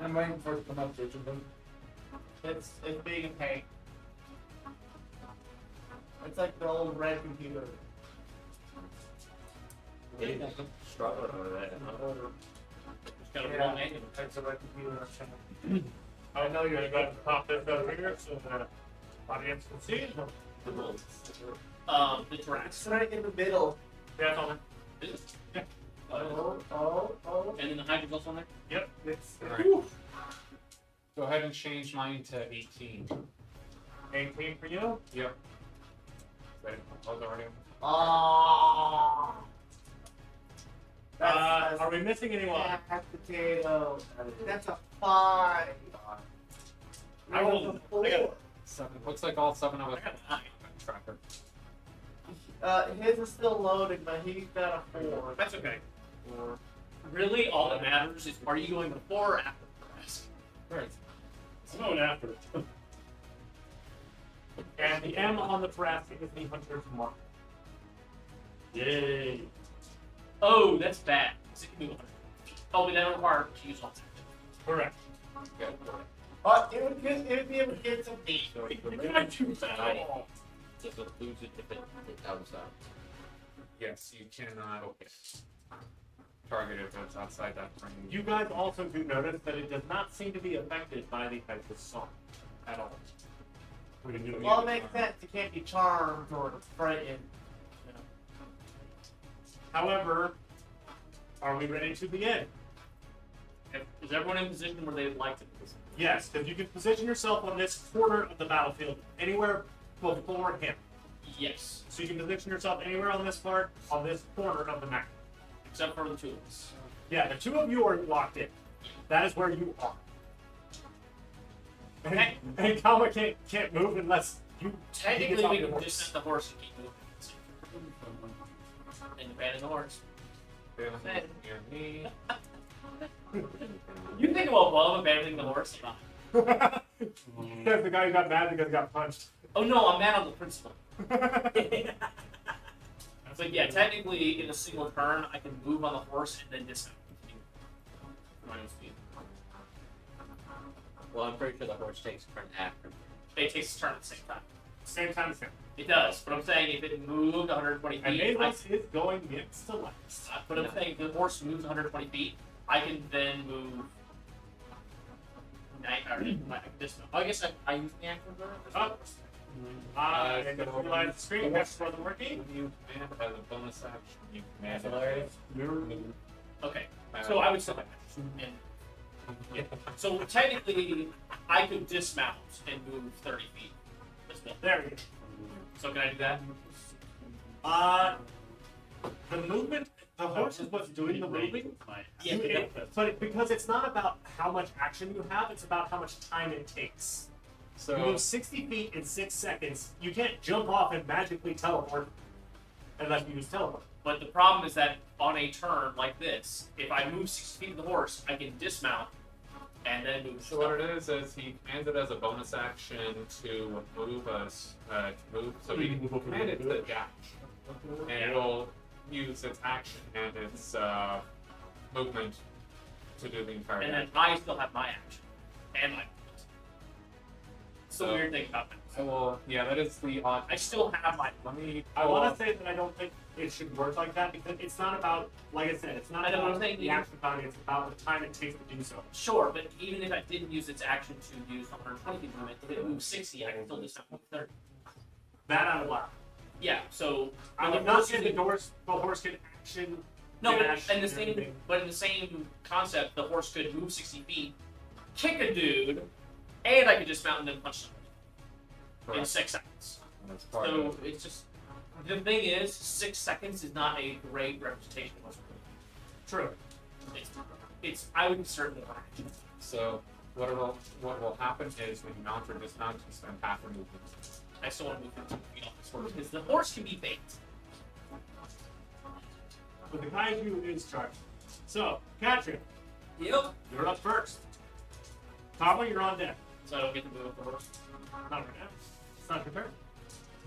I'm waiting for it to come up, Jason. It's being a pain. It's like the old red computer. Struggling over that. Just gotta roll manual. It's a red computer. I know you're about to pop this over here so the audience can see. The Drax. It's right in the middle. Yeah, it's on there. Oh. And then the Hydra's also on there? It's Alright. Go ahead and change mine to 18. 18 for you. Yep. Wait, I was already. oh. Are we missing anyone? Mashed potato. That's a 5. I rolled a I 4. got 7. Looks like all 7 of us I got 9. tracker. His is still loading, but he's got a 4. That's okay. Really, all that matters is are you going before or after the rest? Right. I'm going after. And the M on the press is the hunter's mark. Yay. Oh, that's bad. 'Cause it can move 100. Oh, but that requires to use all Correct. It would be able to get some deep. So you can You're not too bad. just lose it if it outside. Yes, you cannot target it if it's outside that frame. You guys also do notice that it does not seem to be affected by the type of song at all. Well, it makes sense. It can't be charmed or frightened. However, are we ready to begin? Is everyone in position where they'd like to be? Yes, because you can position yourself on this corner of the battlefield, anywhere before him. Yes. So you can position yourself anywhere on this part, on this corner of the map. Except for the two of us. Yeah, the two of you are locked in. That is where you are. And Kama can't move unless you Technically, he we gets can off just the set the horse and keep moving. And abandon the horse. You think about well abandoning the horse or not? Because the guy who got mad because he got punched. Oh no, I'm mad on the principle. It's like, yeah, technically, in a single turn, I can move on the horse and then dismount. My own speed. Well, I'm pretty sure the horse takes a turn after. It takes a turn at the same time. Same time as him. It does, but I'm saying if it moved 120 And feet, I, Mazos is going next to last. but I'm saying if the horse moves 120 feet, I can then move. Dismount. I guess I use the action for Oh. And if you realize the screen, that's for the working. When you command as a bonus action, you command Hilarious. Okay, so I would still have action. And so technically, I could dismount and move 30 feet. as well. There we go. So can I do that? The movement, the horse is what's doing the moving. Yeah. But because it's not about how much action you have, it's about how much time it takes. You So move 60 feet in 6 seconds. You can't jump off and magically teleport unless you use teleport. But the problem is that on a turn like this, if I move 6 feet of the horse, I can dismount and then move. So what it is he commands it as a bonus action to move us so we can command it to dash. And it'll use its action and its movement to do the entire And then dash. I still have my action and my movement. It's the So- weird thing about that. I will. Yeah, that is the odd. I still have my. Let me. I want to say that I don't think it should work like that because it's not about, like I said, it's not I know what about I'm saying, the yeah. action time. It's about the time it takes to do so. Sure, but even if I didn't use its action to use 120 feet movement, if it moves 60, I can still just have 30. That I would allow. Yeah, so I the would not horse say is- the horse can action. no, but dash in the and same, everything. but in the same concept, the horse could move 60 feet, kick a dude, and I could just mount and then punch someone in Correct. 6 seconds. That's part So of it. it's just the thing is, 6 seconds is not a great representation of what's True. it's I would certainly like it. So what will happen is when you mount or dismount, you spend half your movement. I still want to move 15 feet off this horse because the horse can be baked. But the kaiju is charged. So, Katrin, Yep. you're up first. Tama, you're on deck. So I don't get to move the horse. Not right now. It's not your turn.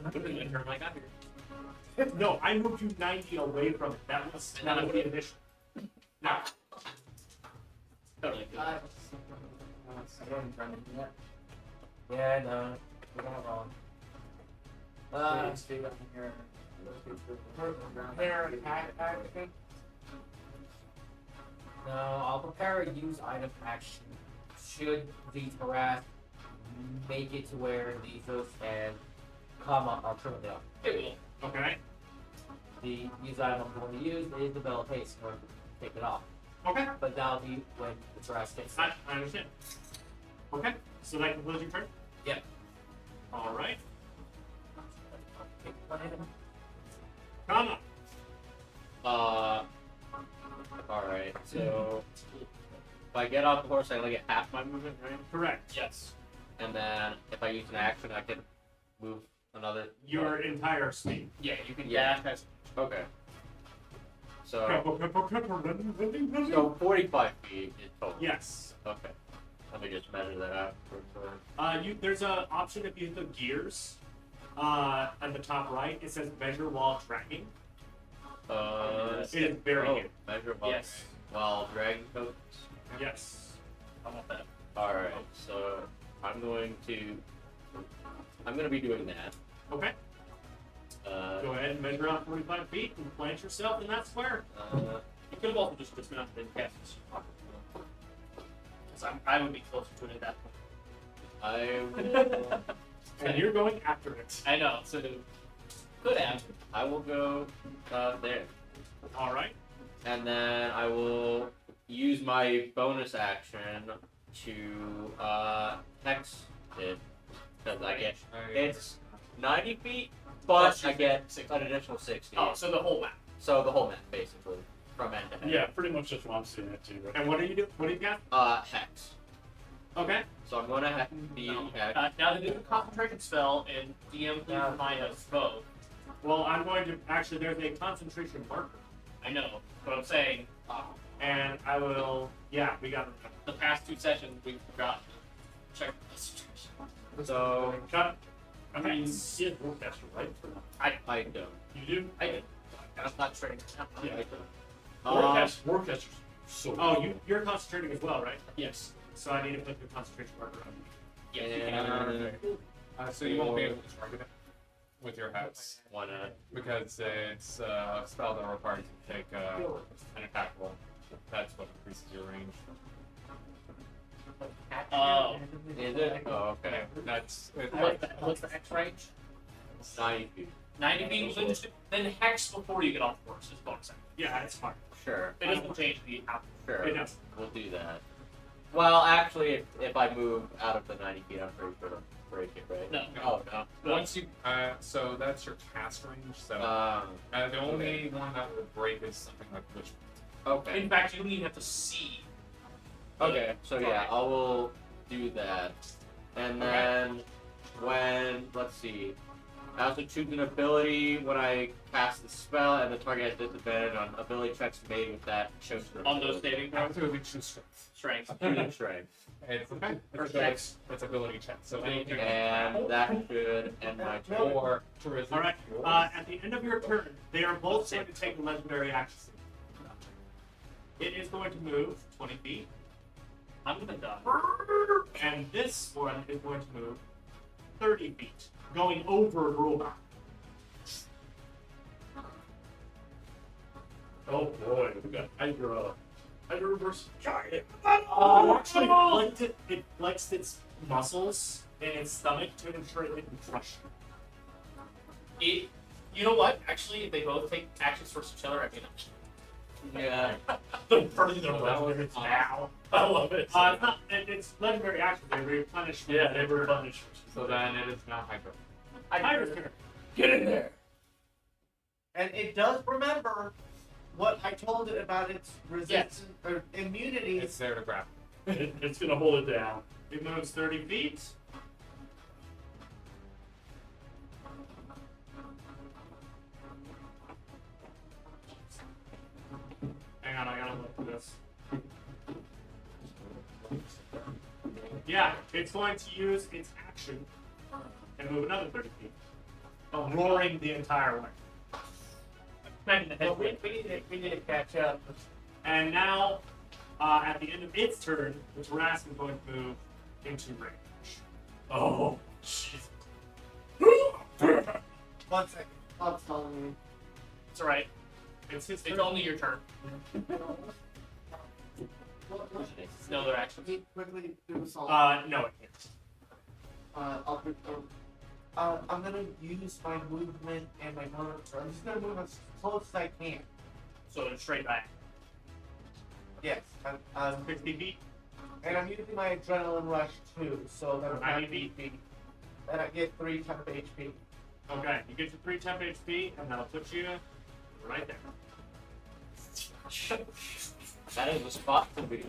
I could have been when I got here. No, I moved you 90 away from it. That was the addition. Now, Totally good. Yeah, no, we're not wrong. Stay up in here. Prepare attack action. No, I'll prepare a use item action. Should the harass make it to where Lethos and Kama are currently up. It will. okay. The use item I'm going to use is the Bell of Haste in order to take it off. Okay. But that'll be when the harass gets I understand. Okay. So that concludes your turn? Yep. Alright. Pick one item. Kama. Alright, so if I get off the horse, I only get half my movement, right? Correct. Yes. And then if I use an action, I can move another. Your entire speed. Yeah, you can Yeah. dash. Okay. So, Yes. so 45 feet is total. Okay. Let me just measure that out. There's an option if you hit the gears at the top right. It says measure while dragging. It is very good. Measure while, Yes. while dragging coats. Yes. I want that. Alright, so I'm going to be doing that. Okay. Go ahead and measure out 45 feet and plant yourself in that square. You could have also just dismounted and cast this. Because I would be closer to it at that point. I will, And you're going after it. I know, so could have. I will go there. Alright. And then I will use my bonus action to hex it. Because I get it's 90 feet, but Plus I your get 60. an additional 60. Oh, so the whole map. So the whole map basically, from end to end. Yeah, pretty much that's what I'm seeing it too. Right? And what do you do? What do you got? Hex. Okay. So I'm gonna be hex. Now they do a concentration spell, and DM please remind us both. Well, I'm going to actually. There's a concentration marker, I know, but I'm saying and I will. Yeah, we got it. the past 2 sessions we forgot to check the concentration. So Cut. I mean, he has Warcaster, right? I don't. You do? I did. I'm not trained. Yeah. I don't. Warcaster's so Oh, cool. you're concentrating as well, right? Yes. So I need to put the concentration marker on. Yes, you can. And So you won't be able to target it with your hex why not? because it's a spell that requires you to take an attack roll. That's what increases your range. Oh. Is it? Oh, okay. That's What's the hex range? 90 feet. 90 feet. Then hex before you get off the horse is bonus action. Yeah, it's fine. Sure. It doesn't change the outcome. Sure. It does. We'll do that. Well, actually, if I move out of the 90 feet, I'm pretty sure to break it, right? No. Oh, no. once you so that's your cast range. So the only one that will break is something like which. Okay. In fact, you don't even have to see. Okay, so yeah, I will do that. And then when, let's see, I also choose an ability when I cast the spell, and the target has disadvantage on ability checks made with that chosen On those saving throws. After we choose strength. Strength. Choosing strength. It's Or it's checks. It's ability check. So anything And that should end my turn. or tourism. All right. At the end of your turn, they are both going to take a legendary action. It is going to move 20 feet, I'm gonna die. and this one is going to move 30 feet, going over Grulbach. Oh boy, we got Hydra versus Giant. Actually, it flexed its muscles in its stomach to ensure it didn't crush you. You know what? Actually, if they both take actions towards each other, I mean, Yeah. They're burning their So that was legs awesome. now. I love it. It's legendary action. They replenish. Yeah, they were punished. So then it is now Hydra. Hydra's turn. Get in there. And it does remember what I told it about its resistance or immunities. It's there to grab. It's gonna hold it down. It moves 30 feet. Hang on, I gotta look for this. Yeah, it's going to use its action and move another 30 feet. Roaring the entire way. smacking the head. But we need to catch up. And now, at the end of its turn, the Tarrasque is going to move into range. Oh, jeez. 1 second. I'm telling you. It's alright. It's his It's turn. only your turn. No other actions. Let me quickly do this all. No, it can't. I'll do. I'm gonna use my movement and my motor. I'm just gonna move as close as I can. So straight back. Yes. I'm 60 feet. and I'm using my adrenaline rush too, so that 90 feet. and I get 3 temp HP. Okay, you get your 3 temp HP, and that'll put you right there. That is a spot to be.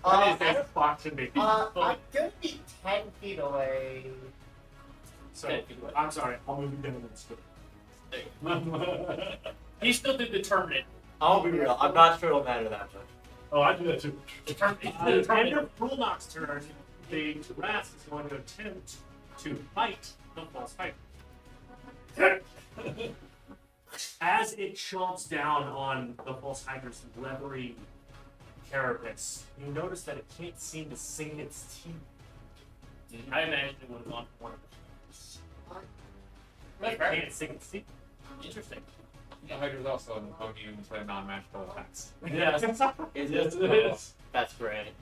That is a spot to be. I'm gonna be 10 feet away. So, I'm sorry, I'll move you down to the He's still determined. I'll be real. I'm not sure it'll matter that much. Oh, I do that too. Determined. At the end Determined. of Brulnock's turn, the Tarrasque is going to attempt to fight the false fighter. As it chomps down on the false hydra's leathery carapace, you notice that it can't seem to sink its teeth. I imagine it would have gone for one of It can't sink its teeth. them. Interesting. The Hydra's also immune to non-magical attacks. Yes. Is Yes, it? it is. That's great.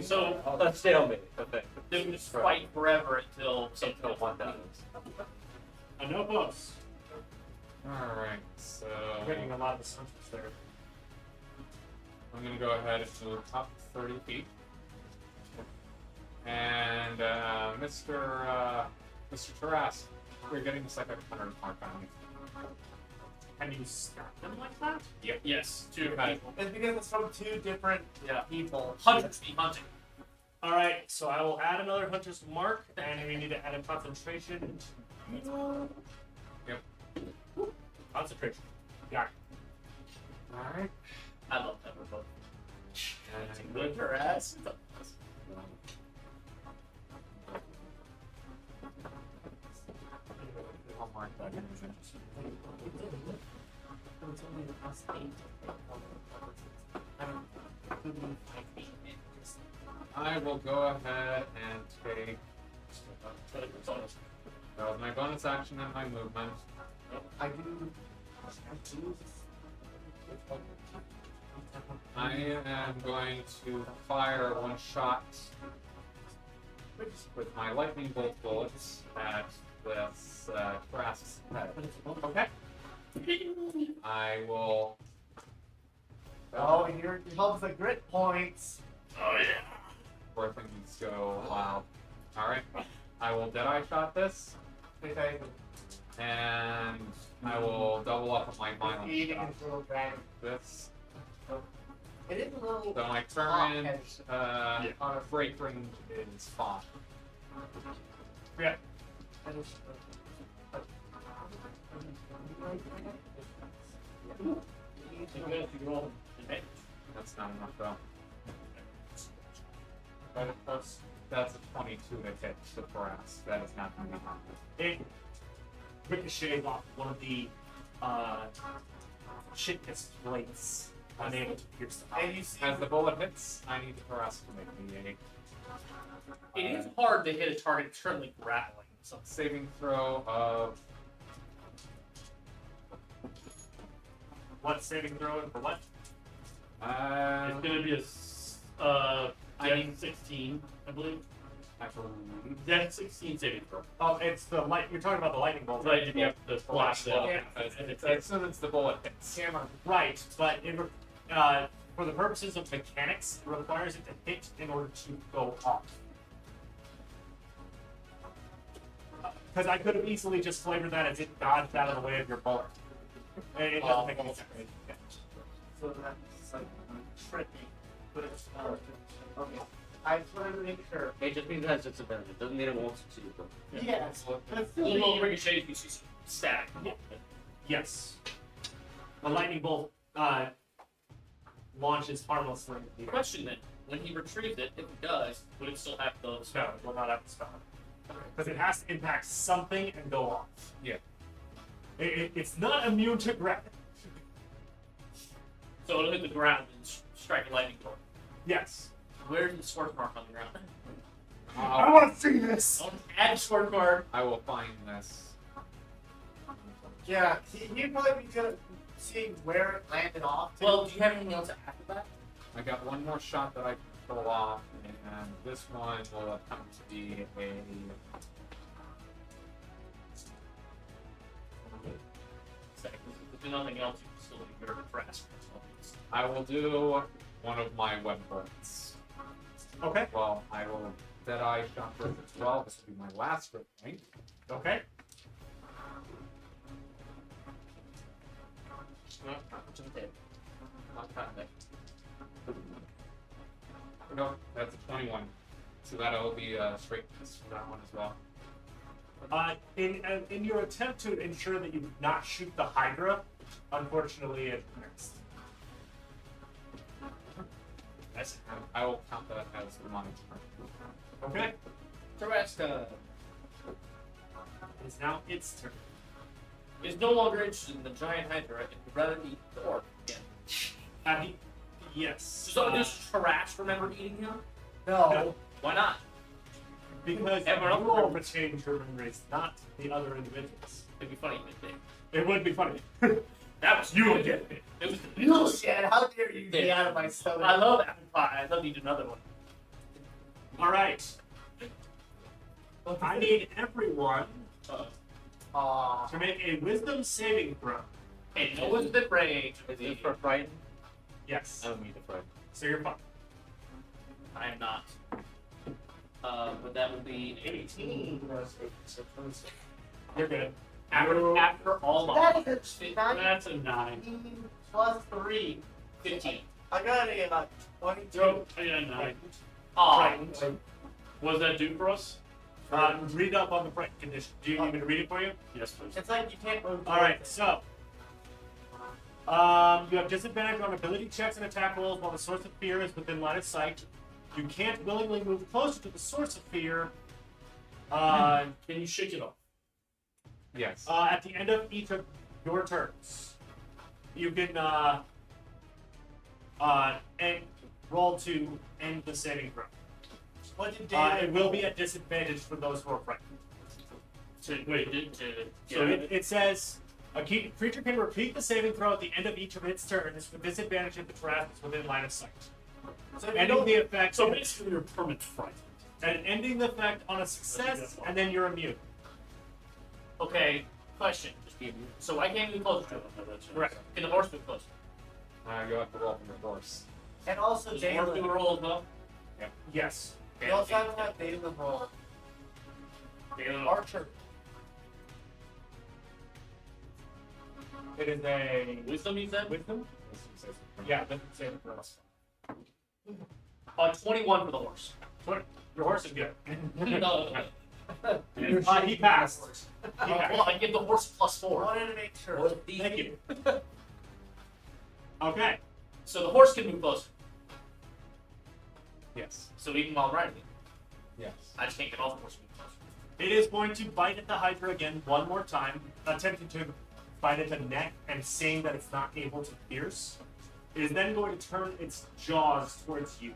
So Let's stalemate. Okay. they would just fight forever until something Until one does. Anopos. Alright, so I'm getting a lot of assumptions there. I'm gonna go ahead and move up 30 feet. And Mr. Tarrasque, we're getting the second 100 mark on you. Can you stop them like that? Yes, two Okay. people. It's because it's from 2 different people. Hunters be hunting. Alright, so I will add another hunter's mark, and we need to add a concentration. Yep. Concentration. Got it. Alright. I love that book. And Good her ass. I'll mark that in. I will go ahead and take. That was my bonus action and my movement. I do. I am going to fire one shot with my lightning bolt bullets at this Tarrasque's head. Okay. I will. Oh, here comes the grit points. Oh yeah. Where things go wild. Alright. I will Deadeye shot this, Okay. and I will double up on my final Eating shot. control dragon. This. It is a little. So my current break range is 5. Yeah. That's not enough though. That's a 22 to hit the Tarrasque. That is not going to be enough. It ricochets off one of the shitness plates, unable to pierce the And you see. As the bullet hits, I need the Tarrasque to make me It is hard to hit a target currently grappling. So Saving throw of What saving throw and for what? It's gonna be Dex 16, I believe. I believe. Dex 16 saving throw. Oh, it's the light. You're talking about the lightning bolt. Right, you have to blast it. Yeah. As soon as the bullet hits. Right, but for the purposes of mechanics, it requires it to hit in order to go off. Because I could have easily just flavored that as it dodged out of the way of your bullet. It doesn't make any sense. Yeah. So that's like tricky. But it's okay. I just wanted to make sure. It just means it has disadvantage. It doesn't mean it won't succeed. Though. Yes. But a still, little ricochet if you see some static. Yes. The lightning bolt launches harmlessly. The question then, when he retrieves it, if it does, would it still have the No, spell? it will not have to stop. Because it has to impact something and go off. Yeah. It's not immune to gravity. So it'll hit the ground and strike a lightning bolt. Yes. Where's the sword mark on the ground? I want to see this! Don't add sword mark. I will find this. yeah, he'd probably be good at seeing where it landed off. to. Well, do you have anything else after that? I got one more shot that I can pull off, and this one will attempt to be a. If there's nothing else, you can still do your press. I will do one of my web burns. Okay. Well, I will Deadeye shot first as well. This will be my last grip point. Okay. No, that's a 21. So that'll be a straight miss for that one as well. In your attempt to ensure that you do not shoot the Hydra, unfortunately it missed. Yes. And I will count that as my turn. Okay. Tarasca It's now its turn. is no longer interested in the giant hydra and would rather eat the orc again. Yes. So does Tarash remember eating him? No. Why not? Because Everyone you will else- retain your memories, not the other individuals. It'd be funny if it did. It would be funny. That was you again. It was the Bullshit, how dare you get Yeah. out of my stomach? I love apple pie. I'd love to eat another one. All right. I need everyone Uh, to make a wisdom saving throw. and no one's been range. Is it for frightened? Yes. I don't mean the frightened. So you're fine. I am not. But that would be 18. You're good. After all my That is Fif- That's a 9. 19 plus 3. 15. I got a 22. Oh, yeah, 9. Aw. Frightened. What does that do for us? Read up on the frightened condition. Do you need me to read it for you? Yes, please. It's like you can't move. All right. So, you have disadvantage on ability checks and attack rolls while the source of fear is within line of sight. You can't willingly move closer to the source of fear. Can you shake it off? Yes. At the end of each of your turns, you can and roll to end the saving throw. What did It David will be at disadvantage for those who are frightened. Wait, So it says a creature can repeat the saving throw at the end of each of its turns with disadvantage if the trap is within line of sight. So if you Ending don't, the effect So basically, you're permanent frightened. and ending the effect on a success, and then you're immune. Okay, question. So I can't move closer to him. Correct. Can the horse move closer? You have to roll from your horse. and also Does the horse do David. a roll as well? Yes. You also have to have David roll. Archer. It is a Wisdom, you said? wisdom. Yeah, wisdom saving throw. 21 for the horse. Your horse is good. No. He passed. He passed. Well, I give the horse +4. Wanted to make sure. Thank you. Okay. So the horse can move closer. Yes. So even while riding it, Yes. I just can't get off the horse and move closer. It is going to bite at the Hydra again one more time, attempting to bite at the neck and saying that it's not able to pierce. It is then going to turn its jaws towards you.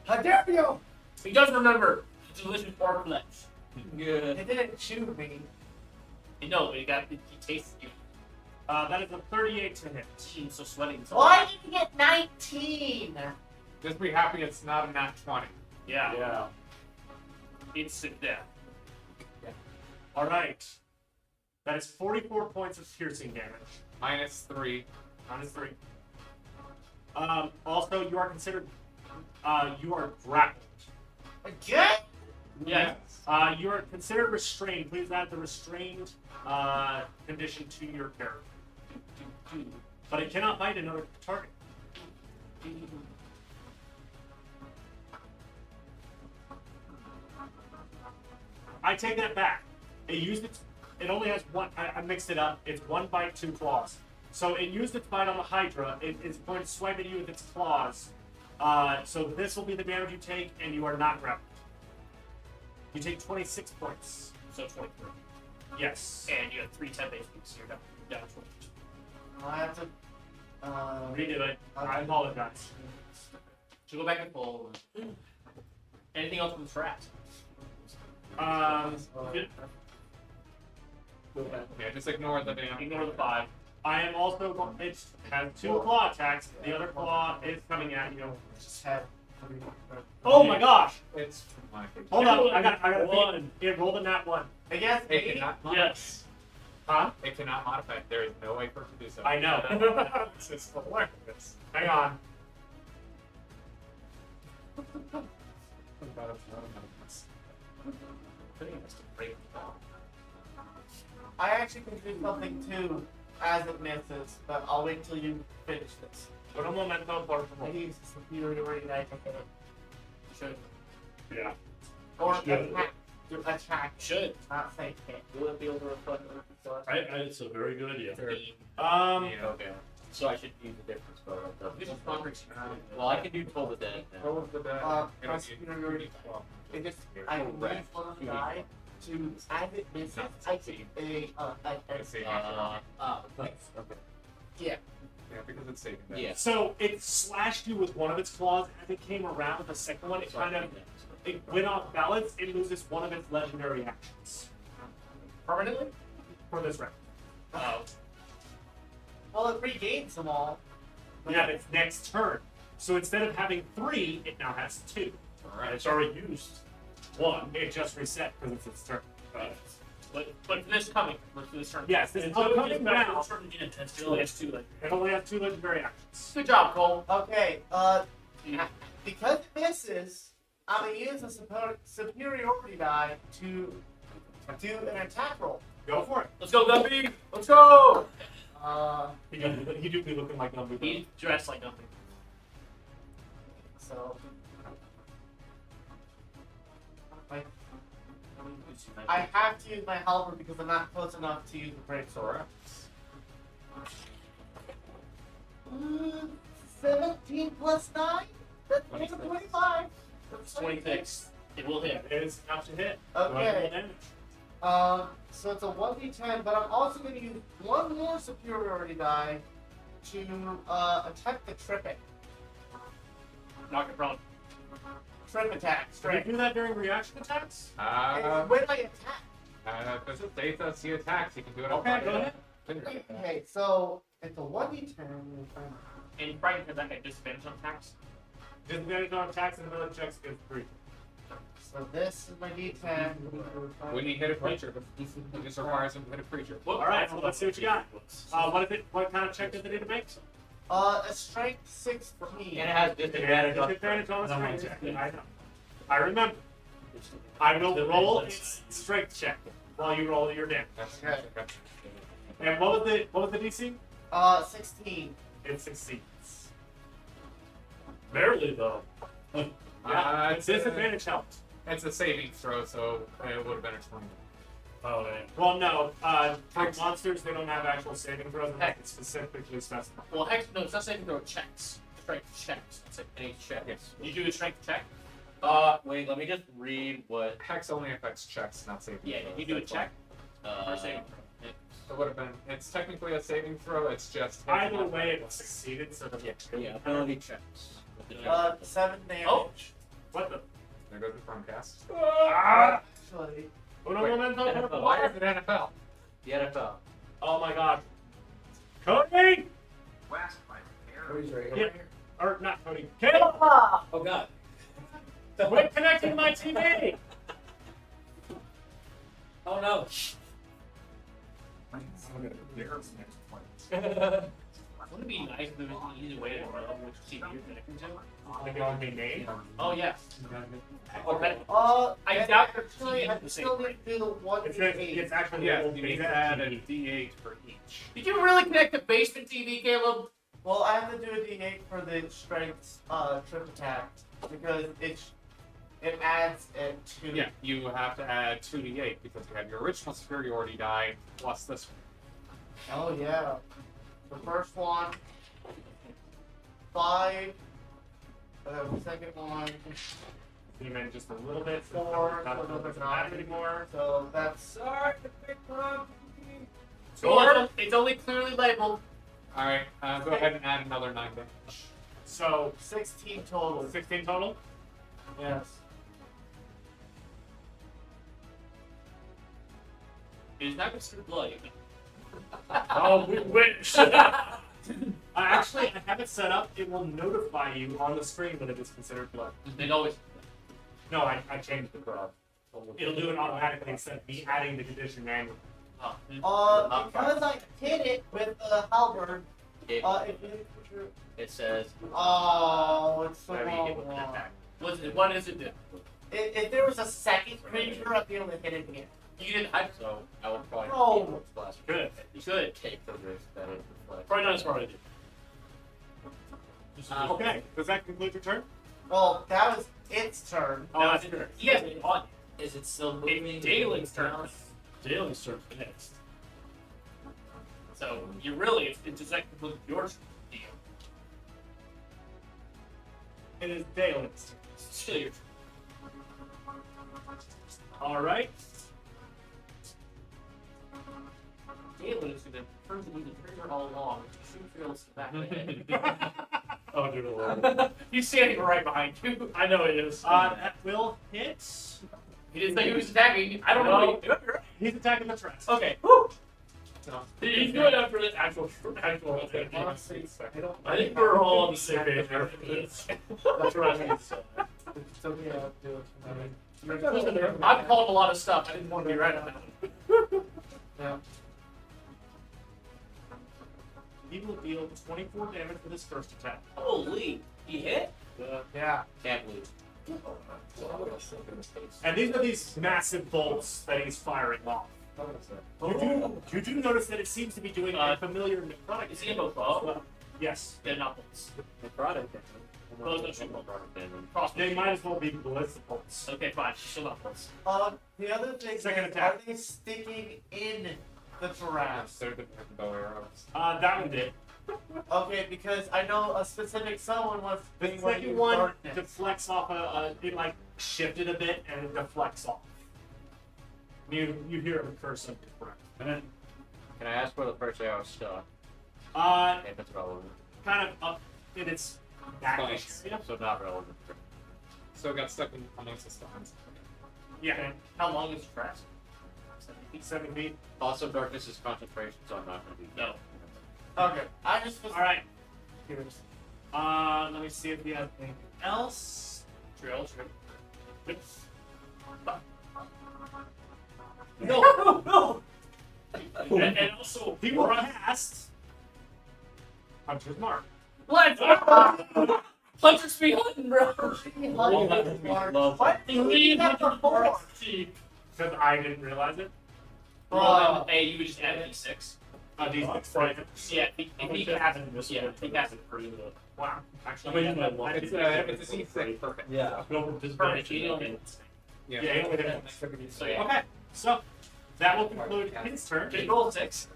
How dare you! He does remember the delicious pork flesh. Good. It didn't chew me. You know, but he tasted you. That is a 38 to hit. He's so sweating. So Why did you get 19? Just be happy it's not a nat 20. Yeah. Yeah. Instant death. All right. That is 44 points of piercing damage. -3. -3. Also, you are considered. You are grappled. Again? Yeah. You are considered restrained. Please add the restrained condition to your character. But it cannot bite another target. I take that back. It used its. It only has one. I mixed it up. It's 1 bite, 2 claws. So it used its bite on the Hydra. It is going to swipe at you with its claws. So this will be the damage you take, and you are not grappled. You take 26 points. So 23. Yes. And you have 3 10 base weeks, so you're down to 22. I have to. Redo it. I apologize. Should go back and full. Anything else from the strat? Yeah, just ignore the damn. Ignore the 5. I am also going. It has 2 claw attacks. The other claw is coming at you. Just have. Oh my gosh! It's my Hold on. I got One. It rolled a nat 1. I guess It me. cannot modify. Yes. Huh? It cannot modify it. There is no way for it to do so. I know. This is hilarious. Hang on. I actually can do something too as it misses, but I'll wait till you finish this. Por un momento, por I favor. use superiority die to hit it. Should. Yeah. Or Should. attack. To attack, Should. not say hit. Will it be able to reflect on It's a very good idea. Yeah. Okay. So I should use a different spell. This is Congress. Well, I can do Toll the Dead now. Roll with the die. My superiority. It just I use Correct. one of the die to as it misses. I take Let's see. yeah. Yeah, because it's saving that. Yeah. So it slashed you with one of its claws. As it came around with the second one, it kind of it went off balance. It loses one of its legendary actions Permanently? for this round. Oh. Well, it regains them all. Yeah, its next turn. So instead of having 3, it now has 2. And it's already used 1. It just reset because it's its turn. But for this coming, for this turn. Yes, this Until it upcoming gets back to round, the turn again, it Still has 2 like. it only has 2 legendary actions. Good job, Cole. Okay. Because it misses, I'm gonna use a superiority die to do an attack roll. Go for it. Let's go, Gumby. Let's go. He do be looking like Gumby. He dressed like nothing. So. I have to use my halberd because I'm not close enough to use the great sword. 17 plus 9? That's 25. It's 26. It will hit. It is enough to hit. Okay. Damage. So it's a 1d10, but I'm also going to use one more superiority die to attack the tripit. Knock it prone. Trip attack. Can you do that during reaction attacks? When I attack. If it's data, see attacks, you can do it. Okay, go ahead. Okay, so it's a 1d10. And Frightened has that disadvantage on attacks. Disadvantage on attacks and ability checks is 3. So this is my d10. When you hit a creature, it just requires him to hit a creature. All right, so let's see what you got. What is it? What kind of check does it need to make? A strength 16. And it has disadvantage on Disadvantage on the strength check. I know. I remember. I will roll its strength check while you roll your damage. Okay. And what was the DC? 16. It succeeds. Barely though. Yeah, its disadvantage helped. It's a saving throw, so it would have been a 20. Oh, man. Well, no. For monsters, they don't have actual saving throws unless it's specifically specified. Well, heck, no, it's not saving throw checks. Strength checks. It's like any check. Yes. You do a strength check. Wait, let me just read what. Hex only affects checks, not saving Yeah, throws. you do a check or saving It would have been. It's technically a saving throw. It's just. Either way, it succeeded, so it doesn't Yeah, ability checks. 7 damage. Oh. What the? There goes the Chromecast. Actually, Uno Wait, momento, por NFL. Why favor. is it NFL? The NFL. Oh my god. Cody! Cody's right Yeah. here. Or not Cody. Caleb! Oh god. Quit connecting to my TV! Oh no. Wouldn't it be nice if there was an easy way to know which TV you're connecting to? Like it would be named. Oh yeah. Okay. I and doubt your actually, TV I is the same, still need right? to do the one It's, to it's actually Yeah, labeled you need based to on add a TV. D8 for each. Did you really connect the basement TV, Caleb? Well, I have to do a D8 for the strength trip attack because it adds it to. Yeah, you have to add 2d8 because you have your original superiority die plus this one. Oh yeah. The first one, 5. The second one, You meant just a little bit 4. Not So a little bit another 9 anymore. So that's Sorry, the big one. Or it's only clearly labeled. Alright, go ahead and add another 9 damage. So 16 total. 16 total. Yes. It's not considered blood. Even. Oh, we wish. Actually, I have it set up. It will notify you on the screen when it is considered blood. They always. No, I changed the code. It'll do it automatically instead of me adding the condition manually. Oh. Because I hit it with the halberd, It, if you it says oh, it's the whatever you wrong get with an one. attack. What is it do? If there was a second creature, I'd be able to hit it again. You didn't. I So I would probably No. splash. could. You could. Take the risk that it reflects. Probably not as smart as I did. Okay, does that conclude your turn? Well, that was its turn. Oh, that's good. He has it on. Is it still moving? It's Dalen's turn. Daily starts next. So you really, it's just like with yours. Deal. It is Dalen's. It's still your. All right. Dalen is gonna turn to the trigger all along. Shoot Phil's in the back of the head. Oh, dear Lord. He's standing right behind you. I know it is. That will hit. He didn't say he was attacking. I don't No. know. You're right. He's attacking the trust. Okay. Woo. He's doing that for the actual attack. Honestly, I don't. I think we're all on the same page here. That's what I mean. It's okay, I'll do it. Listen, I've called a lot of stuff. I didn't want to be right on that. Yeah. He will deal 24 damage with his first attack. Holy. He hit? Yeah. Can't believe. And these are these massive bolts that he's firing off. You do notice that it seems to be doing a familiar necrotic. Is he a bow? Yes. They're not bolts. Bows don't shoot bolts. They Crossbows. might as well be ballistic bolts. Okay, fine. Still not bolts. The other thing Second is, attack. are they sticking in the giraffes? They're the bow arrows. That one did. Okay, because I know a specific someone was. The they wanna second use one darkness. deflects off it like shifted a bit and it deflects off. You hear a curse of deflect. Can I ask where the first arrow stuck? If it's relevant. Kind of up in its back. Nice. Yeah. So not relevant. So it got stuck in amongst the stones. Yeah. How long is the track? 7 feet. Also, darkness is concentration, so I'm not going to be. No. Okay, I just was All right. curious. Let me see if he has anything else. Drill. No, no. And also, He will cast Hunter's Mark. Let's Hunter speed hunting, bro. Why didn't you do that before? Because I didn't realize it. Well, hey, you would just add a d6. These Yeah, if he casts it, yeah, if he casts it for you. Wow. I'm Actually, using my luck. It's a D6 perfect. Yeah. Perfect. You don't need Yeah. Yeah, he only hit So yeah. Okay, so that will conclude his turn. Just roll 6.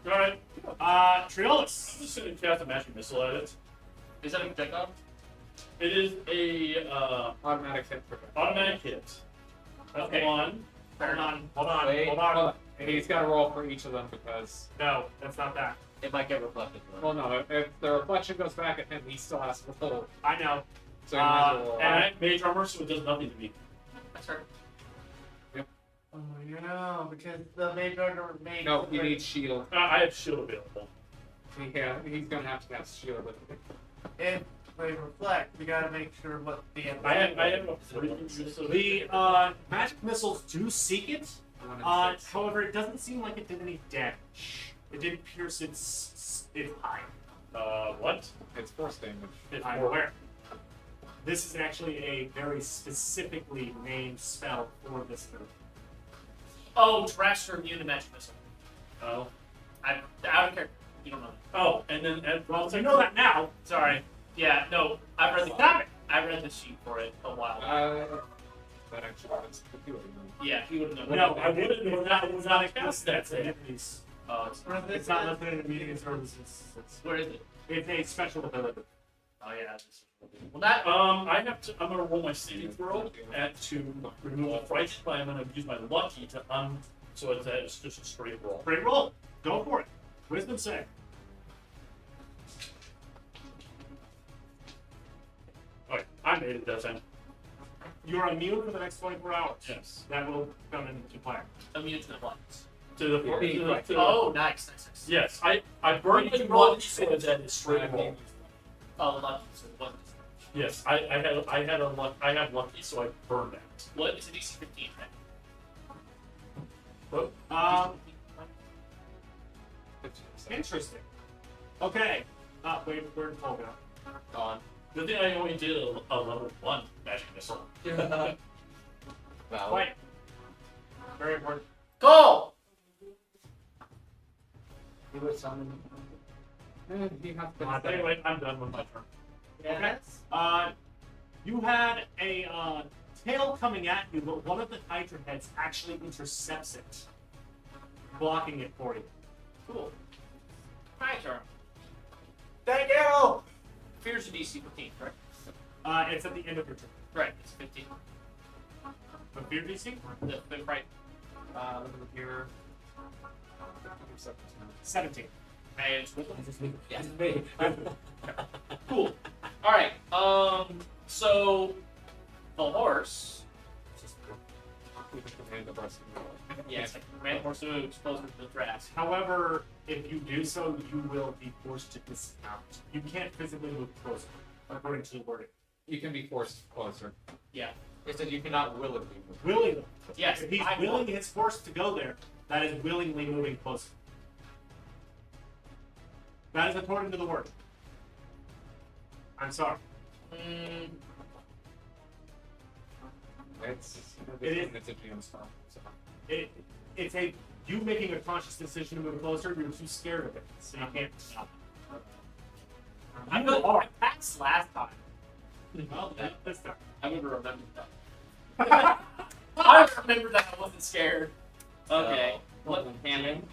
Alright. I'm Triolis. just going to cast a magic missile at it. Is that a projectile? It is a Automatic hit perfect. automatic hit. That's Okay. one. Hold on, hold on, Wait. hold on. Hold on. And he's got to roll for each of them because, No, that's not that. It might get reflected. well, no, if the reflection goes back at him, he still has to roll. I know. So you might as well, And I have mage armor, so it does nothing to me. That's right. Oh, no, because the mage order made. no, he needs shield. I have shield available. Yeah, he's gonna have to have shield with it. If we reflect, we gotta make sure what the. I have a 3 use of The magic missiles do seek it. However, it doesn't seem like it did any damage. It didn't pierce its hide. What? It's force damage. It's I'm more- aware. This is actually a very specifically named spell for this move. Oh, trash are immune to magic missile. Oh. I don't care. You don't know. Oh, and then Well, you know that now. Sorry. Yeah, no. I've read the Stop it. I read the sheet for it a while ago. That actually was the healing. Yeah, he would have known. No, I wouldn't know that was not a cast that That's thing. It's It's not listed in the meeting services. Where is it? It's a special ability. Oh yeah. Well, that. I'm gonna roll my saving throw to remove a fright, but I'm gonna use my lucky to so it's just a straight roll. Great roll. Go for it. Wisdom save. Okay, I made it that time. You're immune for the next 24 hours. Yes. That will come into play. Immune to the blood. To the Oh, nice. Yes, I burned my lucky so that it's straight roll. Oh, lucky. So it wasn't. Yes, I have lucky, so I burned that. What is a DC 15? What? Interesting. Okay. Wait, where'd Paul go? Gone. The thing I only did a level 1 magic missile. Valid. Wait. Very important. Go! He would summon. He has been Anyway, I'm done with my turn. Okay. You had a tail coming at you, but one of the Hydra heads actually intercepts it, blocking it for you. Cool. My turn. Thank you! Fear's a DC 15, correct? It's at the end of your turn. Right, it's 15. But fear DC? The right. Look over here. 17. And Yes, me. cool. All right. So the horse. Yes, man, horse moves closer to the grass. However, if you do so, you will be forced to dismount. You can't physically move closer, according to the wording. You can be forced closer. Yeah. It said you cannot willingly move. Willingly. Yes. If he's I willing his force to go there, that is willingly moving closer. That is according to the word. I'm sorry. Mm, It's It is- it's a GM spell. So. It's you making a conscious decision to move closer. You're too scared of it, so you can't stop. I You know. are. I passed last time. Well, this time. I would have remembered that. I remember that I wasn't scared. Okay. What can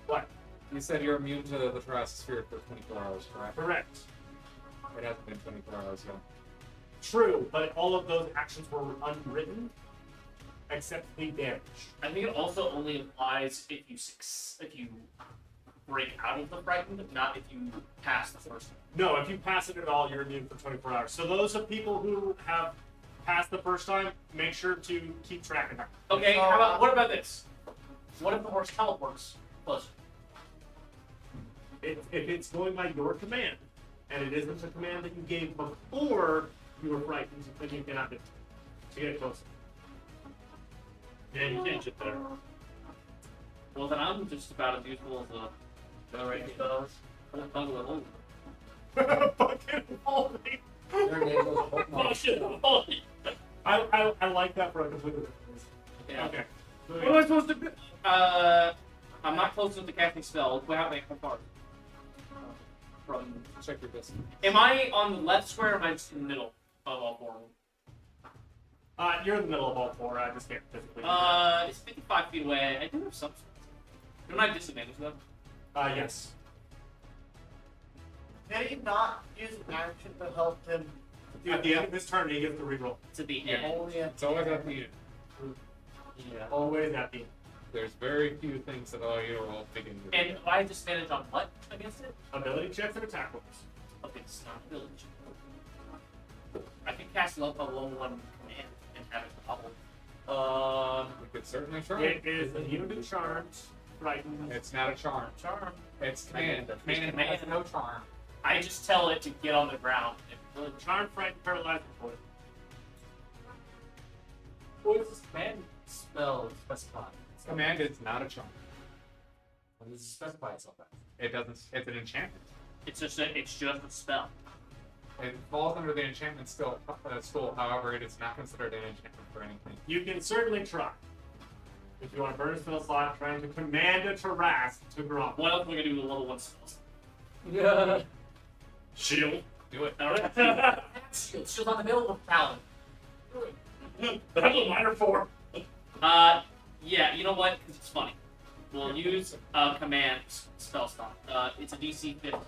What? You said you're immune to the Terrasphere for 24 hours, correct? Correct. It hasn't been 24 hours yet. True, but all of those actions were unwritten, except the damage. I think it also only applies if you break out of the frightened, not if you pass the first one. No, if you pass it at all, you're immune for 24 hours. So those of people who have passed the first time, make sure to keep track of that. Okay, what about this? What if the horse teleports closer? If it's going by your command, and it isn't the command that you gave before you were frightened, then you cannot do it. To get closer. Yeah, you can't get there. Well, then I'm just about as useful as a generator does. Fucking holy. Your name was Pokemon. Oh shit! Holy. I like that for a completely different reason. Yeah. Okay. What am I supposed to do? I'm not close enough to casting spells. How far? From. Check your distance. Am I on the left square or am I just in the middle of all four? You're in the middle of all four. I just can't physically. Do that. It's 55 feet away. I do have some. Don't I have disadvantage though? Yes. Can he not use an action to help him? At the end of this turn, he gets to reroll. To the end. Only at It's always at the end. Yeah. Always at the end. There's very few things that allow you to roll big in your And I have disadvantage on what against it? Ability checks and attack rolls. Okay, it's not village. I can cast a level 1 command and have it bubble. We could certainly try. It is immune to charms, frightened. It's not a charm. Charm. It's command. Command Command. has no charm. I just tell it to get on the ground. Charm, frightened, paralyzed, and poison. What is this command spell specify? Command is not a charm. What does it specify itself as? It doesn't. It's an enchantment. It's just a spell. It falls under the enchantment school. However, it is not considered an enchantment for anything. You can certainly try. If you want to burn a spell slot, trying to command a Taras to Grom. What else am I gonna do with a level 1 spells? Yeah. Shield. Do it. I don't know. Shield's not available for Paladin. That's a minor 4. Yeah, you know what? 'Cause it's funny. We'll use a command spell slot. It's a DC 15.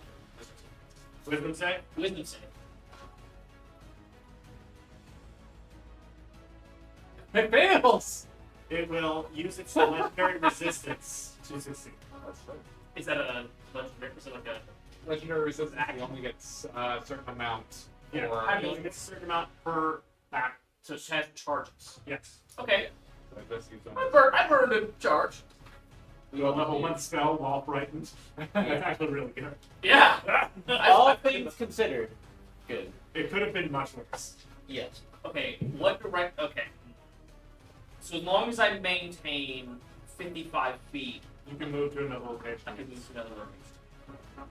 Wisdom save. Wisdom save. It fails. It will use its legendary resistance to succeed. Is that a legendary? Is it like a? Legendary resistance only gets a certain amount. Yeah, for I believe it's a certain amount per back. So it has charges. Yes. Okay, So just use them. I burned a charge. You a level 1 spell while frightened. That's actually really good. Yeah. All things considered, good. It could have been much worse. Yes. Okay, what direct? Okay. So as long as I maintain 55 feet, You can move to another location. I can move to another location.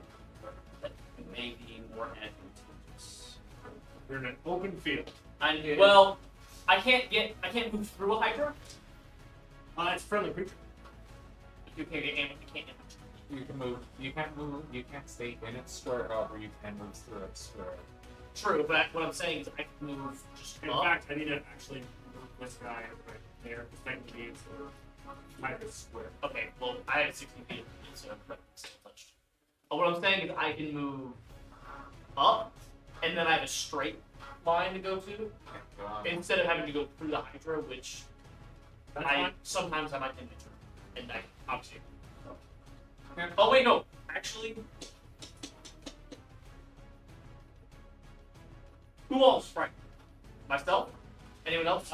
That may be more advantageous. You're in an open field. Well, I can't move through a Hydra. It's a friendly creature. You can't get you can't. You can move. You can't move. You can't stay in its square. However, you can move through its square. True, but what I'm saying is I can move just In up. fact, I need to actually move this guy right there because technically it's type of square. Okay, well, I have 60 feet, so I'm still touched. But what I'm saying is I can move up, and then I have a straight line to go to, Go on. instead of having to go through the Hydra, which That's I fine. sometimes I might end it, and I obviously. Yeah. Oh wait, no, actually. Who else? Right. Myself? Anyone else?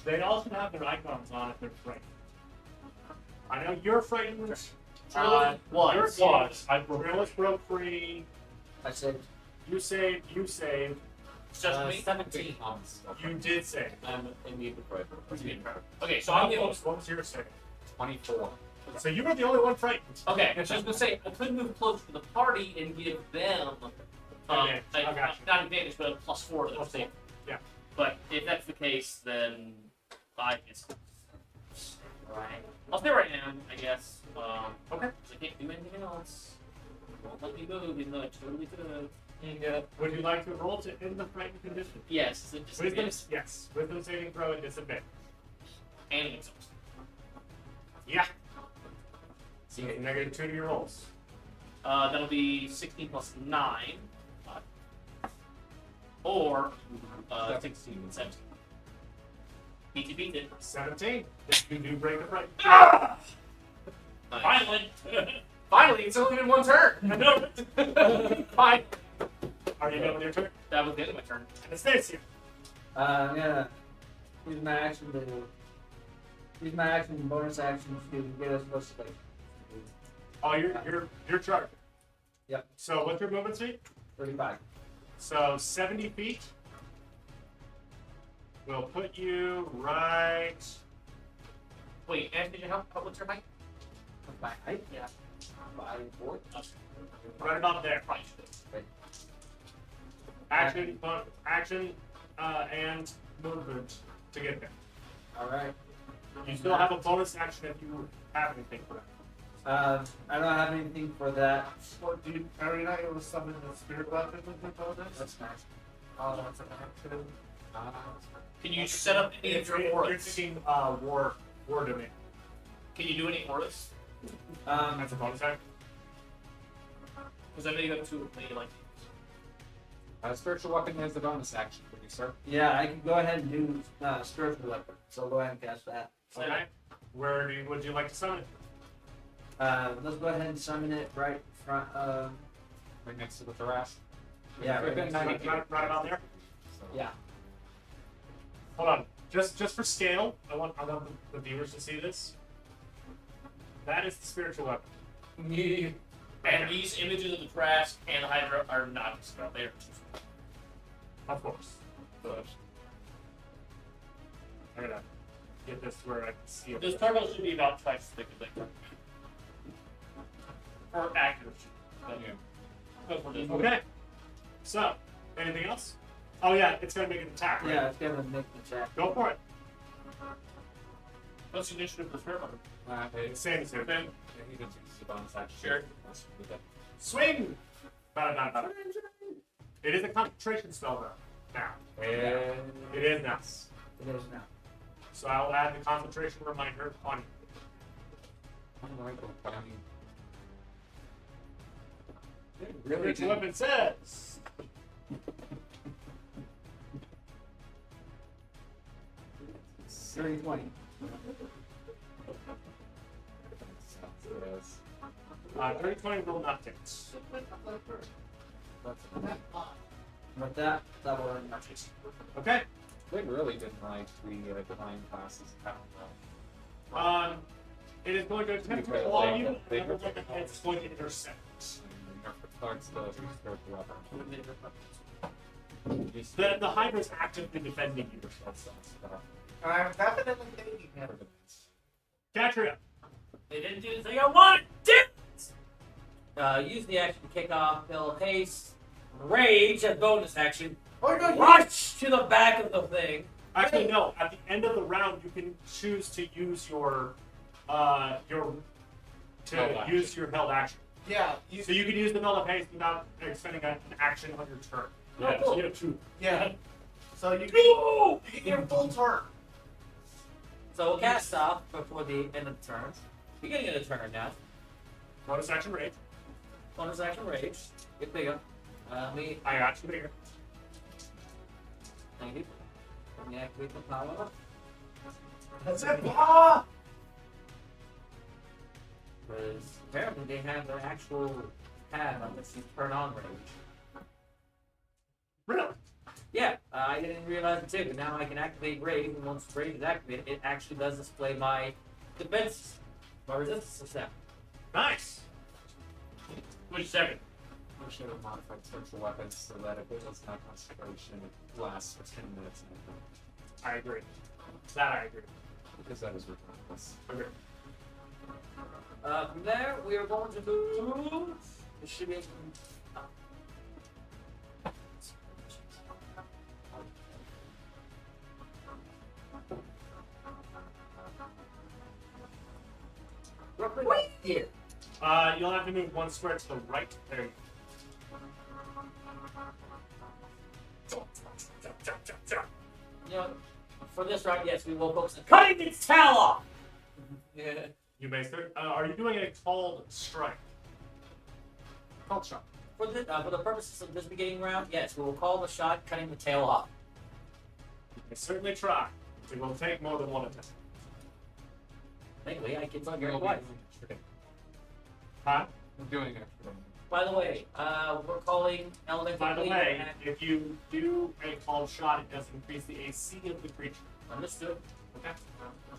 They also have their icons on if they're frightened. I know you're frightened. Was. Trillis broke free. I said You saved. You saved. Just me? 17. You did save. I'm immune to fright. Okay, so I'm the only. What was your save? 24. So you were the only one frightened. Okay, I was just gonna say I could move closer to the party and give them Okay, I got you. not advantage, but a +4 to their save. Yeah. But if that's the case, then I guess. Right. I'll stay where I am, I guess. Okay. 'Cause I can't do anything else. Won't let me move, even though I totally could. Would you like to roll to end the frightened condition? Yes, it just Wisdom. is. Yes. Wisdom saving throw at disadvantage. And exhaust. Yeah. So you get -2 to your rolls. That'll be 16 plus 9. Or 16 and 17. Beat it. 17. You do break the fright. Nice. Finally! Finally, it's only been one turn! Fine. Are you done with your turn? That was the end of my turn. Anastasia. I'm gonna use my action to bonus action to get us close to Oh, you're charged. Yep. So what's your movement speed? 35. So 70 feet. We'll put you right. Wait, and did you help? What's your height? My height? Yeah. 5'4". Right about there. Probably should. Action, and movement to get there. Alright. You still have a bonus action if you have anything for that. I don't have anything for that. What, are you not able to summon the spirit weapon with your bonus? That's nice. Oh, that's an action. Can you set up any of your You're auras? thinking war domain. Can you do any auras? That's a bonus action. Because I know you have 2 of me, like. Spiritual weapon is the bonus action for you, sir. Yeah, I can go ahead and do spiritual weapon. So go ahead and cast that. Okay. Would you like to summon it? Let's go ahead and summon it right in front of. Right next to the Taras. Yeah, right Within next to 90 Right about there. So Yeah. Hold on. Just for scale, I want the viewers to see this. That is the spiritual weapon. And these images of the Trask and the Hydra are not dispelled. They are just Of course. I gotta get this to where I can see it. This turtle should be about twice as thick as they turtle. For accuracy. But go for this. Okay. So, anything else? Oh yeah, it's gonna make an attack, right? Yeah, it's gonna make the check. Go for it. What's the initiative of the turtle? It's Same as him. Then he can use the bonus action. Sure. Swing! Bada. It is a concentration spell though. Now. And It is now. It is now. So I'll add the concentration reminder on Really? spiritual weapon says. Three 20. 30-20 will not hit. With that will end my turn. Okay. They really didn't like the divine classes at all. It is going to attempt to Because claw they- you, they- and the weapon it's going to intercept. Starts the spiritual weapon. The Hydra is actively defending you. I'm definitely thinking him. Catria. They didn't do the thing I wanted. Use the action to kick off. They'll haste, rage, a bonus action. Oh no, Rush to the back of the thing. Actually, no. At the end of the round, you can choose to use your Held action. use your held action. yeah, you, So you can use the Null of Haste without expending an action on your turn. Yeah, cool. you have two. yeah. So you Go! get your full turn. So we'll cast off before the end of the turn. Beginning of the turn now. Bonus action rage. Bonus action rage. Get bigger. Me, I got you there. thank you. Let me activate the power. That's it. Ah! Because apparently they have an actual pad on which you turn on rage. Really? Yeah, I didn't realize it too, but now I can activate rage, and once rage is activated, it actually does display my defense, my resistance attack. Nice. which second? We should have modified spiritual weapons so that if it was not concentration, it lasts for 10 minutes. I agree. That I agree. Because that is ridiculous. Okay. From there, we are going to do. This should be. Wait here. You'll have to move one square to the right. There you go. You know, for this round, yes, we will focus on cutting its tail off. Yeah. You may start. Are you doing a called strike? Called shot. For the purposes of this beginning round, yes, we will call the shot cutting the tail off. You may certainly try. It will take more than one attempt. Thankfully, I can tell you twice. Huh? I'm doing it. By the way, we're calling elemental. By the Bleed way, and- if you do a called shot, it does increase the AC of the creature. understood. Okay.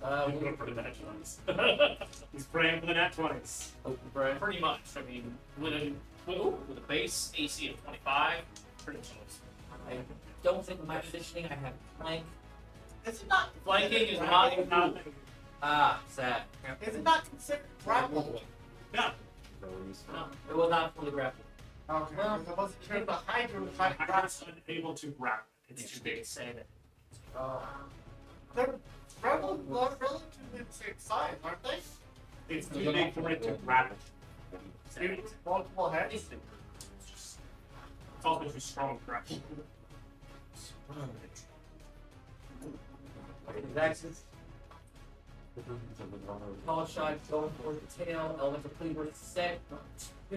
Uh, He's going for the nat 20s. He's praying for the nat 20s. Pretty much. I mean, with a base AC of 25, pretty close. I don't think with my positioning I have flank. Is it not? Flanking is considered not- grapple? Ah, sad. Is it not considered grapple? Yeah. No, it was not fully grappled. Okay. Well, because I wasn't sure if the Hydra was trying to Hydras grapple. unable to grab. It's too big. Say that. They're rebels are relatively the same size, aren't they? It's too big for it to grab it. It's multiple heads. It's also too strong to grab. His axes. Tall shot going for the tail. Elemental cleaver set to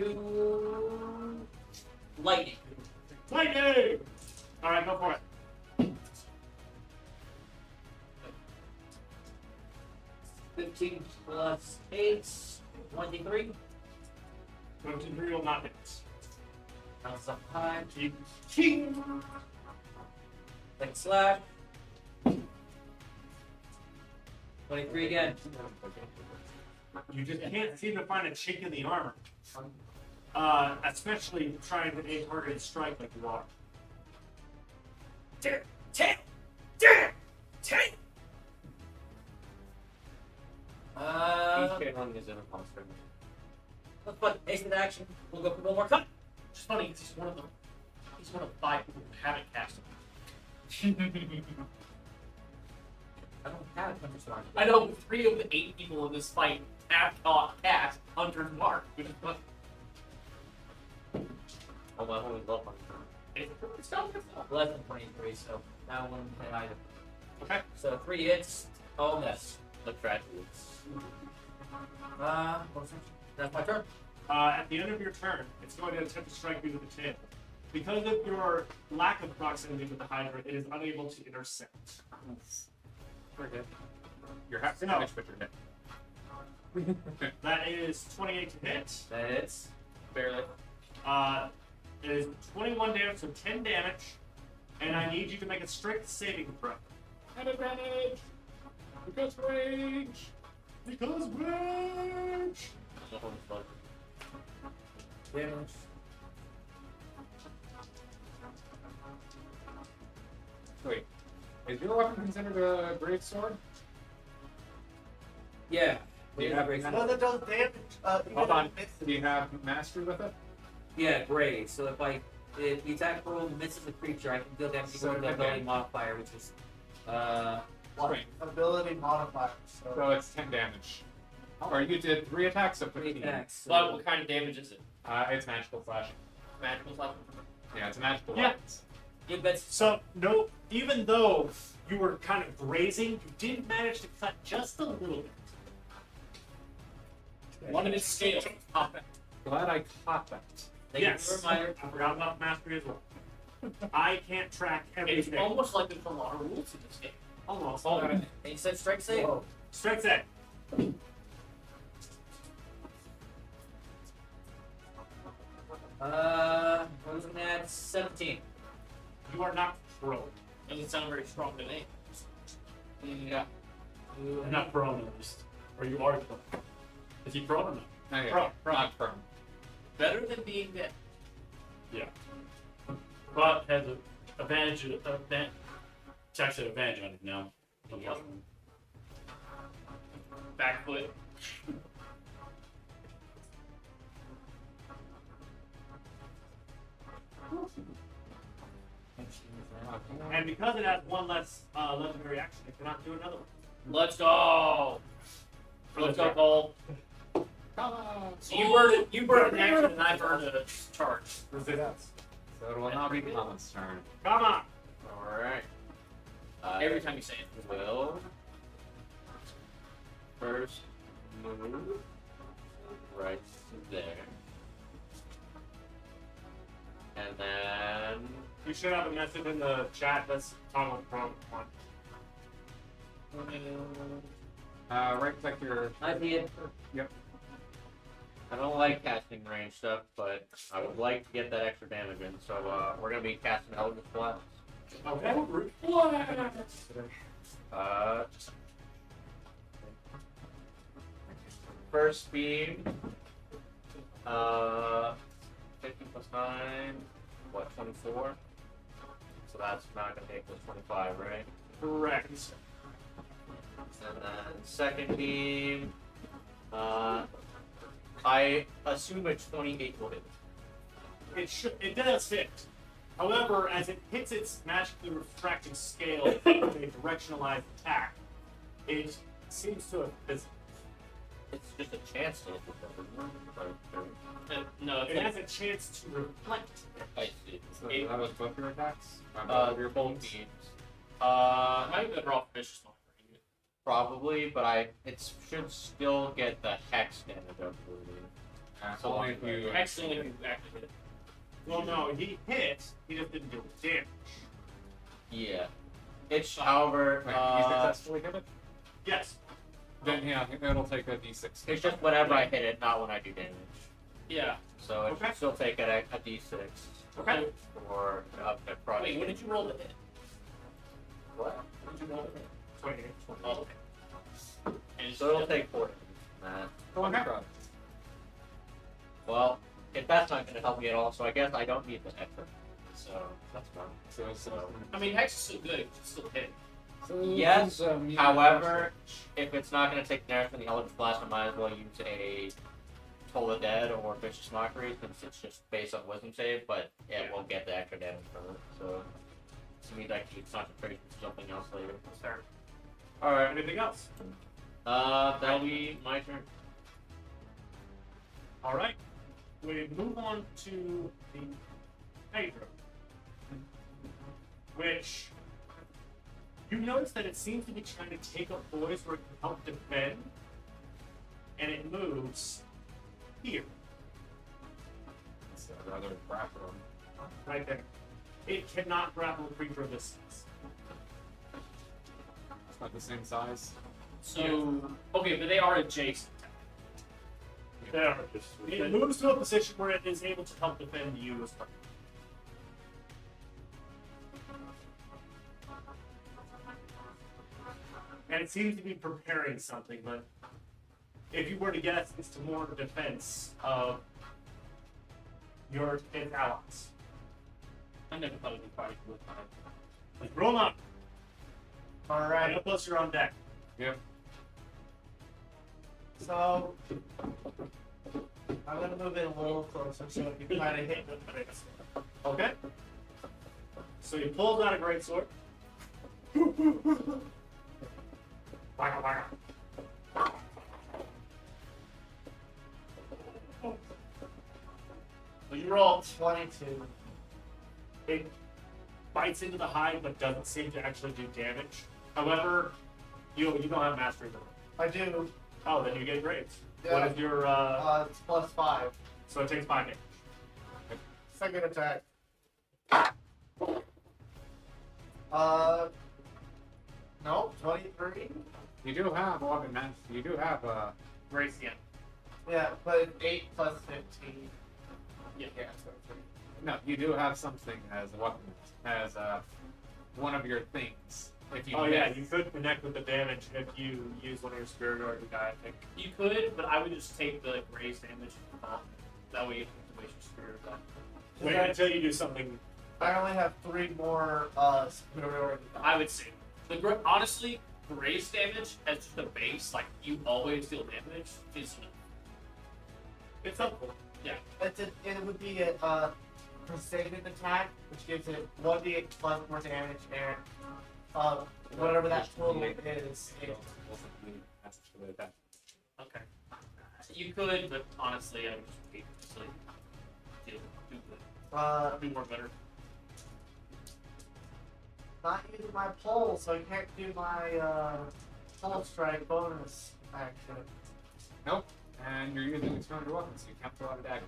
lightning. Lightning! Alright, go for it. 15 plus 8, 23. 23 will not hit. Bounce up high. Keep. King! Second slash. 23 again. You just can't seem to find a chink in the armor. Especially trying to a targeted strike like you are. Damn! Let's Each one is in a monster. put ace into action. We'll go for one more cut. Which is funny because he's one of the 5 people who haven't cast him. I don't have Thunderstorm. I know 3 of the 8 people in this fight have cast Hunter's Mark, which is funny. Oh, my whole love on It's not your fault. Less than 23, so now one hit item. Okay. So 3 hits, all miss. the tragedy. That's my turn. At the end of your turn, it's going to attempt to strike you with the tail. Because of your lack of proximity with the Hydra, it is unable to intercept. We're good. You're half No. damage, but you're hit. That is 28 to hit. That hits. Barely. It is 21 damage, so 10 damage. And I need you to make a strength saving throw. At advantage! Because range! Because range! Damage. Wait. Is your weapon considered a great sword? Yeah. Do you Yeah, have great. No, that does damage. Even Hold on. if it Do you have mastery with it? Yeah, gray. So if the attack roll misses the creature, I can deal damage So, equal to the okay. ability modifier, which is Strength. ability modifier. So it's 10 damage. Or you did 3 attacks of 3 15. attacks. So But what kind of damage is it? It's magical slashing. Magical slap? Yeah, it's a magical Yeah. weapon. you bet. So, no, even though you were kind of grazing, you did manage to cut just a little bit. One of its scales. Glad I caught that. Thank Yes. you for a reminder. I forgot about mastery as well. I can't track It's everything. almost like there's a lot of rules in this game. Almost. And you said strike save. Whoa. Strike set. We're looking at 17. You are not prone. Doesn't sound very strong to me. Yeah. I'm not prone at least. Or you are prone. Is he prone or not? No, yeah, Prone, not prone. Better than being dead. But has an advantage. Attacks at advantage on it now. Yep. Back foot. And because it has one less legendary action, it cannot do another one. Let's go. Let's go, Cole. Come on! So you burned an action and I burned a charge. Resistance. So it will not be Colin's turn. Come on. Alright. Every time you say it. Will first move right there. And then You should have a message in the chat that's toggle prone one. Right click your. I did. I don't like casting range stuff, but I would like to get that extra damage in, so we're gonna be casting Eldritch Blast. Okay. First speed, 50 plus 9, what, 24? So that's not gonna take us 25, right? Correct. And then second beam, I assume a 28 will hit. It does hit. However, as it hits its magically refracting scale with a directionalized attack, it seems to have fizzled. It's just a chance to hit it. No, It has a chance to reflect. I see. So that was both your attacks? Both your both beams? beams. I might be better off vicious one. Probably, but it should still get the hex damage, I believe. So only if you. Actually, if you actually hit it. Well, no, he hit. He just didn't do damage. Yeah. It's, however, Wait, you successfully hit it? Yes. Then yeah, it'll take a d6. it's just whenever I hit it, not when I do damage. Yeah. So it Okay. should still take a d6. Okay. Or up to probably. Wait, what did you roll to hit? What? 20. Oh, okay. And it's So it'll just- take 40. Nah. Go on, try. Well, if that's not going to help me at all, so I guess I don't need the extra. So that's fine. So, I mean, Hex is still good. You can still hit. Yes, however, if it's not going to take damage from the Eldritch Blast, I might as well use a Toll the Dead or Vicious Mockery since it's just based on Wisdom save, but it won't get the extra damage from it. So it means I can use concentration for something else later. Fair. Alright, anything else? That'll be my turn. Alright. We move on to the Hydra. Which you notice that it seems to be trying to take up boys where it can help defend. And it moves here. It's rather grapple. Right there. It cannot grapple a creature of this size. It's not the same size. So, okay, but they are adjacent. Yeah, just It moves to a position where it is able to help defend you as well. And it seems to be preparing something, but if you were to guess, it's to more defense of its allies. I never thought it'd be fighting with that. Like, roll up. Alright, Right, plus you're on deck. Yep. so I'm gonna move in a little closer so you can kind of hit the face. Okay? So he pulls out a greatsword. Waka waka. So you roll. 22. It bites into the hide but doesn't seem to actually do damage. However, you don't have mastery of it. I do. Oh, then you get grades. Yeah. What is your It's plus 5. so it takes 5 damage. Second attack. No, 23. You do have weapon master. You do have Grace, yeah. Yeah, but 8 plus 15. Yeah. Yeah, so 3. no. You do have something as a weapon, as one of your things. If you Oh yeah, miss. you could connect with the damage if you use one of your spirit guard to die, I think. You could, but I would just take the raise damage. That way you don't have to waste your spirit attack. Wait until you do something. I only have 3 more superiority. I would say, honestly, the raise damage as just a base, like you always deal damage, is enough. It's helpful. It would be a precision attack, which gives it 1d8 plus more damage, and whatever that total is. It, That's for the attack. Okay. You could, but honestly, I would just wait until you do good. Do more better. not using my pole, so I can't do my pole strike bonus action. Nope. And you're using a 200 weapon, so you can't throw out a dagger.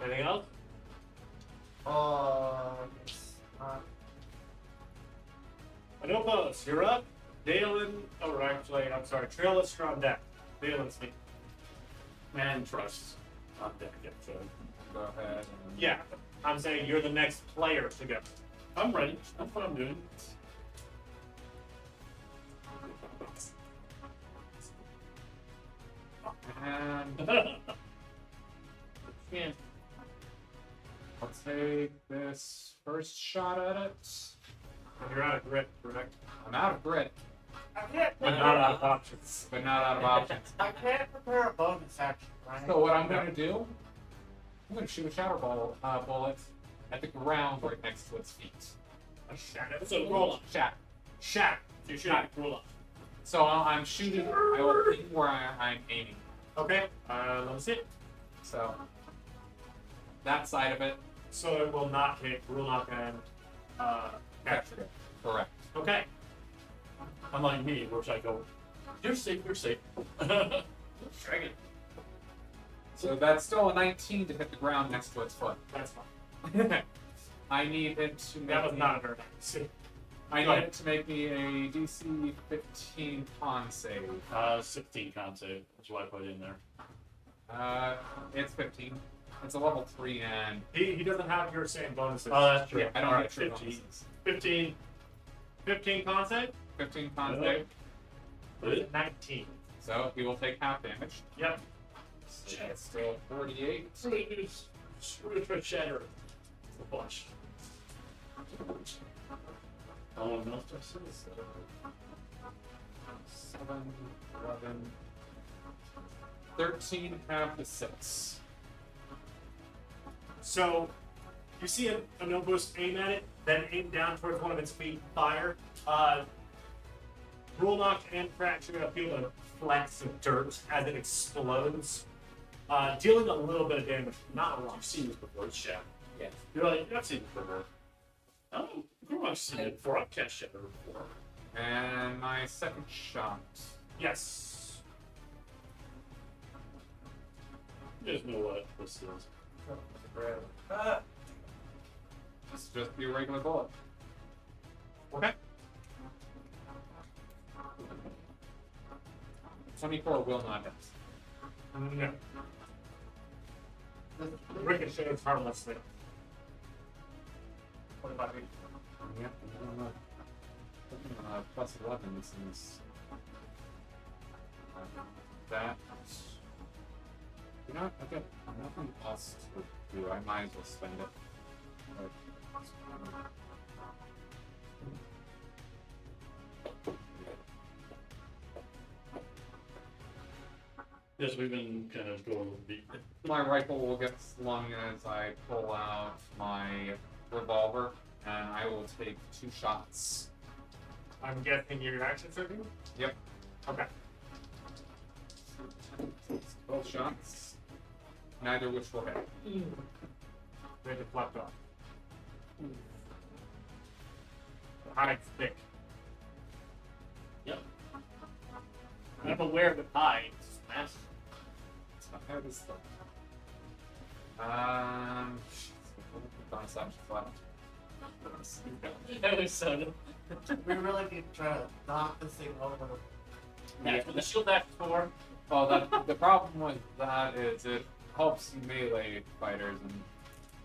Anything else? Yes. Anopos, you're up. Dalen, or actually, I'm sorry, Trillis, you're on deck. Dalen's me. Man, trust. Not that yet, so Go ahead. And... Yeah, I'm saying you're the next player to go. I'm ready. That's what I'm doing. And Yeah. I'll take this first shot at it. You're out of grit, correct? I'm out of grit, I can't. But not out of options. but not out of options. I can't prepare a bonus action, right? So what I'm gonna do, I'm gonna shoot a shatter bullet at the ground right next to its feet. A shadow. So roll up. Shatter. Shatter. So you're shooting. Roll up. So I'm shooting. I will aim where I'm aiming. Okay, let me see. So that side of it. So it will not hit Brulok and capture. Correct. Okay. Unlike me, which I go, you're safe, you're safe. Dragon. So that's still a 19 to hit the ground next to its foot. That's fine. I need it to make That was me, not a very nice. I Go need ahead. it to make me a DC 15 con save. 16 con save. That's what I put in there. It's 15. It's a level 3 and He doesn't have your same bonuses. Oh, that's true. yeah, I don't All get right, true 15. bonuses. 15. 15 con save. 15 con save. 19. So he will take half damage. Yep. So that's still 48. Shatter. A bunch. How long else do I say? 7, 11, 13, half to 6. So, you see a Anubis aim at it, then aim down towards one of its feet, fire. Rulnock and Fracture feel a flex of dirt as it explodes, dealing a little bit of damage, not a lot. I've seen this before. It's Shatter. Yeah. You're like, I've seen it before. Oh, I've seen it before. I've cast Shatter before. And my second shot. Yes. You guys know what this is. This is just be a regular bullet. Okay. 24 will not hit. No. Ricochets harmlessly. 25 feet. Yep. Plus 11 since that. You know what? I got nothing else to do. I might as well spend it. Yes, we've been kind of going with the beat. My rifle will get slung as I pull out my revolver, and I will take 2 shots. I'm guessing your action surgery? Yep. Okay. Both shots. Neither which will hit. They deflect off. The hide's thick. Yep. I'm aware of the hide. It's massive. It's not how this stuff. Bonus action left. That was so. We really need to try to knock this thing over. That's what the shield dash is for. Well, the problem with that is it helps melee fighters and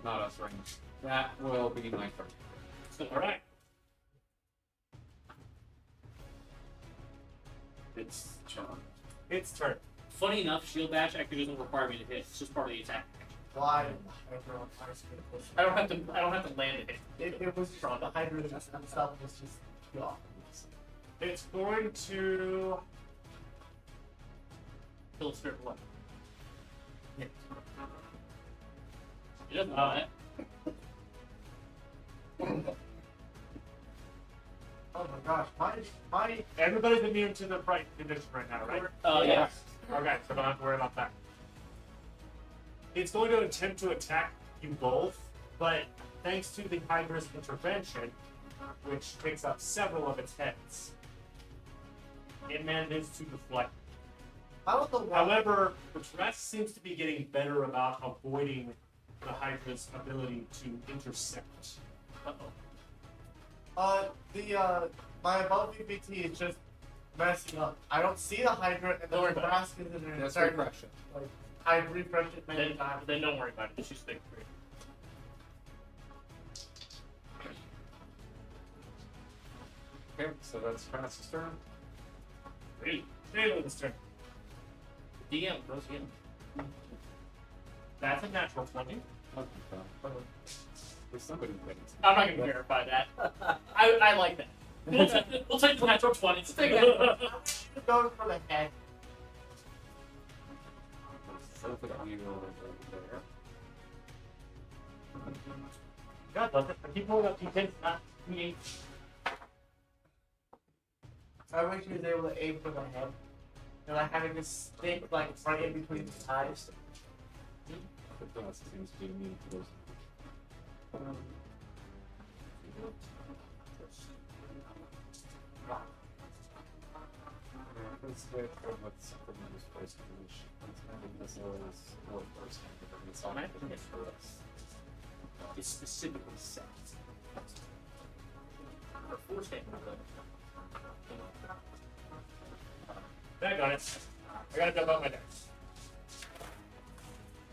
not us ranged. That will be my turn. All right. It's John. Its turn. Funny enough, shield dash actually doesn't require me to hit. It's just part of the attack. Why? I don't have to land it. It was the Hydra stuff was just gone. It's going to. Kill a spirit blood. It doesn't know that. Oh my gosh, my Everybody's immune to the fright condition right now, right? Yeah. Okay, so don't have to worry about that. It's going to attempt to attack you both, but thanks to the Hydra's intervention, which takes up several of its heads, it manages to deflect. how about the one? However, the rest seems to be getting better about avoiding the Hydra's ability to intercept. My above VPT is just messing up. I don't see the Hydra and the Don't worry about it. Nebraska's in there. That's Sorry, refresh it. like, I refreshed it many times. Then don't worry about it. She's thick for it. Okay, so that's Francis' turn. Hey, Taylor's turn. DM goes again. That's a natural 20. There's somebody who thinks. I'm not gonna verify that. I like that. We'll take the natural 20s. Take it. Going for the head. So for the evil over there. God bless it. I keep pulling up D10s, not me. I wish he was able to aim for the head. And like having this stick like right in between his eyes. The glass seems to be immune to those. Let's wait for what's something in this place. This is what first hand. It's on it for us. It's specifically set. Or force hit. I got it. I gotta dump out my dice.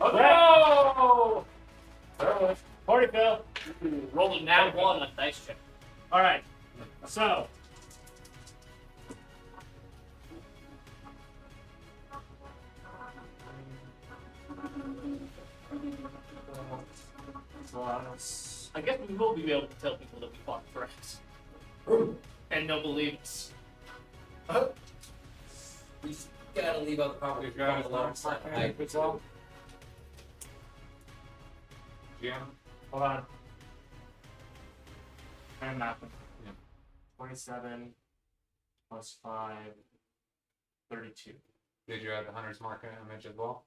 Oh no! Party fail. Roll a nat 1 on dice check. Alright. So, plus, I guess we will be able to tell people that we fought threats. And they'll believe us. We just gotta leave out the property. We've got alongside as well. GM. hold on. I'm mapping. Yeah. 27 plus 5, 32. Did you add the hunter's mark image as well?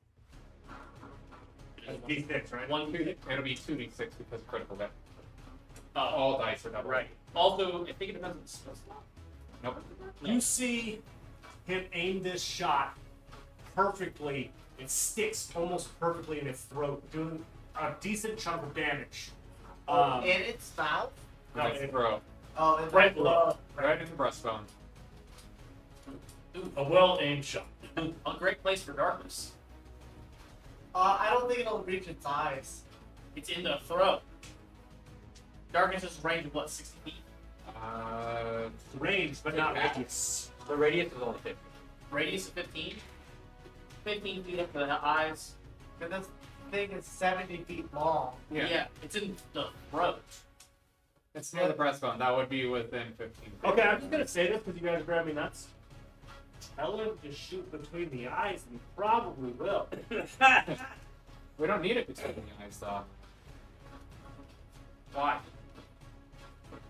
That's D6, right? One, It'll be 2d6 because of critical hit. uh, All dice are double. right. Also, I think it depends on the spell slot. Nope. You see him aim this shot perfectly. It sticks almost perfectly in his throat, doing a decent chunk of damage. in its mouth. No, Nice it- throw. Oh, in Right the- below. Right in the breastbone. A well aimed shot. A great place for darkness. I don't think it'll reach its eyes. It's in the throat. Darkness is range of what, 60 feet? range, but not radius. The radius is only 50. Radius of 15? 15 feet up to the eyes. And this thing is 70 feet long. Yeah. It's in the throat. It's near the breastbone. That would be within 15 feet. Okay, I'm just gonna say this because you guys grab me nuts. Tell him to shoot between the eyes, and he probably will. We don't need it between the eyes, though. Why?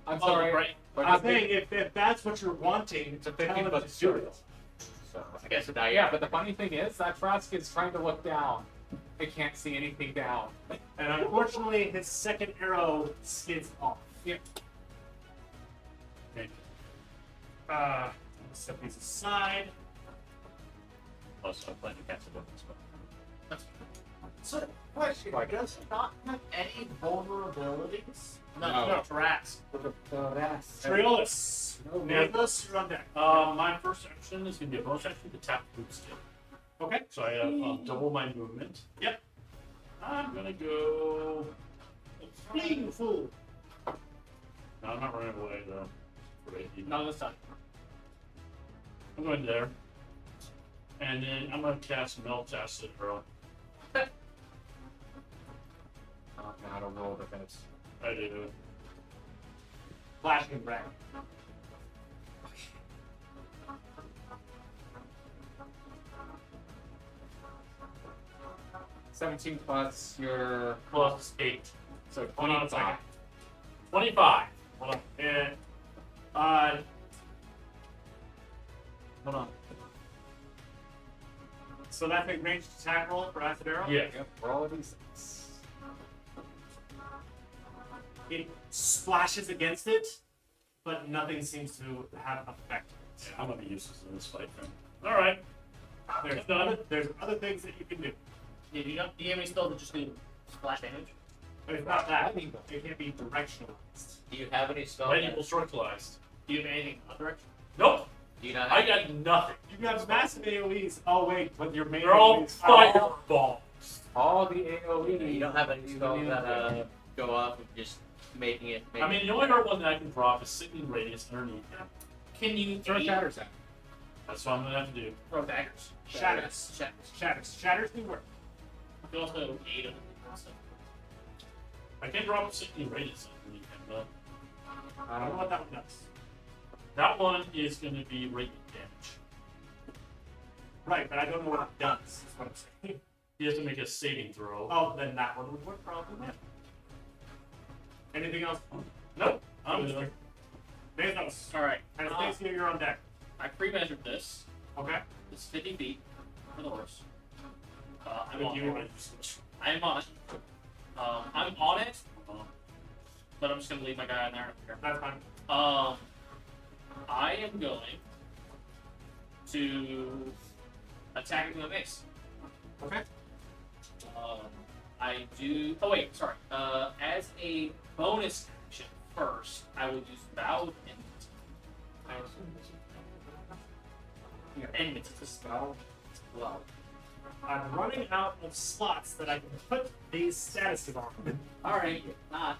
I'm Oh, sorry. right. But I'm the- saying if that's what you're wanting, It's a tell 15 him foot to do circle. it. So I guess Yeah, but the funny thing is that Trask is trying to look down. It can't see anything down. And unfortunately, his second arrow skids off. Yep. Okay. Set these aside. Also, I'm planning to cast a book as well. So, question: Like- does it not have any vulnerabilities? No, No. Trax. Triolus. Nathos, you're on deck. My first action is going to be a bonus action to tap boot skill. Okay. So I have double my movement. Yep. I'm going to go. Fleeing fool. No, I'm not running away though. Great. Not this time. I'm going there. And then I'm going to cast Melt Acid Hurl. Oh, God, I'll roll the hits. I do. Flashing red. $17 plus your Plus 8. so Hold on a second. 25. Hold on. And, hold on. So that's a ranged attack roll for acid arrow? Yeah. Yep, roll a d6. It splashes against it, but nothing seems to have effect. Yeah, I'm going to be useless in this fight then. Alright. There's other things that you can do. Yeah, do you have any spells that just do splash damage? But it's not that. It can't be directionalized. Do you have any spells? Lightning will circleized. Do you have anything in other direction? Nope. Do you not I have got nothing. You got massive AoEs. Oh wait, but your main They're all AoEs fireballs. All the AoE. You don't have any spells that go off of just making it. I mean, the only hard one that I can drop is Signaling Radius underneath. Can you Throw shatters at. That's what I'm going to have to do. throw daggers? Shatters. Shatters. Shatters. Shatters do work. You also have 8 of them. So. I can drop Signaling Radius underneath him, but I don't know what that one does. that one is going to be radiant damage. Right, but I don't know what it does. Is what I'm saying. He has to make a saving throw. Oh, then that one would work probably. Yeah. Anything else? Nope. I'm good. Nathos. Alright. Anastasia, you're on deck. I pre-measured this. Okay. It's 50 feet for the horse. I'm Good, on you it. and just- I am on it. I'm on it, but I'm just gonna leave my guy in there. That's fine. I am going to attack it with a mace. Okay. I do. Oh wait, sorry. As a bonus action first, I will use Vow of Enmity. Enmity. Spell. Well, I'm running out of slots that I can put these statuses on. All right, not.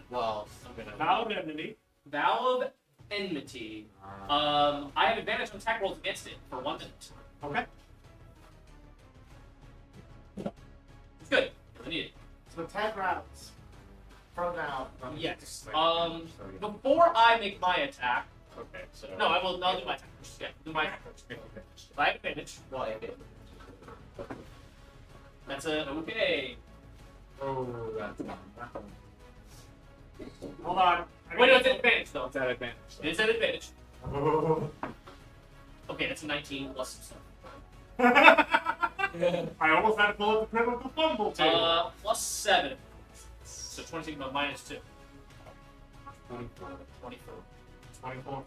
Well, I'm gonna. Vow of Enmity. Vow of Enmity. I have advantage on attack rolls against it for 1 minute. Okay. It's good. I need it. So 10 rounds from now. Yes. Before I make my attack, Okay, so. no, I'll do my attack first. Yeah, do my attack first. If I have advantage, Well, if it, that's a okay. Oh, that's not. Hold on. Wait, no, it's an advantage though. It's at advantage. It's an advantage. Oh. Okay, that's a 19 plus some stuff. I almost had to pull up the critical fumble too. Plus 7. So 20 but minus 2. 24. 24. 24.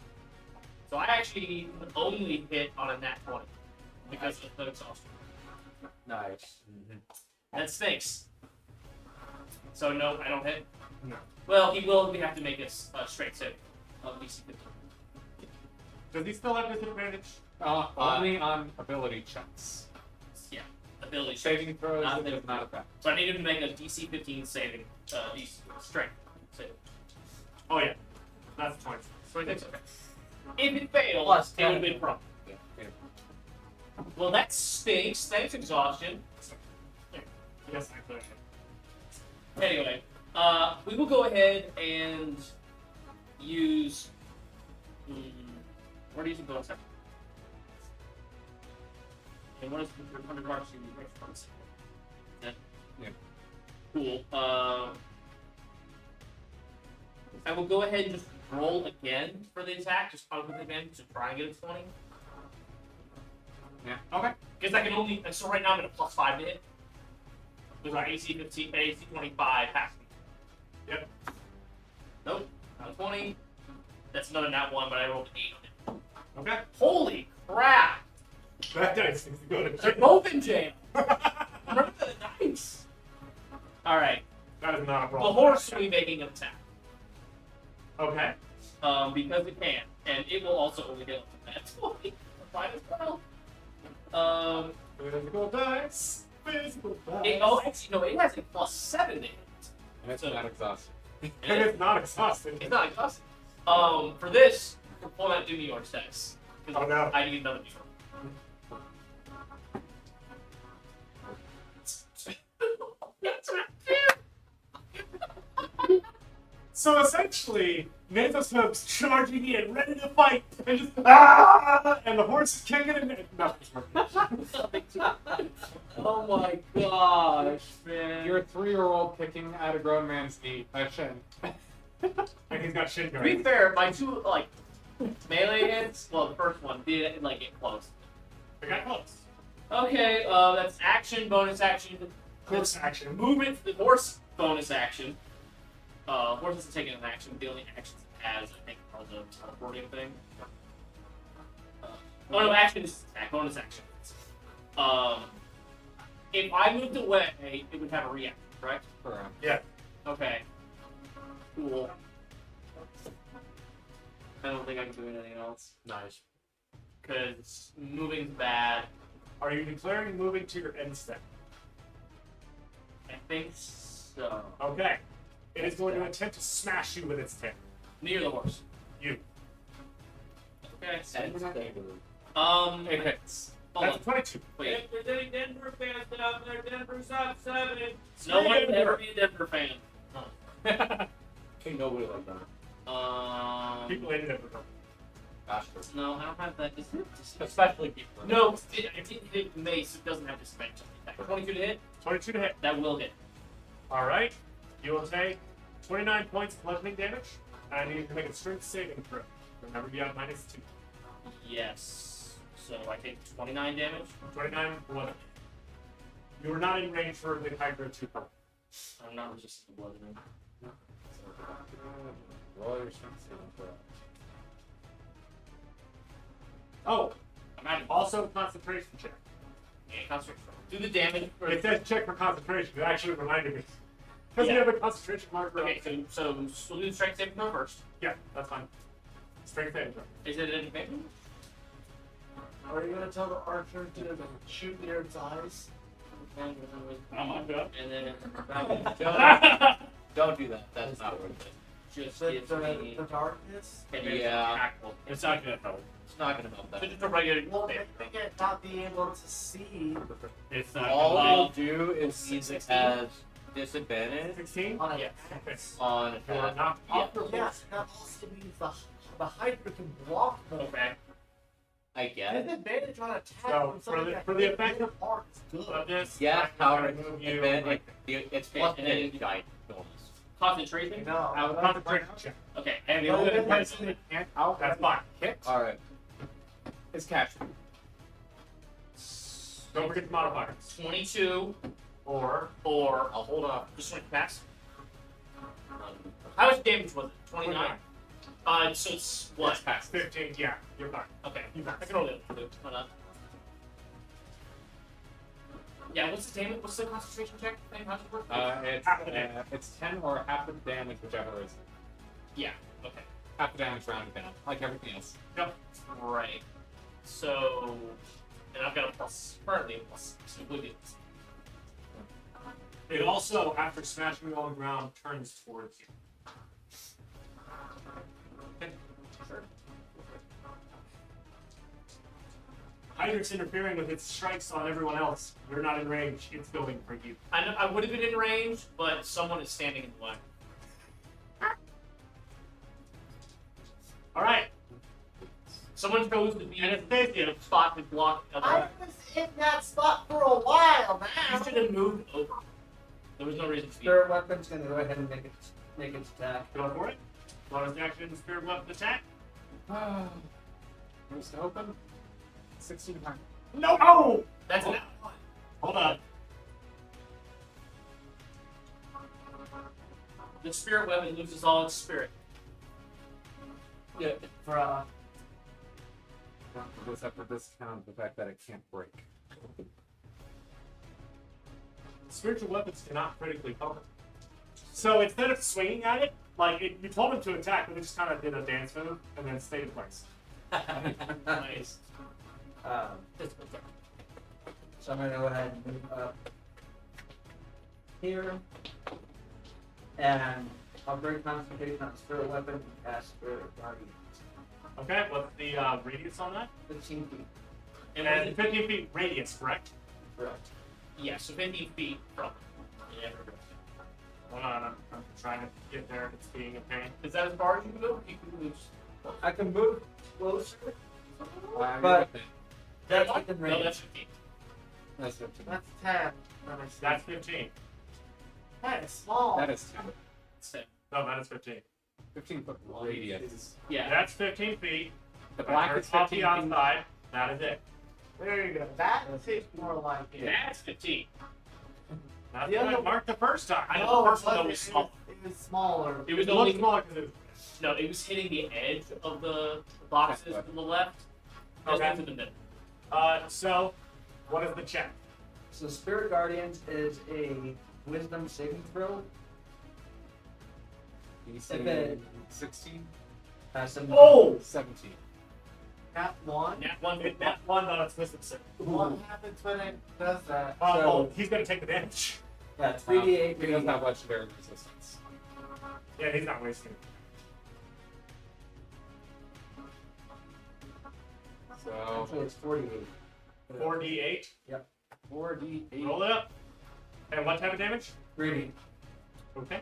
So I actually only hit on a nat 20 because of the exhaustion. nice. That stinks. So no, I don't hit. No. Well, he will have to make a straight save of DC 15. Does he still have disadvantage? Only on ability checks. Yeah, ability save. Saving throws Not does not affect. So I need him to make a DC 15 saving, DC strength save. Oh yeah, that's 20. 26. Okay. If it failed, Plus it would have 10. been prone. Yeah. Well, that stinks. Thanks, exhaustion. Yes, I could. Anyway, we will go ahead and use. We're using bonus action. And what is the 100 marks you response? Yeah. Yeah. Cool. I will go ahead and just roll again for the attack, just out with advantage to try and get a 20. Yeah. Okay. Because I can only. So right now I'm at a +5 to hit. With my AC 15, AC 25 has me. Yep. Nope. Not a 20. That's another nat 1, but I rolled 8 on it. Okay. Holy crap! That dice needs to go to They're jail. both in jail. Remember the dice. All right. That is not a The problem. horse will be making an attack Okay. because it can, and it will also only hit on that 20. Fine as well. Physical dice. Physical dice. Actually, no, it has a +7 to hit. And it's So- not exhausted. And it's not exhausted. It's not exhausting. For this, we'll pull out New York dice. Oh, no. I need another New York. So essentially, Nathoscope's charging in, ready to fight, and just and the horse is kicking and nothing's working. Oh my gosh, man. You're a 3-year-old kicking at a grown man's knee. Shin. And he's got shin To be guards. fair, my two melee hits, well, the first one did get close. They got close. Okay, that's action, bonus action, Course action. movement, the horse bonus action. Horse isn't taking an action. The only actions it has, I think, are the teleporting thing. Oh no, action is attack. Bonus action. If I moved away, it would have a reaction, correct? Correct. Yeah. Okay. Cool. I don't think I can do anything else. Nice. Because moving's bad. Are you declaring moving to your end step? I think so. Okay. It is going to attempt to smash you with its tail. Near the horse. You. Okay. And it's stable. It hits. Hold on. That's 22. Wait. If there's any Denver fans out there, Denver's up 7. No one would ever be a Denver fan. Ain't nobody like that. People hated it. Gosh, No, I don't have that. especially people. No, I didn't hit mace. It doesn't have disadvantage. 22 to hit. 22 to hit. That will hit. Alright. You will take 29 points of bludgeoning damage. And I need you to make a strength saving throw. Remember, you have -2. Yes. So I take 29 damage. 29 blood. You are not in range for the Hydra 2 pump. I'm not resistant to bludgeoning. Roll your strength saving throw. Oh, I'm out of also concentration check. and concentration. Do the damage. It says check for concentration. It actually reminded me. Because Yeah. you have a concentration marker. Okay, so we'll do the strength saving throw first. Yeah, that's fine. Strength saving throw. Is it an advantage? Are you gonna tell the archer to shoot near its eyes? Oh my god. And then Don't do that. That's not worth it. just The, gives the, me the darkness. advantage Yeah. attack roll. It's not gonna help. It's not gonna help So that. just a regular Well, save. make it not be able to see It's not All gonna it'll do is use it 16? as disadvantage 16? on Yeah. attacks. on You are attack. knocked Yeah. off your Yes, that also means the Hydra can block them. Okay. I guess. Disadvantage on attack. So, from for something the- that for the hits effect your part is good. of this. Yeah, I'm however, gonna move you advantage. like It's Okay, plus and then- advantage giant bonus. Concentration. No, a concentration check. Okay. And the Well, only then- person that can't out That's fine. hit Alright. is captured. Don't forget the modifiers. 22 Or or I'll hold off. just want to pass. How much damage was it? 29. So it's what? It's passed. 15. Yeah, you're fine. Okay. You I pass. can roll the other two. Hold on. Yeah. What's the damage? What's the concentration check? Thing? How's it work? It's 10 or half the damage, whichever is Yeah. Okay. half the damage rounded down, like everything else. Right. So, and I've got a plus. Currently a plus. So it would be. It also, after smashing you on the ground, turns towards you. Sure. Hydra's interfering with its strikes on everyone else. You're not in range. It's going for you. I know, I would have been in range, but someone is standing in the way. All right. Someone chose to be in Anastasia. a spot to block the I other. was in that spot for a while You now. should have moved over. There was no reason to be. Spirit weapon's gonna go ahead and make its attack. Go for it. Bonus action, spirit weapon attack. Who's to open? 16 times. No! Oh! That's Oh. an Hold on. The spirit weapon loses all its spirit. Yeah, bruh. This up for discount the fact that it can't break. Spiritual weapons cannot critically cover. So instead of swinging at it, like you told him to attack, but it just kind of did a dance move and then stayed in place. Nice. So I'm gonna go ahead and move up here. And I'll break concentration on the spirit weapon and cast Spirit Guardian. Okay, what's the radius on that? 15 feet. And 15 feet radius, correct? Correct. Yeah, so 15 feet from. Yeah. Hold on, I'm trying to get there. It's being a pain. Is that as far as you can go? You can move. I can move closer. But But- That's No, within range. that's 15. that's 15. That's 10. That's 15. That is small. That is 10. So, No, that is 15. 15 foot radius. yeah. That's 15 feet. The black is off 15 the feet. outside. That is it. There you go. That seems more like it. That's 15. That's The what I other- marked the first time. I know Oh, the first one but though was small. It was smaller. It was It only looked smaller because it no. It was hitting the edge of the boxes Okay. to the left. Just Okay. into the middle. So, what is the check? So Spirit Guardians is a wisdom saving throw. DC If it- 16? 17. Oh! 17. That one. Nat one. It, that one on its wisdom save. What happens when it does that? Oh, he's gonna take the damage. Yeah, 3d8. He doesn't have legendary resistance. Yeah, he's not wasting it. So, Actually, it's 48. 4d8. 4d8. Roll it up. And what type of damage? 3d. Okay.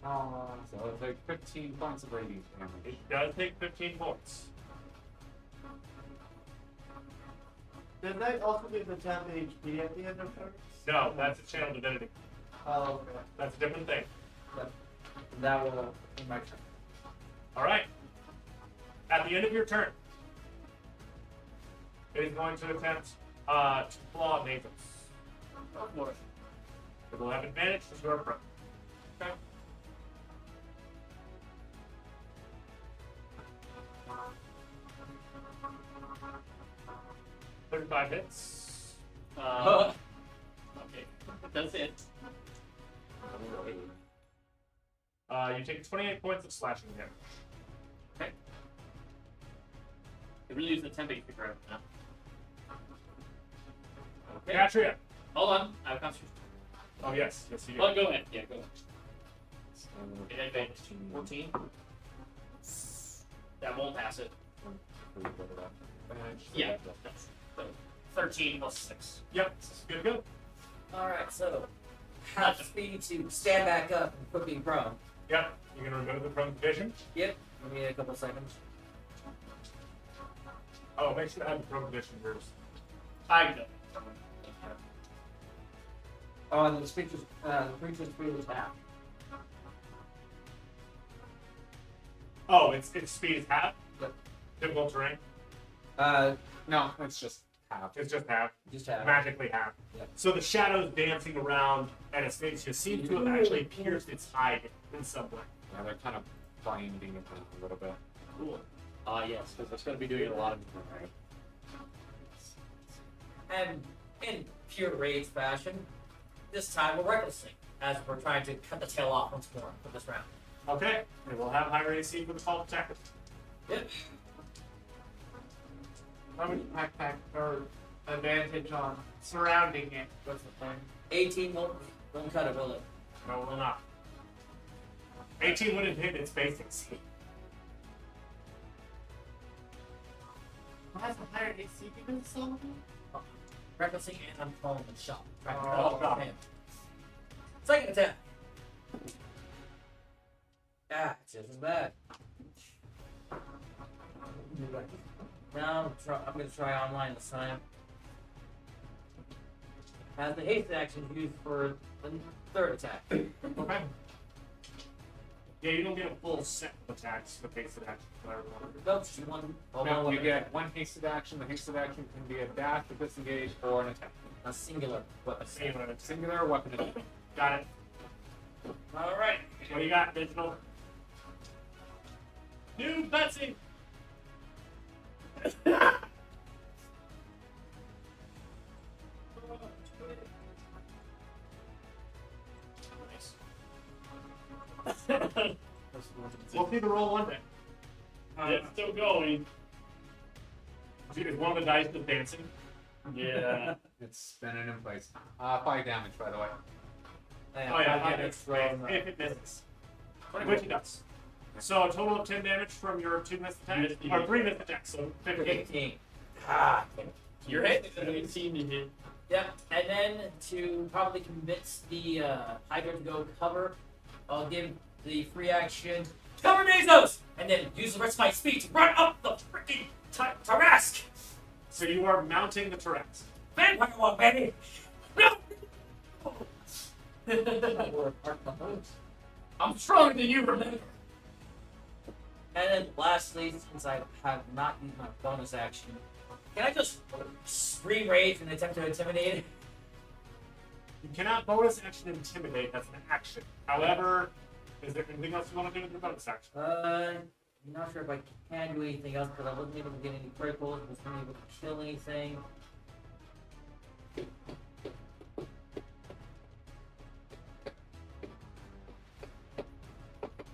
So it'll take 15 points of radiant damage. It does take 15 points. Did that also give the 10 HP at the end of turn? No, that's a channel divinity. Oh, okay. That's a different thing. That will be my turn. All right. At the end of your turn, it is going to attempt to claw Nathan. It will have advantage because you're pro. Okay. $35 hits. Okay. That's it. You take 28 points of slashing damage. It really is the tempo you figure out now. Okay. Katria. Hold on. I have concentration. Oh yes, yes you do. Well, go ahead. Yeah, go ahead. Advantage. 14. That won't pass it. Yeah. That's, so 13 plus 6. Yep. Good, good. Alright, so half speed to stand back up and quit being prone. Yep. You're gonna remove the prone condition. Yep. Give me a couple seconds. Oh, make sure to have the prone condition first. I can do it. Oh, and the creature's speed is half. Oh, its speed is half. Yep. Difficult terrain. No, it's just half. It's just half. Just half. Magically half. Yep. So the shadow's dancing around, and its face just seems to have actually pierced its hide in some way. Yeah, they're kind of blinding it a little bit. Cool. Yes, because it's going to be doing a lot of movement, right? And in pure rage fashion, this time we're recklessly, as we're trying to cut the tail off once more for this round. Okay. And we'll have higher AC for the call attack. Yep. How much pack or advantage on surrounding it? What's the thing? 18 won't cut it, will it? No, it will not. 18 wouldn't hit its base AC. Why has a higher AC because it's so Recklessly and I'm calling the shot. Right. Oh, God. Second attack. Ah, it isn't bad. Now I'm going to try online this time. Has the haste action used for the third attack. Okay. Yeah, you don't get a full set of attacks with hasted action. Nope, just one. No, you get one hasted action. The hasted action can be a dash, a disengage, or an attack. a singular weapon. Singular weapon attack. Got it. All right. What do you got, Digital? New Betsy! We'll see the roll one day. It's still going. Is one of the dice just dancing? Yeah. It's spinning in place. 5 damage, by the way. Oh yeah, it's right. If it misses. Which it does. So a total of 10 damage from your 2 missed attacks? Missed Or it. 3 missed attacks, so 15. 15. Ah. You're hitting. 18 to hit. Yep. And then to probably convince the Hydra to go cover, I'll give the free action cover Bezos, and then use the rest of my speed to run up the freaking Tarask. So you are mounting the Tourette's. Vampire one, baby. No. I'm stronger than you, remember? And then lastly, since I have not used my bonus action, can I just scream rage and attempt to intimidate it? You cannot bonus action intimidate, that's an action. However, is there anything else you want to do with your bonus action? I'm not sure if I can do anything else, but I wasn't able to get any criticals, wasn't able to kill anything.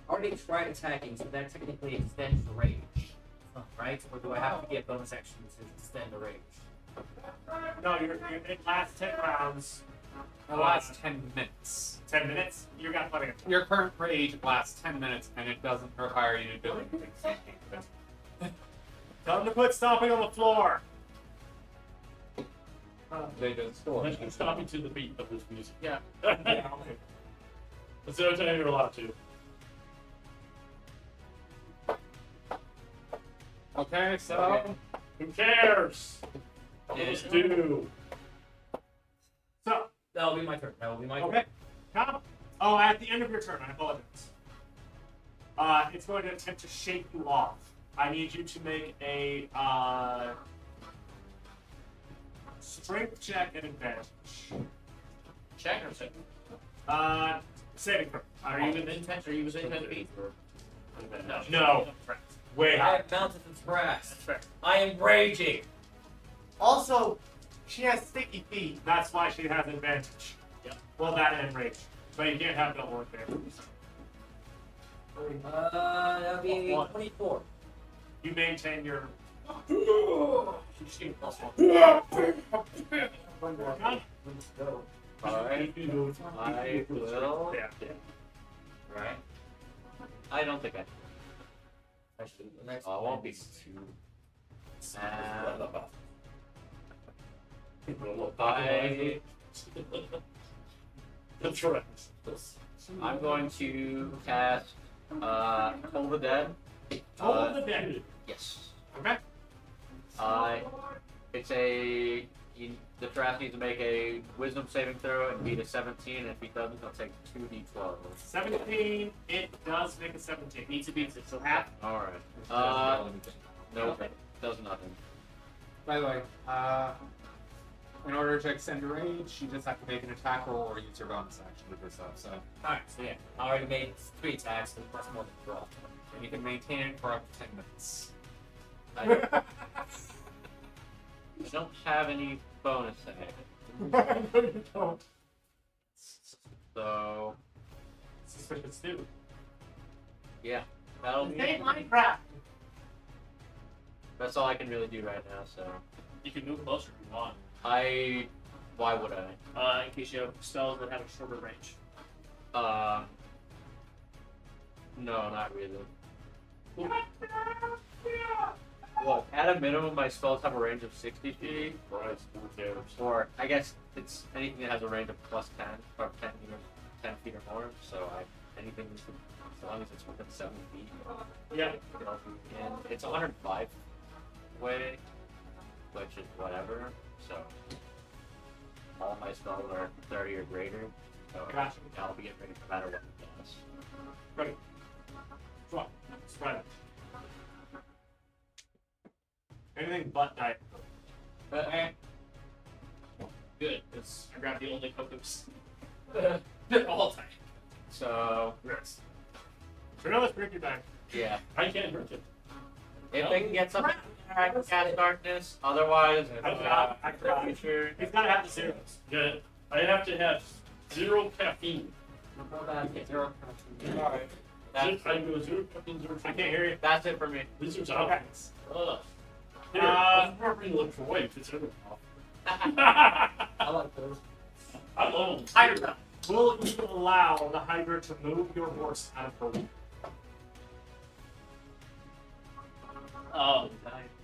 Already tried attacking, so that technically extends the range, right? Or do I have to get bonus action to extend the range? No, it lasts 10 rounds. The last 10 minutes. 10 minutes? You got plenty of time. Your current rage lasts 10 minutes, and it doesn't require you to do anything. Tell them to quit stomping on the floor. They just store. Unless you're stopping to the beat of this music. Yeah. Yeah, okay. That's the only time you're allowed to. Okay, so Who cares? Let's do. So, That'll be my turn. That will be my turn. okay. Come. Oh, at the end of your turn, I apologize. It's going to attempt to shake you off. I need you to make a strength check at advantage. Check or second? Saving throw. Are you within 10? Are you within 10 feet? No. No. Way I high. have mounted the brass. That's fair. I am raging. Also, she has sticky feet. That's why she has advantage. Yep. Well, that and rage. But you can't have double advantage. That'll be One. 24. You maintain your. You just give me +1. Gun. Alright. I will. Yeah. right? I don't think I. Actually, the next Oh, it won't be is two. That's right. I'm going to cast Toll the Dead. Toll the Dead. Yes. Okay. It's a the Trask needs to make a Wisdom saving throw and beat a 17. And if he doesn't, he'll take 2d12. 17. It does make a 17. Needs to beat it, so half. All right. Nope. Does nothing. By the way, in order to extend your range, you just have to make an attack roll or use your bonus action to do this up. So, Alright, so yeah, I already made 3 attacks, so that's more than 12. and you can maintain it for up to 10 minutes. I don't have any bonus action. No, you don't. So Suspicious too. yeah, that'll This be. ain't Minecraft. That's all I can really do right now. So You can move closer if you want. why would I? In case you have spells that have a shorter range. No, not really. Look, at a minimum, my spells have a range of 60 feet, Right, who cares? or I guess it's anything that has a range of plus 10 or 10 feet or more. So anything as long as it's within 7 feet. Yeah. And it's 105 way, which is whatever. So all my spells are 30 or greater. So Gotcha. I'll be getting ready no matter what it does. Right. What? Spread it. Anything but diet. Good, because I grabbed the only cookies. They're all time. So Yes. So now let's break it back. yeah, I can't drink it. if they can get something, I can cast darkness. Otherwise, I forgot. future. He's gotta have the zeros. Yeah, I have to have 0 caffeine. Alright. That's, I go 0 caffeine, 0 I can't hear you. that's it for me. These are Okay. topics. Ugh. Here, let's properly look for weight. It's everything. I like those. I love them. Hydra them. Will you allow the Hydra to move your horse out of her way?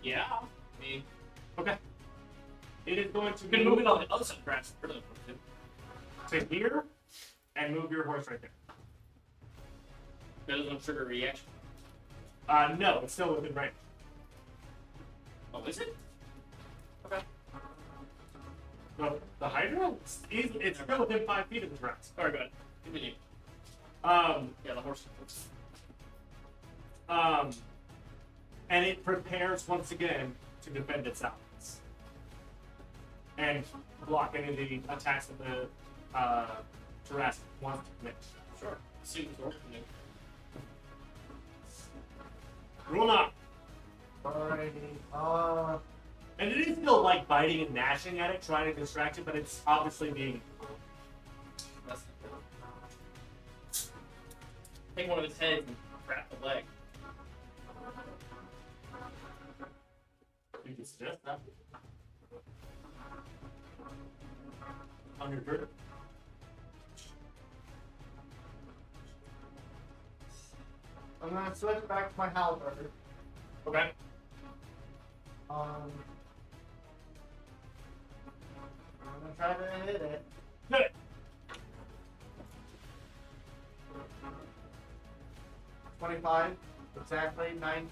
Yeah. I mean, It is going to you can move it on the other side of the grass. Further than to here and move your horse right there. that doesn't trigger a reaction. No, it's still within range. Oh, is it? No, the Hydra? It's still within 5 feet of the grass. Alright, go ahead. Continue. Um, Yeah, the horse. and it prepares once again to defend itself and block any of the attacks that the Jurassic wants to commit. Sure. See what's working. Rule 9. Alrighty. And it is still like biting and gnashing at it, trying to distract it, but it's obviously being. Take one of its heads and wrap the leg. You can suggest that. On your turn. I'm gonna switch back to my halberd. Okay. I'm gonna try to hit it. Good. $25, exactly 19,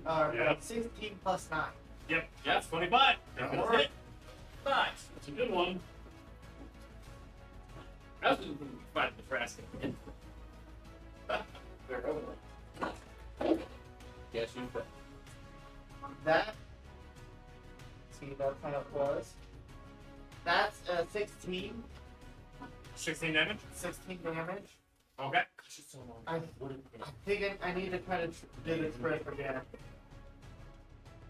Yeah. 16 plus 9. Yep. That's 25. Yeah. That's it. Nice. It's a good one. I was going to fight the Nebraska. Yes, you could. That, see, that's how it was. That's 16 16 damage. 16 damage. Okay. I think I need to try to do this first again.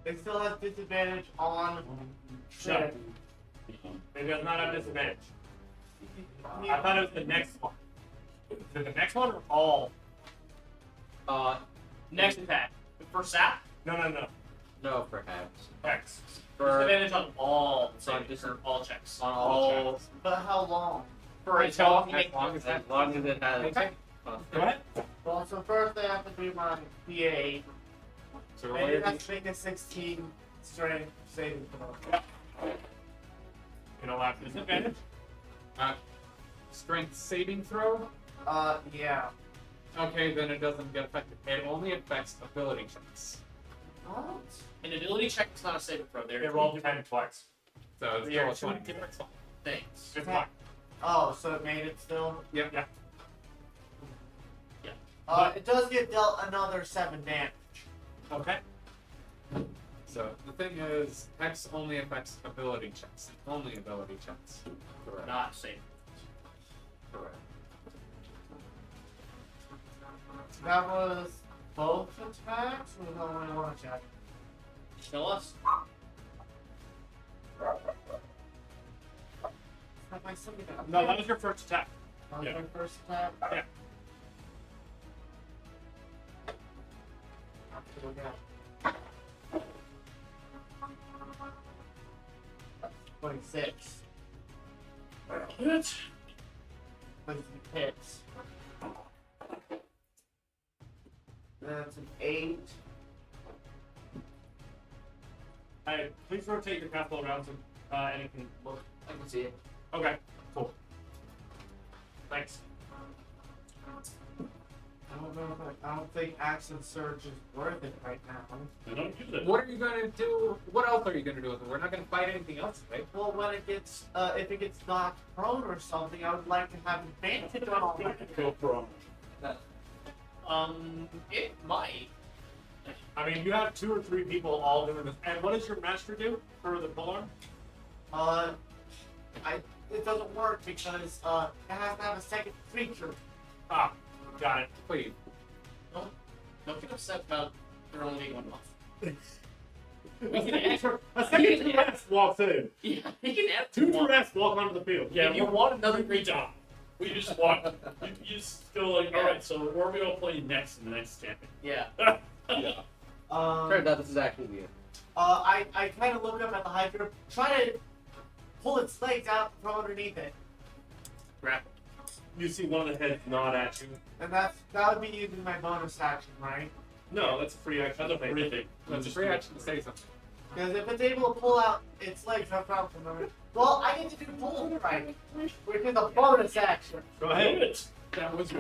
It still has disadvantage on No. crit. It does not have disadvantage. I thought it was the next one. Is it the next one or all? Next attack. The first sap. No. No, perhaps. X. For Disadvantage on all on savings, or all checks. on all, But how long? For Until until he as makes long as as long as it has. Okay. Go ahead. Well, so first I have to do my PA. So And roll it your has to make a 16 strength saving throw. You know, have disadvantage. strength saving throw. Yeah. Okay, then it doesn't get affected. It only affects ability checks. What? An ability check is not a saving throw. They're They two rolled different 10 twice. So it's They are still a two 20. different things. It's fine. Oh, so it made it still? Yeah. Yeah. It does get dealt another 7 damage. Okay. So the thing is, X only affects ability checks. Only ability checks. Correct. Not saving. Correct. That was both attacks or was that only one attack? Tell us. That my second attack. No, that was your first attack. That was yeah. my first attack. Yeah. Have to go down. 26. Hit. 23 hits. That's an 8. Hey, please rotate your castle around so Eddie can look. I can see it. Okay, cool. Thanks. I don't think Accent Surge is worth it right now. They don't use it. What are you gonna do? What else are you gonna do with it? We're not gonna fight anything else, right? Well, when it gets, if it gets knocked prone or something, I would like to have advantage on all that. Go prone. It might. I mean, you have 2 or 3 people all doing this. And what does your master do for the polearm? It doesn't work because, it has to have a second creature. Ah, got it. Please. Don't get upset about there only being 1 month. We can answer. A second Tourette's walks in. Yeah, he can add 2 more. Tourette's walk onto the field. Yeah, If you want another great job. we just walk. You just go like, all right. So where are we all playing next in the next champion? Yeah. Turns out this is actually it. I kind of look up at the Hydra, try to pull its legs out from underneath it, Grapple. You see one of the heads nod at you. and that would be using my bonus action, right? No, that's a free action. That's a free thing. That's a free action to say something. Because if it's able to pull out its legs up from under, well, I get to do pull right, which is a bonus action. Go Do ahead. it. That was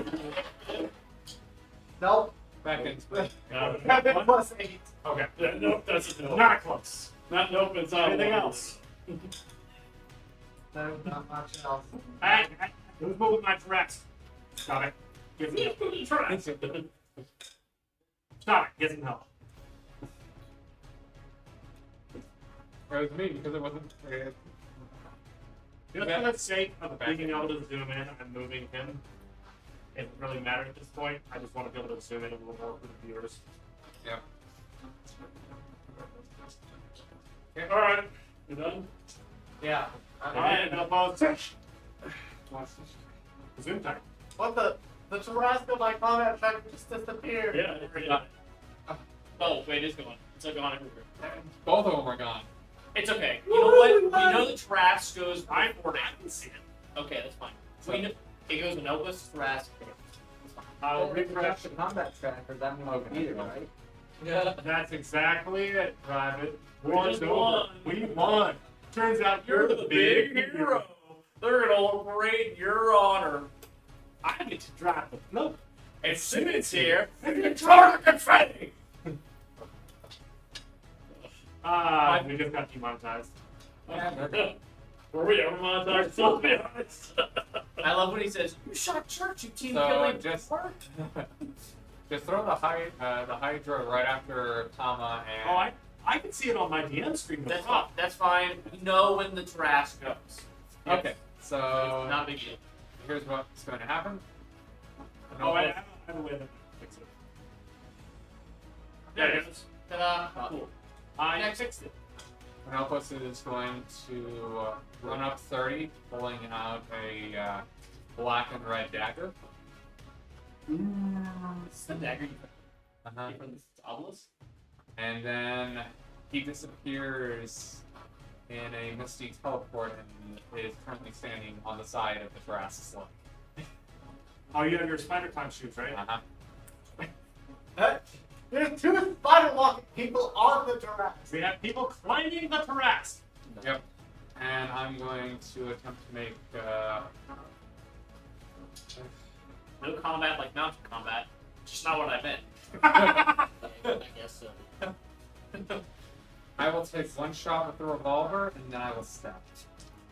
Nope, back in split. Kevin plus 8. Okay. Yeah, nope, that's a no. Not close. Nope, it's not. Anything one. else? No, not much else. Hey, who's moving my Tourette's? Stop it. Get some help. Stop it. Get some help. Or it was me because it wasn't. Just for the sake of being able to zoom in and moving him, it doesn't really matter at this point. I just want to be able to zoom in a little more for the viewers. Yeah. All right, you done? Yeah. Alright, now pause. Zoom time. What the Tarrasque of my combat track just disappeared. Yeah. Oh, wait, it's gone. It's like gone everywhere. Both of them are gone. It's okay. You know what? We know the Trask goes I before can see it. Okay, that's fine. We know it goes Anopus, Trask. I'll Refresh refresh. the combat tracker, that means Okay. we beat it, right? Yeah. That's exactly it, Private. We War's just over. won. We won. Turns out You're the big hero. They're gonna parade your honor. I get to drive the float. And Simmons here. And you throw the confetti. We just got demonetized. Were we ever monetized? So be honest. I love when he says, "You shot Church, you team So killing." just throw the Hydra right after Tama and. Oh, I can see it on my DM screen. That's fine. That's fine. We know when the Trask goes. Okay, so Not a big deal. here's what's going to happen. Oh, I have a way to fix it. There it is. Ta-da. Cool. I Next. fixed it. Penelpus is going to run up 30, pulling out a black and red dagger. It's the dagger you Uh-huh. get from the obelisk. And then he disappears in a misty teleport and is currently standing on the side of the Tarrasque's leg. Oh, you have your spider climb shoes, right? Uh-huh. There's 2 spider walking people on the terrace. We have people climbing the terrace. Yep. And I'm going to attempt to make. No combat like mounted combat. Just not what I meant. I guess so. I will take one shot with the revolver, and then I will stab.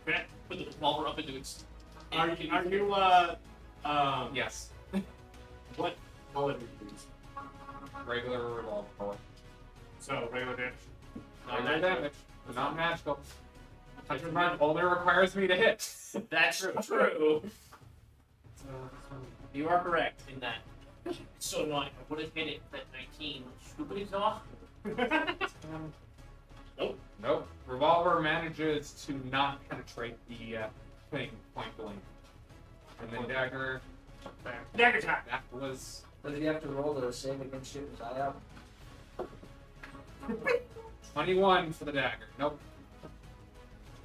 Okay. Put the revolver up into its. Are you Yes. what bullet do you use? Regular revolver bullet. So regular damage. Regular damage. Not magical. Touching run only requires me to hit. That's true. You are correct in that. It's so annoying. I would have hit it at 19. Stupid exhaust. Nope. Revolver manages to not penetrate the thing point blank. And then dagger. Dagger attack. That was Does he have to roll to save against shooting his eye out? 21 for the dagger. Nope.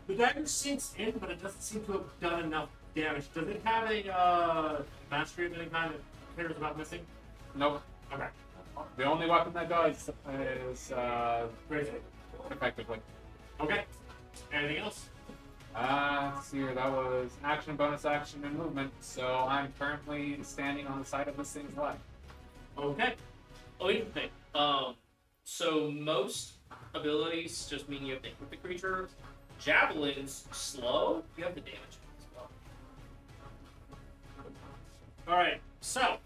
The dagger sinks in, but it doesn't seem to have done enough damage. Does it have a mastery of any kind that cares about missing? Nope. Okay. The only weapon that does is Great. effectively. Okay. Anything else? Let's see here. That was action, bonus action, and movement. So I'm currently standing on the side of this thing's leg. Okay. Oh, here's the thing. So most abilities just mean you have to hit the creature. Javelins slow. You have the damage as well. All right. So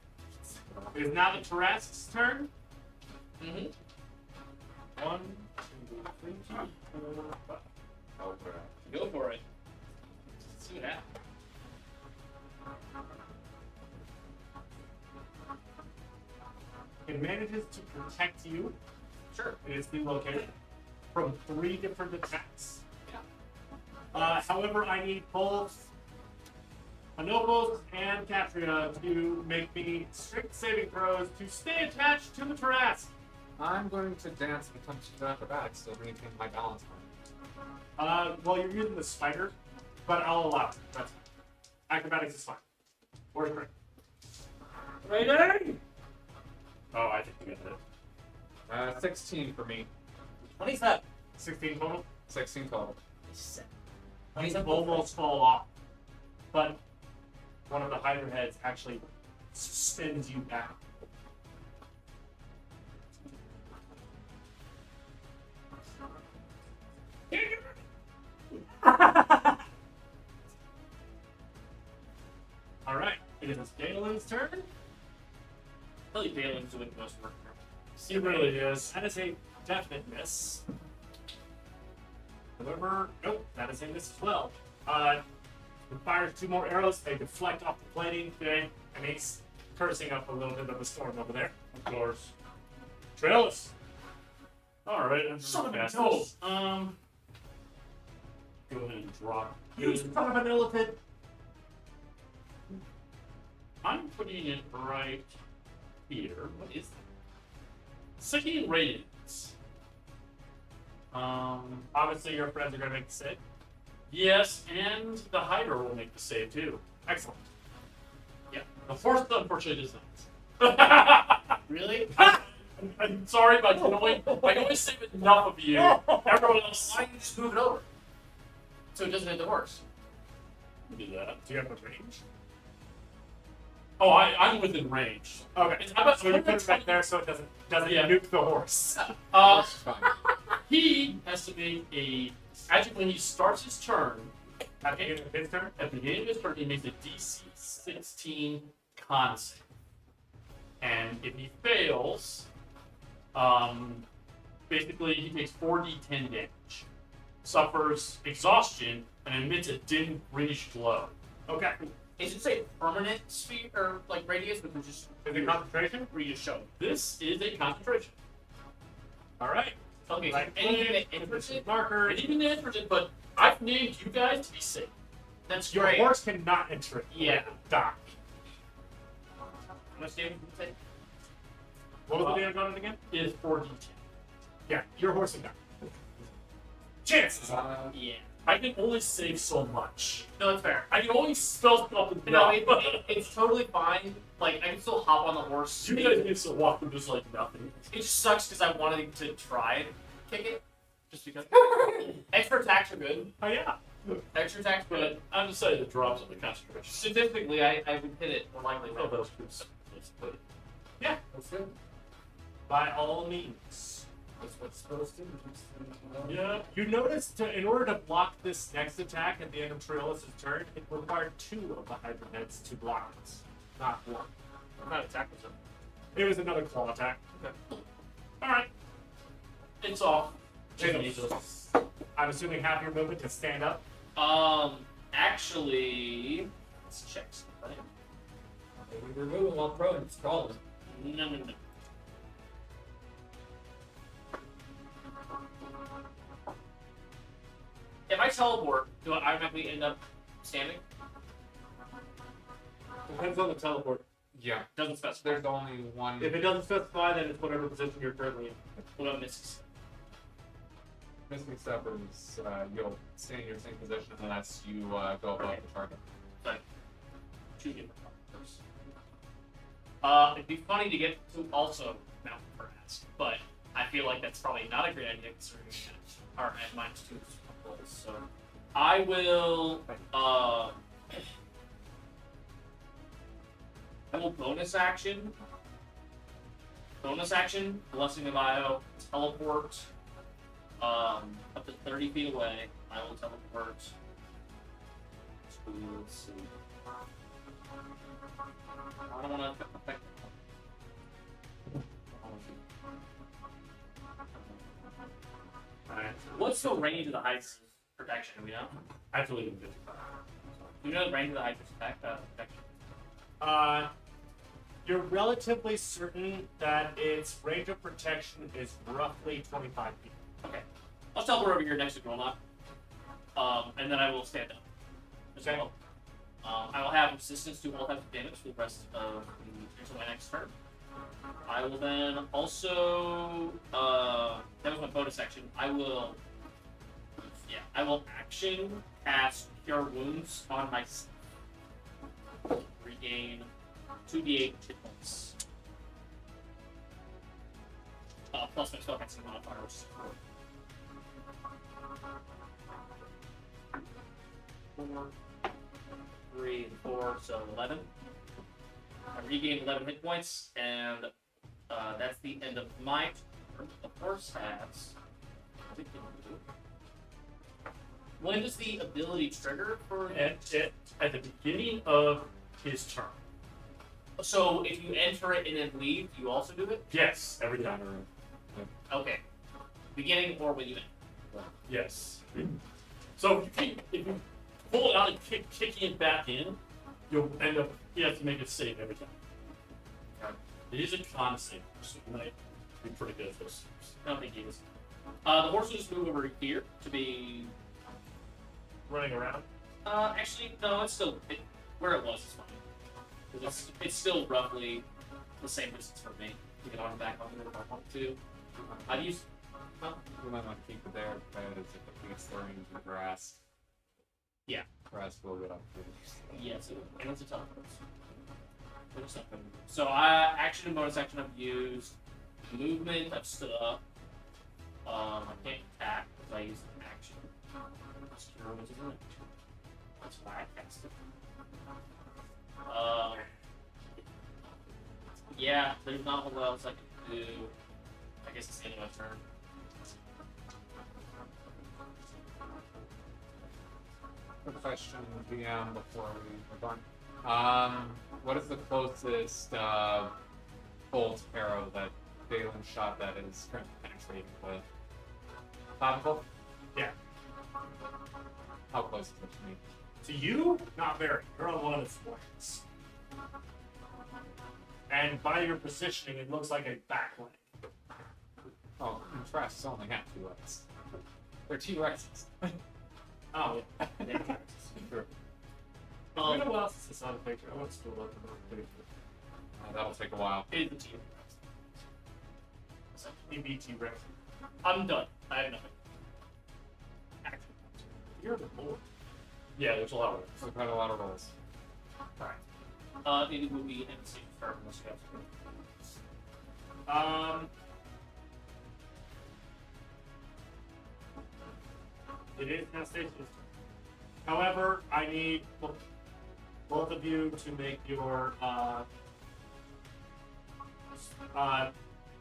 it is now the Tarrasque's turn. Mm-hmm. 1, 2, 3, 4, 5. Go for it. Let's see what happens. It manages to protect you. Sure. It is relocated from 3 different attacks. Yeah. However, I need both Anopos and Catria to make me strict saving throws to stay attached to the Tarrasque. I'm going to dance and attempt to do acrobatics to maintain my balance. Well, you're using the spider, but I'll allow it. That's fine. Acrobatics is fine. Or great. Ready? Oh, I think we got it. 16 for me. 27. 16 total. 16 total. 27. Almost fall off, but one of the Hydra heads actually spins you back. All right, it is Dalen's turn. Really, Dalen's doing most work. It really is. That is a definite miss. However, nope, that is a miss as well. He fires 2 more arrows. They deflect off the plating today, and he's cursing up a little bit of a storm over there. Of course. Trailus. All right. I'm Son of a fast. toad. Go ahead and drop. You son of an elephant. I'm putting it right here. What is that? Sicking Radiance. Obviously, your friends are going to make the save. Yes, and the Hydra will make the save too. Excellent. Yeah. The fourth, unfortunately, does not. Really? I'm sorry, but I can only save enough of you. Everyone else, Why don't you just move it over? So it doesn't hit the horse. do that. Do you have a range? Oh, I'm within range. Okay. It's about So you put it back there so it doesn't Yeah. nuke the horse. That's fine. He has to make a. Actually, when he starts his turn, At the beginning of his turn. at the beginning of his turn, he makes a DC 16 con save. And if he fails, basically he takes 4d10 damage, suffers exhaustion, and emits a dim greenish glow. Okay. Is it say permanent sphere or like radius, which is just Is it concentration? where you just show? This is a concentration. All right. Okay, Right. anything that enters it, Marker. And even the it, but I've named you guys to be safe. that's Your great. horse cannot enter it. Yeah. Die. How much damage did you say? What was the damage on it again? It is 4d10. Yeah, your horse can die. Chances. Yeah. I can only save so much. No, that's fair. I can only spell stuff with No, rock. it's totally fine. Like, I can still hop on the horse. You guys need to walk with just like nothing. It just sucks because I wanted to try and kick it. Just because. Extra attacks are good. Oh yeah. Extra attacks are good. But I'm just saying it drops on the concentration. Statistically, I would hit it more likely. Oh, that's good. But Yeah. That's it. By all means. That's what's supposed to. yeah. You notice in order to block this next attack at the end of Triolus' turn, it required 2 of the Hydra heads to block it, not 1. What kind of attack was it? It was another claw attack. Alright. It's off. I'm assuming half your movement to stand up. Actually, let's check something. We were moving while prone and sprawling. No. If I teleport, do I automatically end up standing? Depends on the teleport. Yeah. Doesn't specify. There's only one. If it doesn't specify, then it's whatever position you're currently in. What about misses? Missing step is you'll stay in your same position unless you go above the target. Two different numbers. It'd be funny to get to also Mount Brass, but I feel like that's probably not a great idea considering our at -2 rolls. So I will bonus action, Blessing of Io, teleport up to 30 feet away. I will teleport to, let's see. I don't want to affect. Alright. What's the range of the Hydra's protection? Do we know? I have to leave him 55. Do we know the range of the Hydra's protection? You're relatively certain that its range of protection is roughly 25 feet. Okay. I'll teleport over here next to Grolnok. And then I will stand up as Okay. well. I will have resistance to all types of damage for the rest of until my next turn. I will then also that was my bonus action. I will action cast Cure Wounds on myself. Regain 2d8 hit points. Plus my spellcasting modifier, which is 4. 3 and 4, so 11. I regained 11 hit points, and that's the end of my turn. The horse has. When does the ability trigger for? At the beginning of his turn. So if you enter it and then leave, you also do it? Yes, every time. Okay. Beginning or when you enter. Yes. So if you pull it out and kicking it back in, you'll end up. You have to make a save every time. It is a con save, so you might be pretty good at those saves. I don't think he is. The horse will just move over here to be. Running around. Actually, no, it's still where it was is fine. 'Cause it's still roughly the same distance from me. You can on back on it if I want to. I've used. You might want to keep it there because if it gets thrown into the grass. Yeah. Grass will get up. Yes, and it's a teleport. So action and bonus action I've used. Movement, I've stood up. I can't attack because I used an action. That's why I cast it. Yeah, there's not a whole lot else I can do. I guess it's the end of my turn. Quick question, DM, before we move on. What is the closest bolt arrow that Dalen shot that is currently penetrating with? Topical? Yeah. How close is it to me? To you, not very. You're on one of its flanks. And by your positioning, it looks like a back leg. Oh, Trash only have 2 legs. They're T-Rexes. Oh, yeah. Sure. You know what else is this on the picture? I want to still look at the picture. That'll take a while. It's the team. EBT Rex. I'm done. I have nothing. You're the Lord. Yeah, there's a lot of We've had a lot of rolls. Maybe it would be MC firm unless you have It is Anastasia's turn. However, I need both of you to make your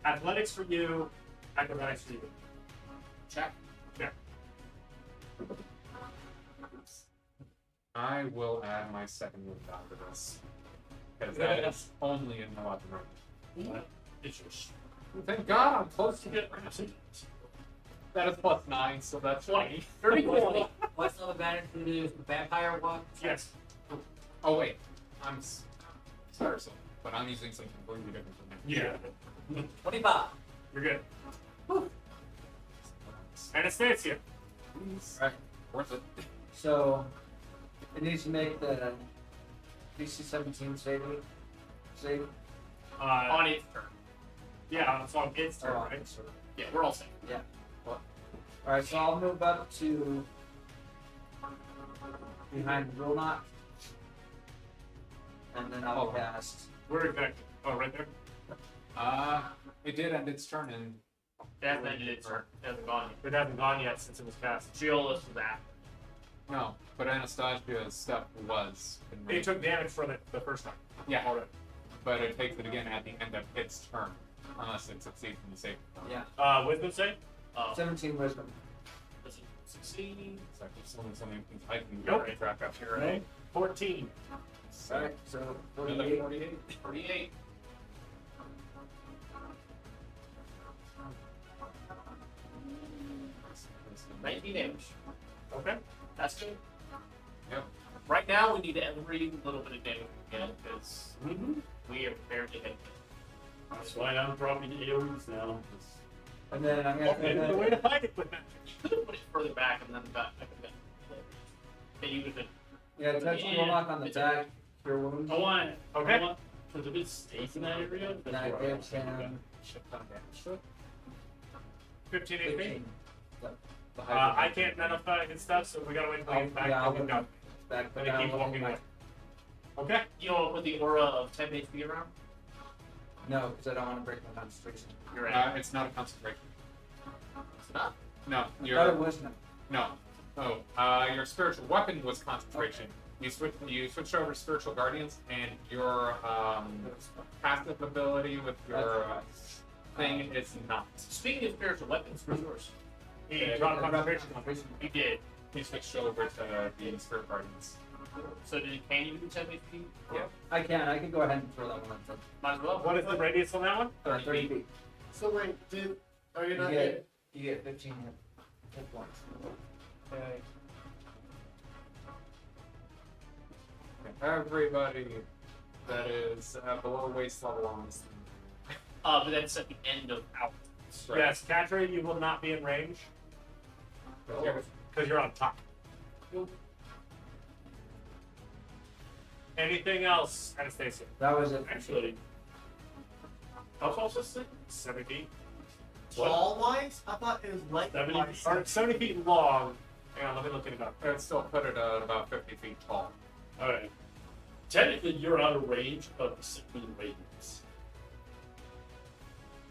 athletics for you, acrobatics for you. check. Check. I will add my second move after this. Because that is only in the weapon range. It's just Thank God I'm close to getting that is plus 9, so that's 20. 30. What's the advantage to the vampire one? Yes. Oh wait, I'm sorry, but I'm using something completely different from him. Yeah. 25. You're good. Anastasia. Right. Worth it. So, it needs to make the DC 17 save. On its turn. Yeah, so on its turn, Oh, right? so- Yeah, we're all safe. Alright, so I'll move up to behind Wilmot. And then I'll cast. Where exactly? Oh, right there. It did end its turn, and It hasn't ended its turn. It hasn't gone It hasn't gone yet since it was cast. yet. Geolus was that. no, but Anastasia's stuff was. in It range. took damage from it the first time. Yeah, but it takes it again at the end of its turn, unless it succeeds in the save. Yeah. Wisdom save? 17 wisdom. Does it succeed? It's like there's something I can Nope. right track up here, Right. 14. Alright, so Another 48. 48. 48. Nineteen damage. Okay. That's good. Yep. Right now, we need every little bit of damage we can get because we are prepared to hit. that's why I'm dropping AoEs now. And then I'm gonna Okay, the way to fight it with magic. Could have put it further back and then back. And you would have yeah, touch Yeah. Wilmot on the It's back. Cure wounds. I want Okay. I want because if it stays in that area, And I that's where I give him Shift on damage to it. 15 HP. 15. I can't nullify his stuff, so we gotta wait until he's back. Yeah, I'll and go go. back. Then he keeps walking away. Okay. You know, put the aura of 10 HP around. No, because I don't want to break my concentration. You're right. It's not a concentration. It's not. No, I thought it your was not. no. Your spiritual weapon was concentration. You switched over to spiritual guardians, and your passive ability with your thing is not. Speaking of spiritual weapons, where's yours? He dropped concentration. You did. He switched over to the spirit guardians. So can you do 10 HP? I can. I can go ahead and throw that one on. Might as well. What is the radius on that one? 30 feet. So wait, are you You not? get 15 hit points. Okay. Everybody that is below waist level on this thing. But that's at the end of our. Right. Yes, Katri, you will not be in range because you're on top. Anything else, Anastasia? That was it. actually. How tall is this thing? 70 feet. Tall wise, I thought it was like 70 wise. Or 70 feet long. Hang on, let me look it up. I'd still put it at about 50 feet tall. Alright. Technically, you're out of range of the 16 radius.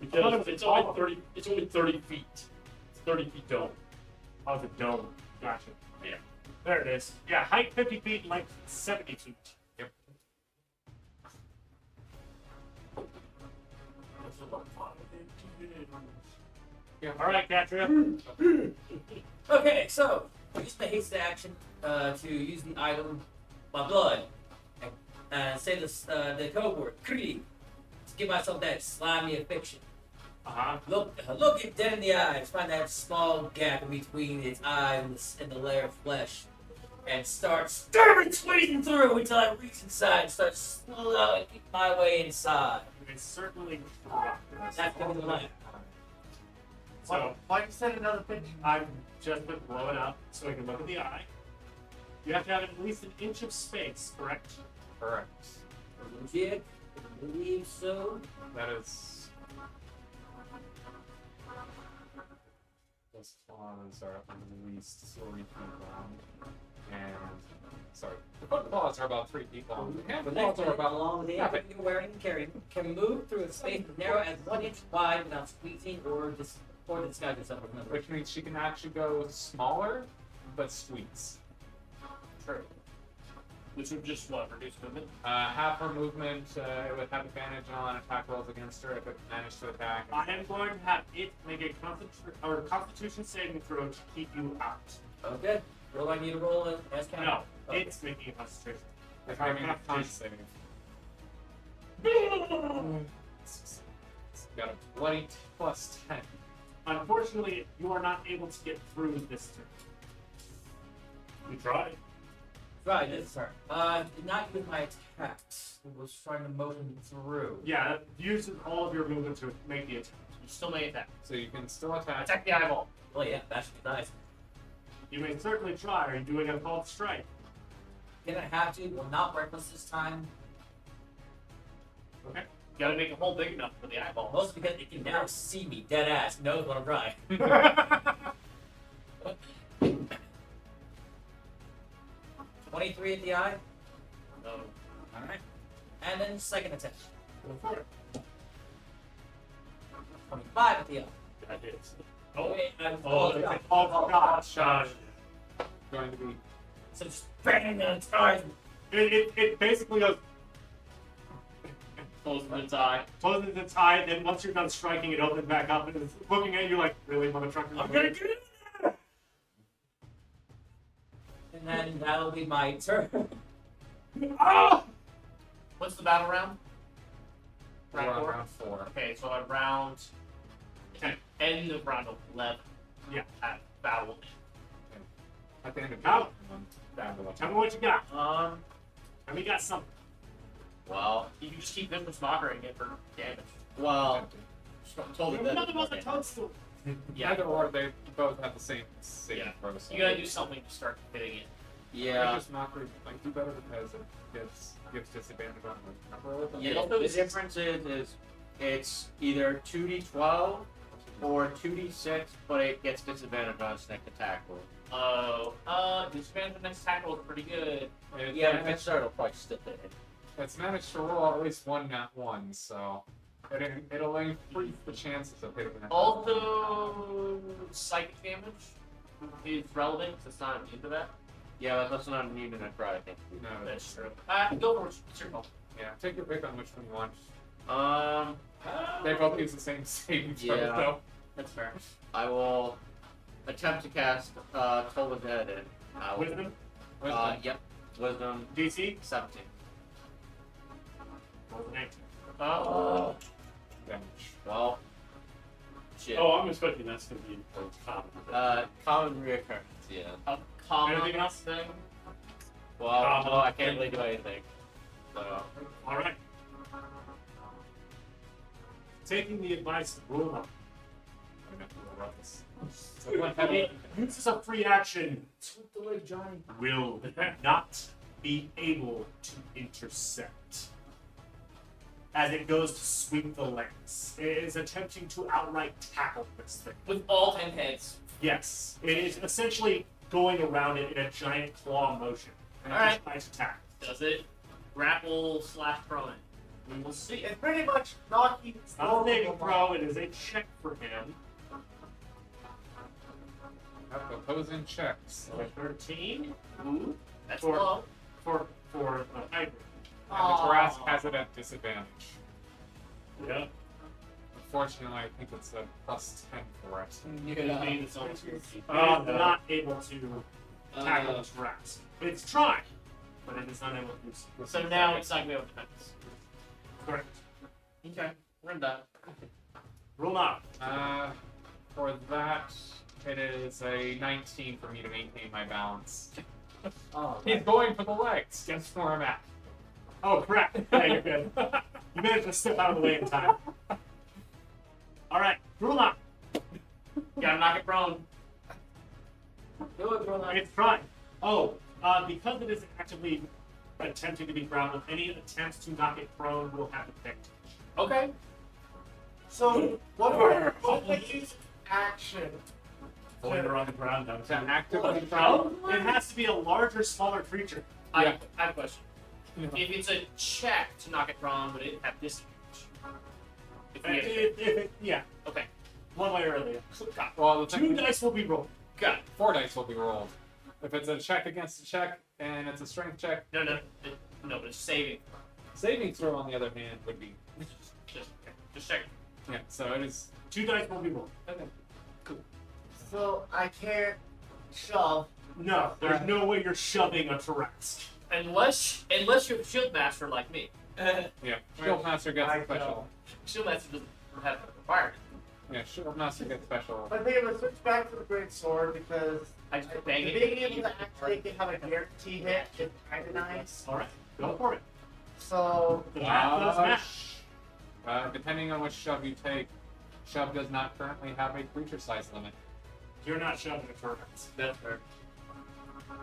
I thought it Because was it's taller. only 30. It's only 30 feet. It's 30 feet dome. Oh, it's a dome. Gotcha. Yeah. There it is. Yeah, height 50 feet, length 70 feet. That's a lot of fun. All right, Katria. Okay, so I use my haste action to use the item, my blood, and say the code word Kree to give myself that slimy affliction. Look it dead in the eyes, find that small gap in between its eyes and the layer of flesh, and start squeezing through until I reach inside and start slowly my way inside. It's certainly. That's gonna be the line. So Why you send another picture? I'm just gonna blow it up so I can look at the eye. You have to have at least an inch of space, correct? Correct. Legit? I believe so. That is. Those claws are at least 3 feet long. And, sorry, the foot claws are about 3 feet long. The hand The claws next are one, about along with the half outfit you're wearing and carrying, can move through a space as narrow as 1 inch wide without squeezing or disguise yourself with another. which means she can actually go smaller, but squeeze. True. Which would just what? Reduce movement? Half her movement, it would have advantage on attack rolls against her if it managed to attack. I am going to have it make a Constitution saving throw to keep you out. Okay. What do I need to roll as count? No, Okay. it's making a Constitution. If I mean a con save. It's got a bloody plus 10. Unfortunately, you are not able to get through this turn. We tried. Right, this turn. Did not use my attacks. I was trying to motion through. Yeah, that uses all of your movement to make the attempt. You still may attack. So you can still attack. Attack the eyeball. Oh yeah, that should be nice. You may certainly try. Are you doing a called strike? Can I have to? Well, not reckless this time. Okay. You gotta make a hole big enough for the eyeball. Mostly because it can now see me, dead ass, knows what I'm trying. 23 at the eye. No. Alright. And then second attempt. Go for it. 25 at the eye. That hits. Oh, wait, I'm Oh, it's a called shot. Going to be. So just bang on its eyes. It basically goes, Closes its eye. closes its eye, then once you're done striking, it opens back up and is looking at you like, really, motherfucker? I'm gonna get it! And then that'll be my turn. Ah! What's the battle round? We're Round on 4? round 4. Okay, so at round 10. End of round 11. Yeah. At battle. At the end of Out. down to Tell me what you got. Um, Tell me you got something. well, You can just keep Vicious Mockery it for damage. well, told it that. None of us are toadstool. Yeah. Either or, they both have the same saving Yeah. throw. So You gotta do something to start hitting it. Yeah. Just mockery might do better because it gives disadvantage on the number roll. Yeah, Also, the difference is it's either 2d12 or 2d6, but it gets disadvantage on its next attack roll. Disadvantage on next attack roll is pretty good. Yeah, but if it started, it'll probably still hit it. It's managed to roll at least one nat 1, so it'll increase the chances of hitting that. Also, psychic damage is relevant because it's not immune to that. Yeah, that's not immune to necrotic. No, That's true. Go for it. It's your call. yeah. Take your pick on which one you want. Um, They both use the same saving throw, Yeah. though. That's fair. I will attempt to cast Toll the Dead and I will, Wisdom? yep, Wisdom DC? 17. Roll an 18. Oh. Damage. Well, shit. Oh, I'm expecting that's going to be common. Common reoccurrence, yeah. A common Anything else? thing. Well, no, I can't really do anything. So, Alright. Taking the advice of Rula. I'm gonna have to roll this. So one heavy. This is a free action. Delay Johnny. Will not be able to intercept. As it goes to sweep the lance. It is attempting to outright tackle this thing. With all 10 heads. Yes. It is essentially going around it in a giant claw motion. And Alright. just tries to attack. Does it grapple / prone? We will see. It's pretty much knocking. It's not a saving throw, it is a check for him. Have opposing checks. So 13 Ooh, that's For- low. for the hybrid. And the grasp has it at disadvantage. Yeah. Unfortunately, I think it's a plus 10 for it. It made its own Not able to tackle this grasp. It's trying, but it is unable to do so. So now it's not going to be able to defend us. Correct. Okay, we're done. Rule out. For that, it is a 19 for me to maintain my balance. Oh, He's going for the legs. Guess where I'm at. Oh, correct. Yeah, you're good. You managed to step out of the way in time. Alright, rule out. Gotta knock it prone. do it, bro. It's trying. Oh, because it is actively attempting to be grounded, any attempts to knock it prone will have advantage. Okay. So, what if I use action Pulling her on the ground now. To actively No, it has to be a larger, smaller creature. Yeah. I have a question. If it's a check to knock it prone, would it have disadvantage? If we have, Yeah, okay. one way or the other. Got Well, the Two thing dice will be rolled. Got it. 4 dice will be rolled. If it's a check against a check and it's a strength check, No, but it's saving. saving throw on the other hand would be Just check. yeah. So it is. Two dice will be rolled. So I can't shove. No, there's no way you're shoving a Tarrasque. Unless you're a shield master like me. Yeah. Shield master gets I a special. Shield master doesn't have a requirement. Yeah. Shield master gets special. I think I'm gonna switch back to the great sword because I just bang it. being able to actually have a guarantee hit is kind of nice. All right, go for it. So The math does math. Depending on which shove you take, shove does not currently have a creature size limit. You're not shoving a Tarrasque. That's fair.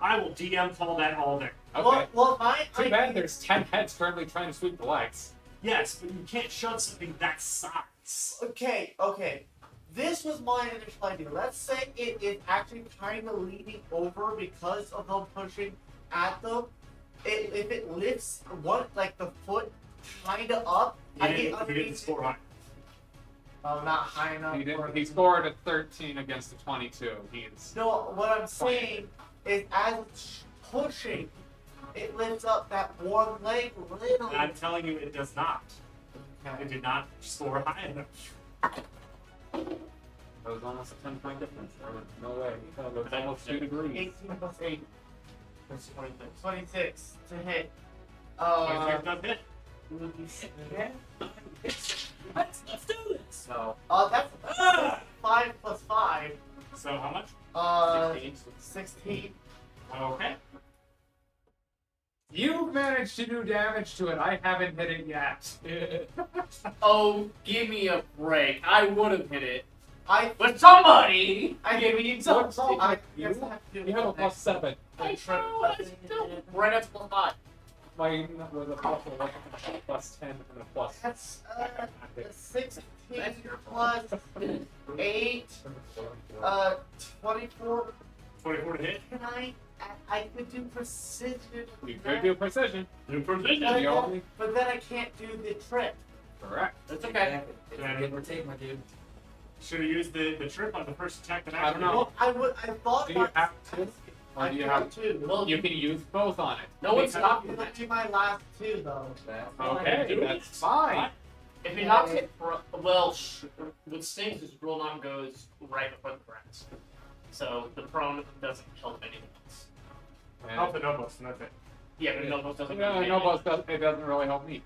I will DM call that all day. Okay. well, my Too bad there's 10 heads currently trying to sweep the legs. Yes, but you can't shove something that size. Okay. This was my initial idea. Let's say it is actually kind of leaning over because of them pushing at them. If it lifts one like the foot kind of up, I He get didn't underneath. score high. Oh, not high enough. He scored a 13 against a 22. He's No, what I'm saying is as it's pushing, it lifts up that one leg little. I'm telling you, it does not. It Okay. did not score high enough. that was almost a 10-point difference. No way. That was almost 2 degrees. 18 plus 8, That's 26. 26 to hit. 26 does hit. Let's do this. No. That's 5 plus 5. So how much? 16. Okay. You've managed to do damage to it. I haven't hit it yet. Oh, give me a break. I would have hit it. But somebody I give me some. I guess I have to do You have a it plus 7. I know, I still right up to the hot. My with a plus 10 and a plus. That's 16 plus 8, 24. 24 to hit. Can I could do precision. You could do precision. New precision. But The only then I can't do the trip. correct. That's okay. Give or take, my dude. Should have used the trip on the first attack that I don't know. Well, I thought Do you about have to? Or I do you thought have? two. Well, You can use both on it. no one's Because- stopping It'll that. be my last two though. Okay, that's fine. If he knocks it, what stinks is Rule Knock goes right before the grass. So the prone doesn't help anyone else. Help the notebooks, and that's it. Yeah, but Nobos doesn't. No, do no, damage. it doesn't really help me.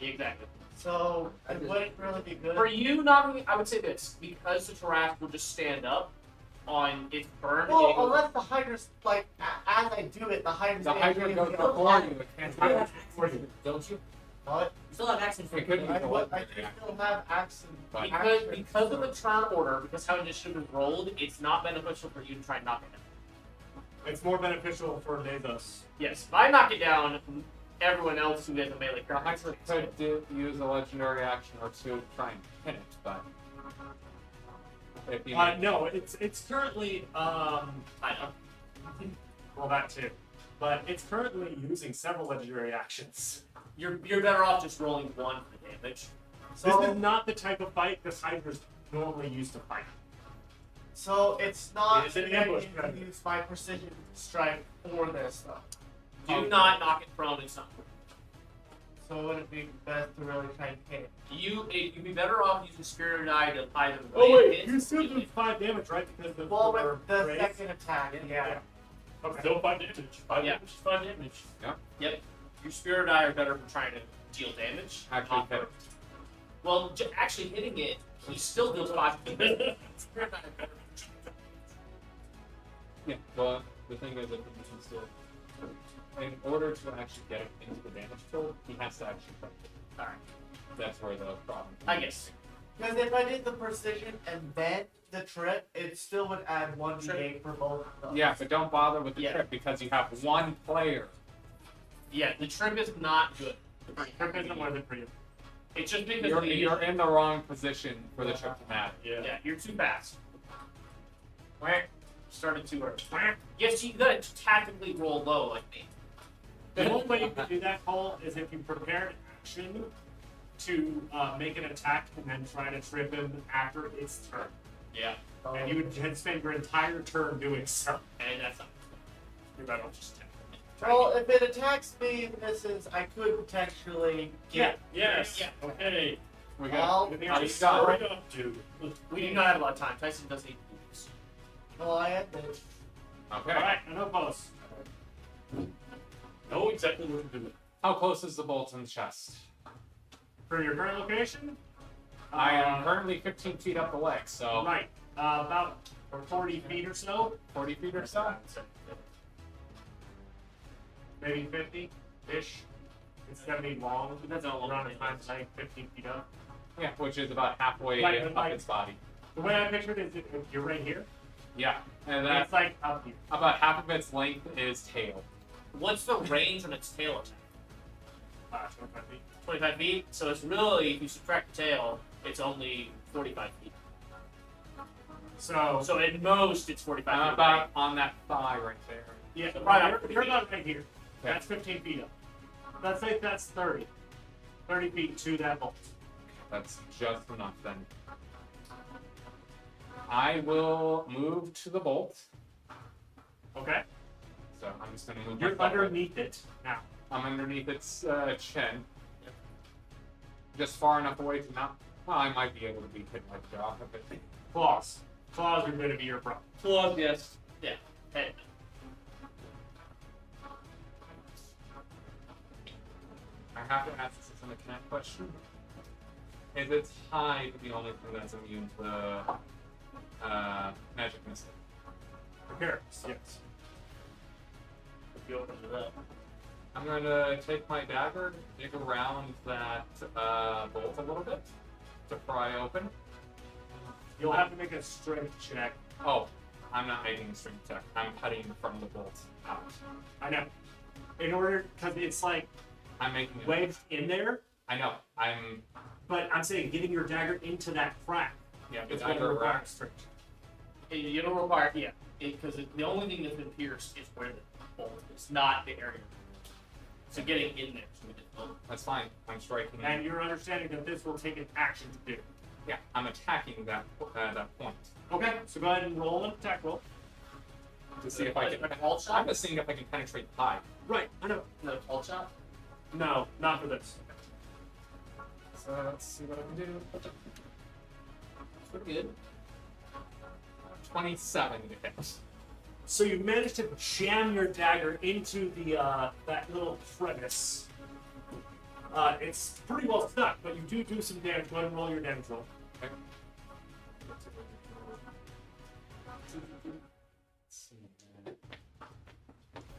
Exactly. So it wouldn't really be good. For you knocking it, I would say this because the Tarrasque will just stand up on its burn. Well, it goes- unless the Hydra's like as I do it, the Hydra's The Hydra goes before you. It can't do it before you. Don't you? What? You still have action for It could be I the would. one. I still have action. But because of the turn order, because how initiative is rolled, it's not beneficial for you to try and knock it down. It's more beneficial for Lazos. Yes, if I knock it down, everyone else who has a melee the character. Hydra could use a legendary action or two to try and pin it, but if you No, it's currently I know. well that too, but it's currently using several legendary actions. You're better off just rolling one for the damage. So This is not the type of fight this Hydra's normally used to fight. so it's not. It is an that I ambush need to predator. use my precision strike for this though. Do not knock it prone and something. So would it be best to really try and hit it? You'd be better off using Spirit Eye to either Oh land wait, hit, you still do 5 damage, right? Because the Well, with the raise? second attack, yeah. Okay. Still 5 damage. 5 Yeah. damage. 5 damage. Your Spirit Eye are better for trying to deal damage. actually not hit for- it. Well, actually hitting it, he still deals 5 damage. Spirit Eye are better for Yeah, but the thing is that he needs to, in order to actually get it into the damage field, he has to actually fight it. Alright. That's where the problem is. I guess. Because if I did the precision and then the trip, it still would add 1d8 for both of them. Yeah, but don't bother with the Yeah. trip because you have one player. Yeah, the trip is not good. The trip isn't worth it for you. It's just because You're in the wrong position for the trip to matter. Yeah. yeah, you're too fast. started to yes, you gotta tactically roll low like me. The only way you can do that, Cole, is if you prepare an action to make an attack and then try to trip him after its turn. Yeah. And you would spend your entire turn doing so. And that's not. You're better off just Well, if it attacks me and misses, I could potentially get. Yes. Yeah. Okay. We Well, got. Well, He's Hurry got up, dude. We do not have a lot of time. Tyson doesn't need to do this. Well, I admit. okay. Alright, an opposed. Know exactly what to do. How close is the bolt in the chest? For your current location? I am currently 15 feet up the leg, so Right. About 40 feet or so. 40 feet or so. Maybe 50-ish. It's gonna be long. Depends on how long Around it the time, is. like 15 feet up. Yeah, which is about halfway Like- up like- its body. The way I pictured it is if you're right here, Yeah, and and that's it's like up here. about half of its length is tail. What's the range on its tail attack? 25 feet. 25 feet. So it's really, if you subtract the tail, it's only 45 feet. So, So at most, it's 45 feet. About on that thigh right there. yeah, so right, probably you're 40 about right here. Okay. That's 15 feet up. Let's say that's 30. 30 feet to that bolt. That's just enough then. I will move to the bolt. Okay? So I'm just gonna move. You're my foot. underneath it now. I'm underneath its chin. Just far enough away to not. Well, I might be able to be hit by the jaw if it. Claws. Claws are going to be your problem. Claws, yes. Yeah. Head. I have to ask this as an connect question. Is its hide the only thing that's immune to magic missile? Prepare. Yes. If you open it up. I'm going to take my dagger, dig around that bolt a little bit to pry open. You'll have to make a strength check. Oh, I'm not making a strength check. I'm cutting from the bolt out. I know. In order, because it's like I'm making it. wedged in there, I know. I'm. but I'm saying getting your dagger into that crack Yeah, is the going to dagger require racks. strength. You don't require, yeah. Because the only thing that's been pierced is where the bolt is, not the area. So getting in there is going to be difficult. That's fine. I'm striking. And you're understanding that this will take an action to do. Yeah, I'm attacking that that point Okay, so go ahead and roll an attack roll. to see if I can. Like a pulse I'm shot? just seeing if I can penetrate the hide. Right, I know. No, pulse shot? No, not for this. So let's see what I can do. It's pretty good. 27 to hit. So you managed to jam your dagger into the that little crevice. It's pretty well stuck, but you do some damage. Go ahead and roll your damage roll. Okay.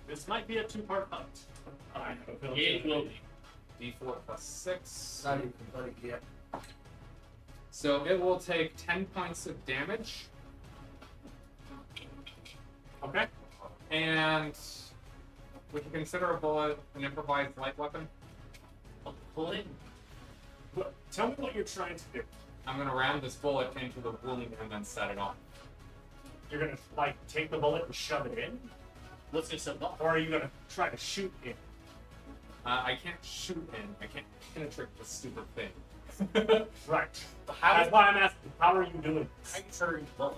This might be a two-part fight. It will be. D4 plus 6. Not even complete yet. So it will take 10 points of damage. Okay. And would you consider a bullet an improvised light weapon? Pull it. But tell me what you're trying to do. I'm going to ram this bullet into the wound and then set it off. You're gonna like take the bullet and shove it in, Let's get some off. or are you gonna try to shoot in? I can't shoot in. I can't penetrate this stupid thing. Right. How That's is why I'm asking. How are you doing how this? you turn bullet?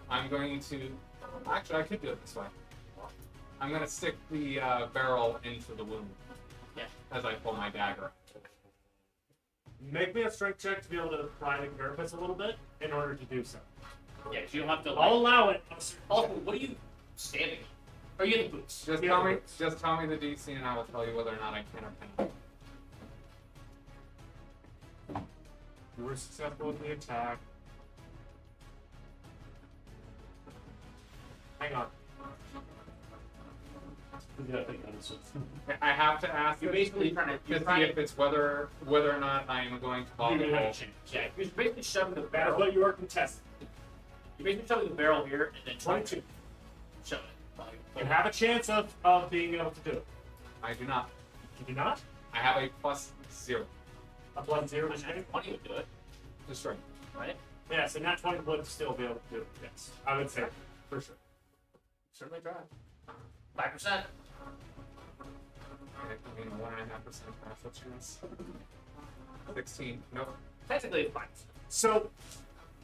I'm going to. Actually, I could do it this way. I'm going to stick the barrel into the wound. Yeah. As I pull my dagger. Make me a strength check to be able to pry the carapace a little bit in order to do so. Yeah, you don't have to. I'll allow it. Also, what are you standing? Are you in the boots? Just Yeah. tell me the DC, and I will tell you whether or not I can or cannot. You were successful with the attack. Hang on. We gotta think on this one. I have to ask You're it basically to trying to. You're see trying if it's whether or not I am going to You follow the didn't have a roll. chance. Yeah, you're basically shoving the That's barrel. what you are contesting. You're basically shoving the barrel here and then 22. shove it. You have a chance of being able to do it. I do not. You do not? I have a +0 A +0 A to strength? 20 would do it, to strength. right? Yes, and that 20 would still be able to do it. Yes, I would say for sure. Certainly try. 5%. I mean, 1.5% pass chance. 16. Nope. Technically, it's fine. So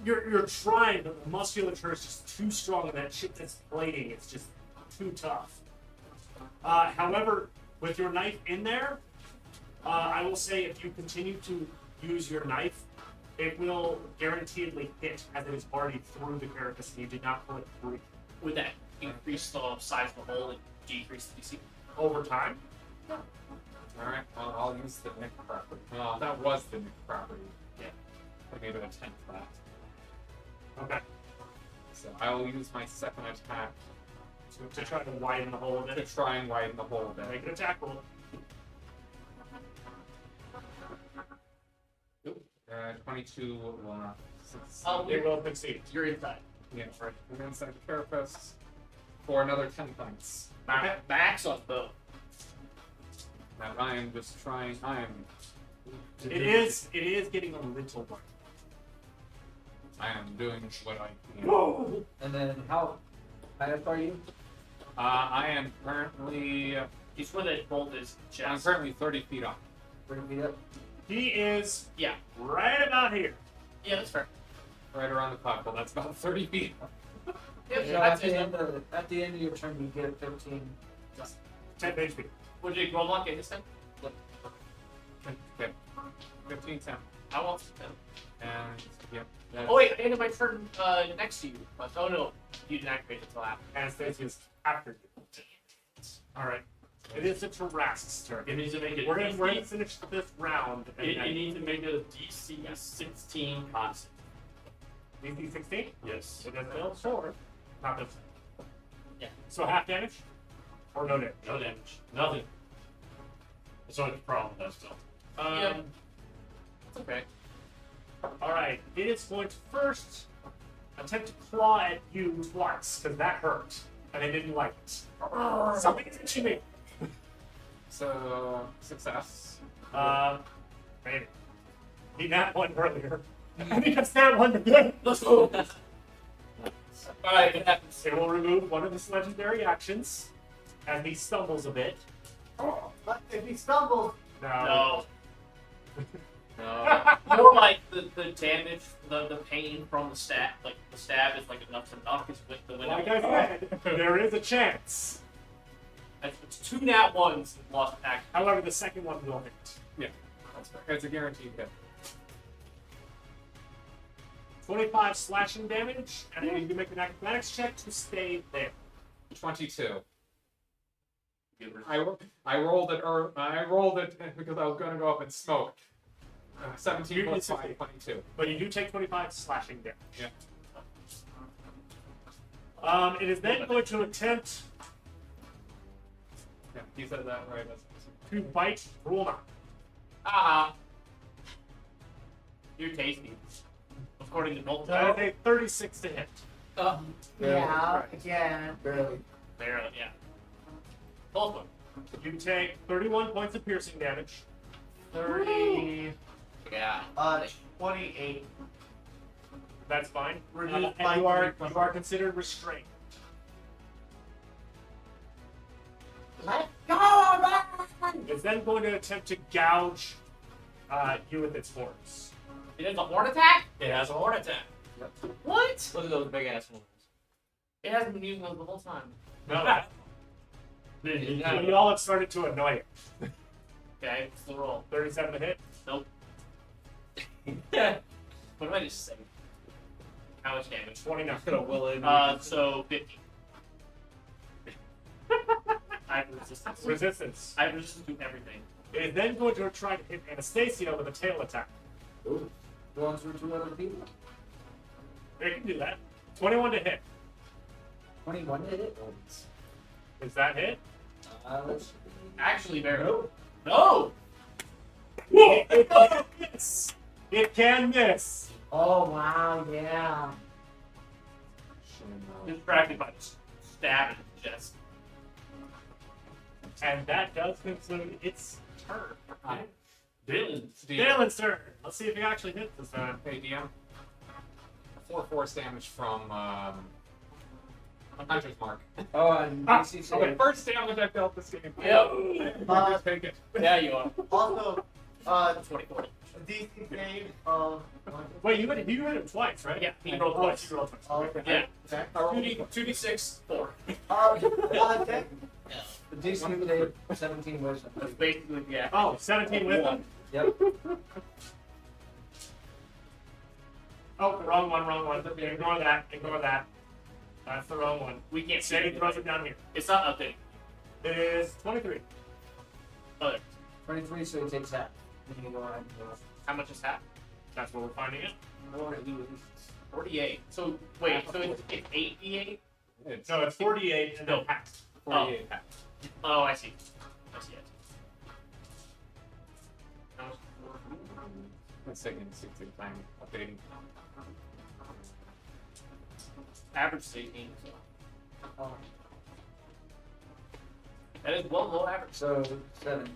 you're trying, but the musculature is just too strong, and that shit that's plating is just too tough. However, with your knife in there, I will say if you continue to use your knife, it will guaranteedly hit as it is already through the carapace, and you did not pull it through. Would that increase the size of the hole and decrease the DC? Over time, Alright, well, I'll use the Nick property. Well, that was the Nick property. Yeah. I gave it a 10 for that. okay, So I will use my second attack to try to widen the hole a to bit. try and widen the hole a bit. Make an attack roll. 22 will not succeed. It will succeed. You're inside. Yeah, right. And then inside the carapace for another 10 points. Max on both. Now I am just trying. I am. It is getting a little worse. I am doing what I can. Whoa! And then how high up are you? I am currently. He's where they bolt his I'm chest. currently 30 feet up. 30 feet up? He is Yeah. right about here. Yeah, that's fair. Right around the clock. Well, that's about 30 feet up. Yeah, So that's at the end of your turn, you get 15. 10 HP. What did you roll luck in this time? Okay. 15, 10. I want them. And, yep. Oh wait, I ended my turn next to you. But, oh no, you didn't activate it until after. Anastasia's after you. Alright. It is the Tarrasque's turn. It needs to make it. We're gonna finish this round. And It then needs to make a DC 16 constant. DC 16? Yes. It does fail? Sure. Not this. Yeah. So half damage? Or no damage? No damage. Nothing. That's always the problem. That's still. Yeah. It's okay. Alright. It is going to first attempt to claw at you twice, because that hurt. And I didn't like it. Something's itching me. So, success. Maybe. He nat one earlier. And he gets that one again. Let's go. Alright, it happens. It will remove one of his legendary actions as he stumbles a bit. But if he stumbles, No. No. More like the damage, the pain from the stab, like the stab is like enough to knock his the window. Like I said, there is a chance. It's 2 nat 1s lost action. However, the second one will hit. Yeah, that's fair. It's a guaranteed hit. 25 slashing damage, and then you make an acrobatics check to stay there. 22. I rolled it. I rolled it because I was going to go up and smoke. 17 plus 5, 22. But you do take 25 slashing damage. Yeah. It is then going to attempt Yeah, he said that right. to bite Rulma. Haha. You're tasty. According to Bolt. That is a 36 to hit. yeah, again. Barely. Barely, yeah. Both of them. You take 31 points of piercing damage. 30, Yeah. 28. That's fine. Reduce And by you are 3. considered restrained. Let go, man! It's then going to attempt to gouge you with its horns. It has a horn attack? It has a horn attack. What? Look at those big ass ones. It hasn't been using those the whole time. No, Yeah. you all have started to annoy it. Okay, it's the roll. 37 to hit. Nope. What did I just say? How much damage? 29. Gonna will it. So 50. I have resistance. Resistance. I have resistance to everything. It is then going to try to hit Anastasia with a tail attack. Ooh. Going through 2 other people? It can do that. 21 to hit. 21 to hit? Is that hit? Let's Actually, very. Nope. No! It can miss. It can miss. Oh, wow, yeah. Distracted by the stab in the chest. And that does conclude its turn. Dylan. Dalen's turn. Let's see if he actually hits this time. Hey, DM. 4 force damage from Hunter's Mark. Oh, and DC So the save. first damage I felt this game. Yep. Take it. Yeah, you are. Also, 24. DC save of. Wait, you hit him twice, right? Yeah, he rolled twice. He rolled twice. Oh, okay. Yeah. Okay. 2d6, 4. Okay. The DC save 17 wisdom. That's basically, yeah. Oh, 17 with him. Yep. Oh, wrong one. Ignore that. That's the wrong one. We can't see Say it. he throws it down here. It's not updated. It is 23. Oh, there. 23, so he takes half. Then you go ahead and How much is that? That's what we're finding it. go. 48. So, wait, so it's 8d8? It's No, it's 48 and then No. half. 48. Oh, I see. I see it. It's taking 60 time updating. Average is 18. So. Oh, That is well below average. so 7.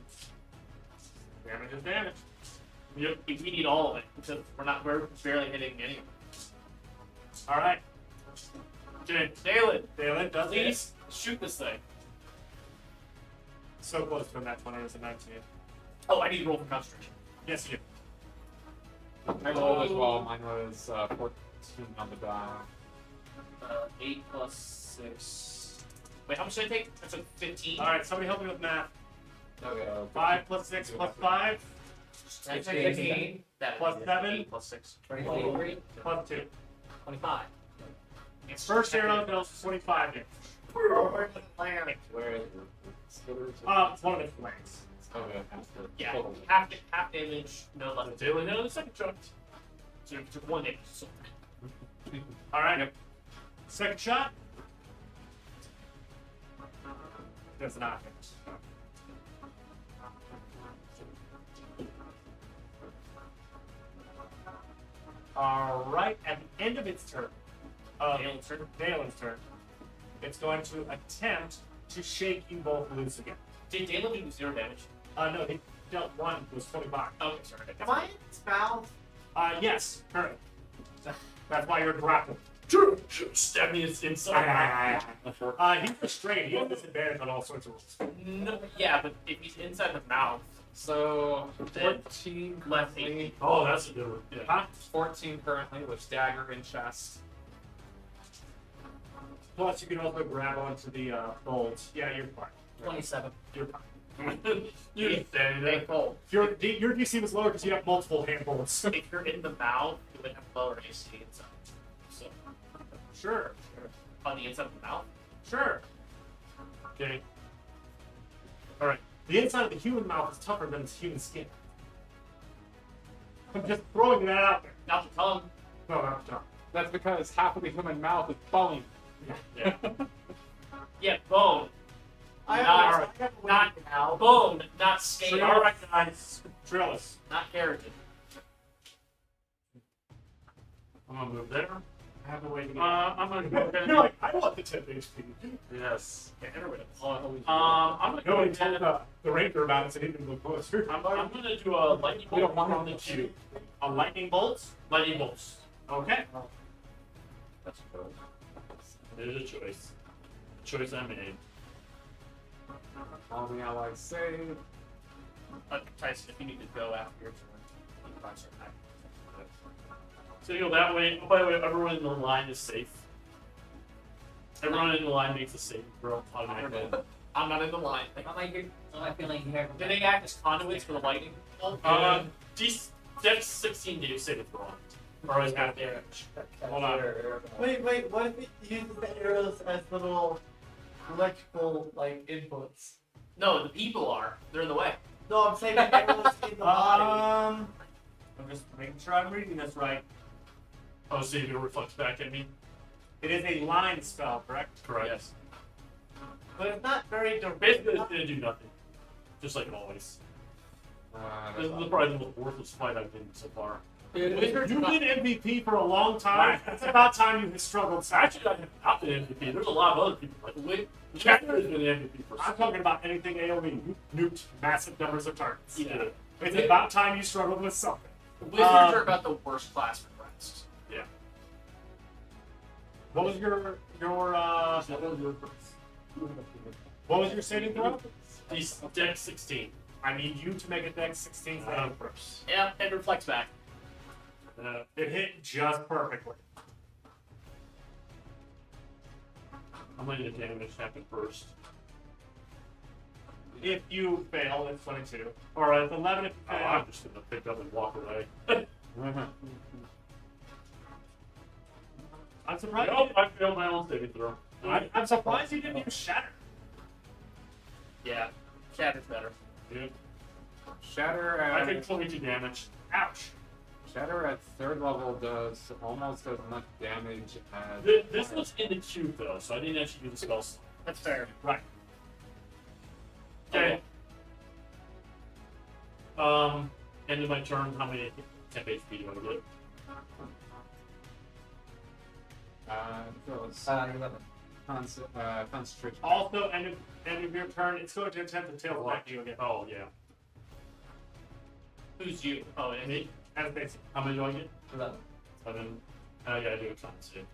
Damage is damage. We need all of it because we're barely hitting any of it. All right. Dalen, Dalen does it. please shoot this thing. So close to that 20 is a 19. Oh, I need to roll for concentration. Yes, you do. I rolled as well. Mine was 14 on the die. 8 plus 6. Wait, how much did I take? That's a 15. All right, somebody help me with math. Okay. 5 plus 6 plus 5 That's 15. That plus 7 8 plus 6. 23. plus 2. 25. First arrow does 25 damage. Where is it? One of the flanks. Okay. Yeah, Total. half damage, no less. Dalen hit on the second shot. So you took 1 damage. So All right. Second shot. Does not hit. All right. At the end of its turn, Dalen's turn. Dalen's turn, it's going to attempt to shake you both loose again. Did Dalen do 0 damage? No, he dealt 1. It was 25. Okay, sorry. Am I in its mouth? Yes, currently. That's why you're grappled. Stab me inside. He's restrained. He has disadvantage on all sorts of rolls. No, yeah, but if he's inside the mouth, So Then 14 less currently. 18. Oh, that's a good one. Yeah. Huh? 14 currently with dagger in chest. Plus, you can also grab onto the bolt. Yeah, you're fine. 27. You're fine. You just standing they there. fold. Your DC was lower because you have multiple hand bolts. If you're in the mouth, you would have lower AC inside. So, Sure. on the inside of the mouth, Sure. Okay. All right. The inside of the human mouth is tougher than its human skin. I'm just throwing that out there. not the tongue. No, not the tongue. That's because half of the human mouth is bone. Yeah. Yeah, bone. I Not- have a not- wing now. Bone, not scale. All right, guys. Trillis. Not keratin. I'm gonna move there. I have a way to get. I'm gonna go ahead. You're like, I want the 10 HP. Yes. Yeah, everybody. I'm gonna go Nobody ahead. told the ranger about it, so he didn't look closer. I'm gonna do a lightning We bolt don't want from the him. cube. A lightning bolt. Lightning bolts. Okay. That's good. It is a choice. Choice I made. All the allies save. Tyson, if you need to go after your turn, you can start back. So you go that way. Oh, by the way, everyone in the line is safe. Everyone in the line makes a save throw automatically. I'm not in the line. Am I feeling here? Do they act as conduits for the lightning bolt? Dex 16 to save it throw. Or is half damage. Hold on. Wait, what if it uses the arrows as little electrical, like, inputs? No, the people are. They're in the way. No, I'm saying the arrows in the body. I'm just making sure I'm reading this right. Oh, so it reflects back at me? It is a line spell, correct? Correct. Yes. But it's not very direct. Basically, it's gonna do nothing. Just like always. This is probably the most worthless fight I've been so far. You've been MVP for a long time. It's about time you have struggled. Actually, I have not been MVP. There's a lot of other people. Like, wait, Chapter has been MVP for I'm talking about anything AoE. You nuked massive numbers of targets. Yeah. It's about time you struggled with something. Wizards are about the worst class for quests. What was your what was your saving throw? He's deck 16. I need you to make a dex 16 saving first. Yeah, and reflects back. It hit just perfectly. I'm letting the damage happen first. If you fail, it's 22. Or it's 11 if you Oh, fail. I'm just gonna pick up and walk away. I'm surprised. Nope, I failed my own saving throw. I'm surprised you didn't use Shatter. Yeah, Shatter's better. Dude, Shatter I at take 22 damage. Ouch. Shatter at 3rd level does almost as much damage as. This was in the queue though, so I didn't actually use the spell slot. That's fair. Right. Okay. End of my turn. How many temp HP do I get? So it's 11. concentration. Also, end of your turn, it's going to attempt to tail back you again. Oh yeah. Who's you? Oh, and Me? As How many do I get? 11. 7. I gotta do a con save.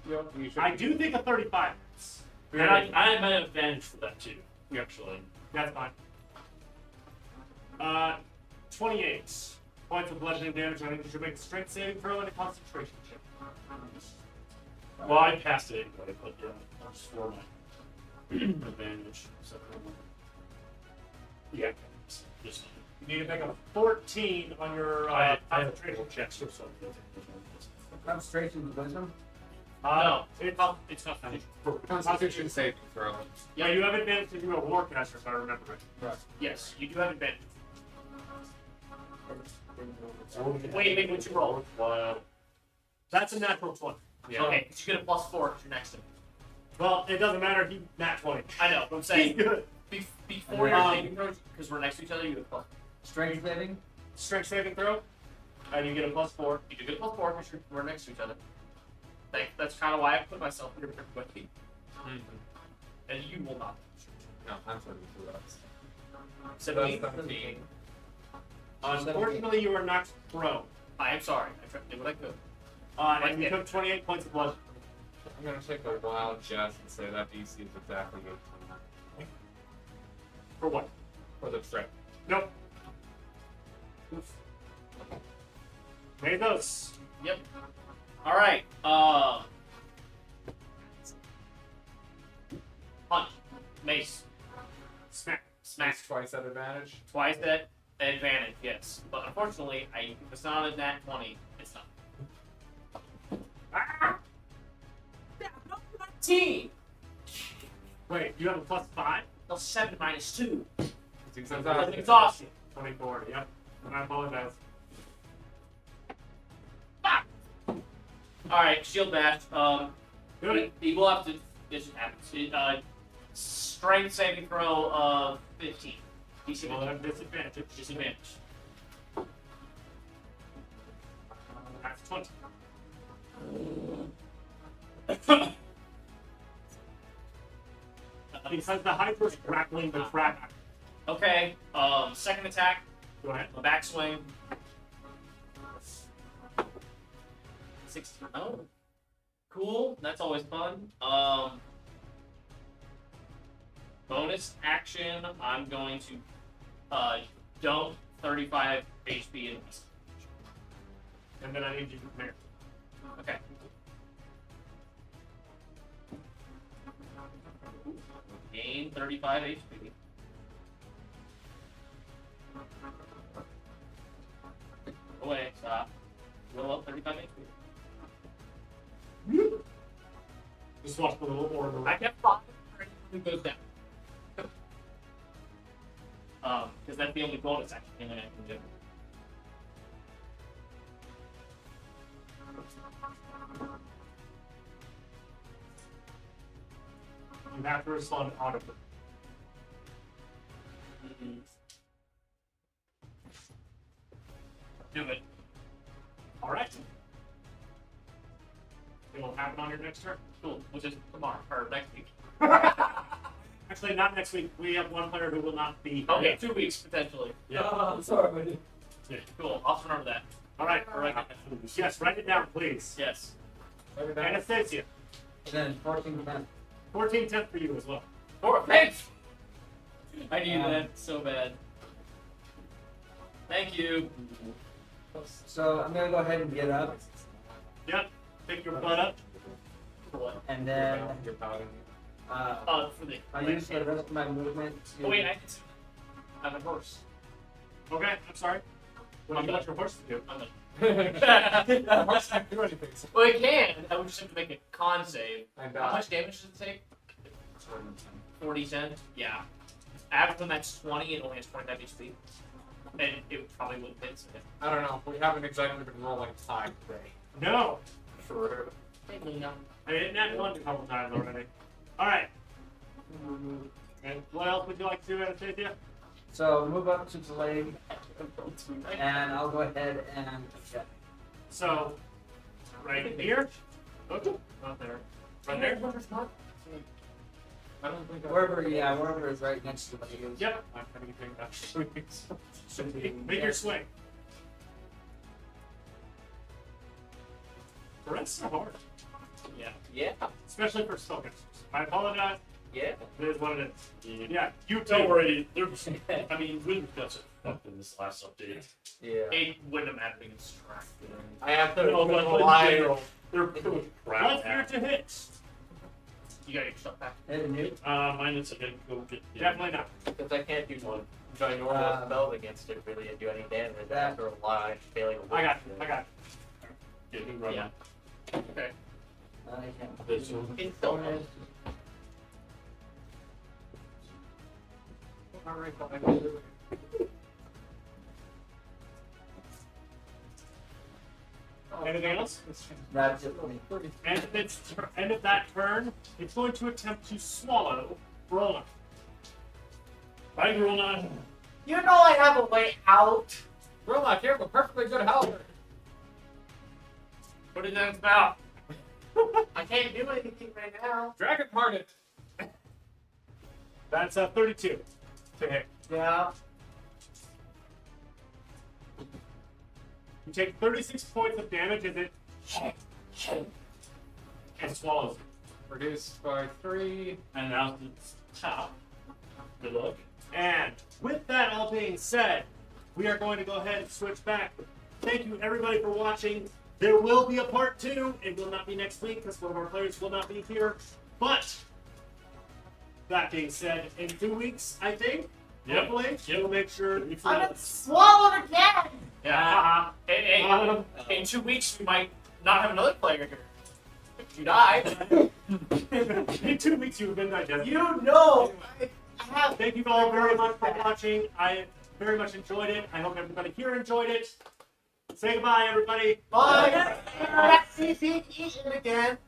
You should I do think a 35 hits. And I have an advantage for that too. Actually. That's fine. 28 points of bludgeoning damage. I think you should make a strength saving throw and a concentration check. Well, I passed it anyway, but yeah, I'll just for my advantage. So, Yeah. just You need to make a 14 on your I have concentration check. so something. Concentration is wisdom. no, It's it's not finished. Constitution saving throw. Yeah, you have advantage to do a warcaster, if I remember right. Yes, you do have advantage. Wait, Wait, what'd you roll? That's a natural 20. Yeah. Okay, you get a +4 because you're next to me. Well, it doesn't matter. He nat 20. I know, but I'm He's saying good. before your saving throws, because we're next to each other, you get a +4. Strength saving. Strength saving throw, and you get a +4. You do get a +4 because we're next to each other. That's kind of why I put myself here quickly. And you will not. No, I'm 32 ups. 17. 17. Unfortunately, you are knocked prone. I am sorry. I tried to do what I could. And you took 28 points of bludgeoning. I'm gonna take a wild guess and say that DC is exactly 8 For what? for the trip. Nope. Mazos. Yep. All right. Punch. Mace. Smack. Smack. It's twice at advantage. Twice that advantage, yes. But unfortunately, if it's not a nat 20, it's not. Ah! 19! Wait, you have a +5? No, 7 minus 2. It's That's exhaustion. 24, yep. And I apologize. Alright, shield bash. Good. He will have to. This happens. Strength saving throw of 15. DC Well, 15. have disadvantage. Disadvantage. That's 20. Because the Hyper's grappling the trap. Okay, second attack, Go ahead. a backswing. 16. Oh. Cool, that's always fun. Bonus action, I'm going to dump 35 HP in this. And then I need you to prepare. Okay. Gain 35 HP. Away, stop. Roll up 35 HP. Just watch the little order. I kept 5. It goes down. Because that's the only bonus action thing I can do. You have to respond audibly. Do it. Alright. It will happen on your next turn. Cool. Which is tomorrow or next week. Actually, not next week. We have one player who will not be. Okay, 2 weeks potentially. Oh, sorry, buddy. Cool. I'll remember that. Alright. Alright. Yes, write it down, please. Yes. Anastasia. And then 14 10. 14 10 for you as well. Oh, thanks. I need that so bad. Thank you. So I'm gonna go ahead and get up, Yep. Pick your butt up. For what? and then Your paladin. For the. I use the rest of my movement to. Oh wait, I can see. I'm a horse. Okay, I'm sorry. What do you want your horse to do? I'm a. Horse can't do anything. Well, it can. I would just have to make a con save. And How much damage does it take? 40 Yeah. After the max 20, it only has 25 HP. And it probably wouldn't hit. So I don't know. We haven't exactly been rolling high today. No. for no. I hit that one a couple times already. Alright. And what else would you like to do, Anastasia? So move up to the leg, and I'll go ahead and. Yeah. So, right here. Oh, not there. Right there. I don't think Wherever is right next to the leg is. Yep. I'm going to think that. Make your swing. Threats are hard, Yeah. especially for spoken. I apologize. Yeah. It is what it is. Yeah, you Don't too. worry. I mean, we got some fucked in this last update. Yeah. It wouldn't have mattered being distracted. I have to No, but in rely. general, they're pretty crap. What's here to hit? You gotta get stuff back. Hit a new. Mine is again go get. Definitely not. Because I can't do one ginormous spell against it really and do any damage. I have to rely on failing. I got you. I got Get new run. Yeah. Okay. I can't. This one. It's still no. you. Anything else? That's it for me. And at its end of that turn, it's going to attempt to swallow Rona. Bye, Rona. You know I have a way out. Grillock, you have a perfectly good halberd. Put it in its mouth. I can't do anything right now. Dragon hearted. That's a 32 to hit. Yeah. You take 36 points of damage as it and swallows it. Reduced by 3. And now it's top. Good luck. And with that all being said, we are going to go ahead and switch back. Thank you everybody for watching. There will be a part 2. It will not be next week because one of our players will not be here. But that being said, in 2 weeks, I think, Yep. hopefully, Yep. we'll make sure. I'm gonna swallow it again. Yeah. In 2 weeks, we might not have another player here. If you die. In 2 weeks, you've been digested. You know. I have. Thank you all very much for watching. I very much enjoyed it. I hope everybody here enjoyed it. Say goodbye, everybody. Bye. Eaten again.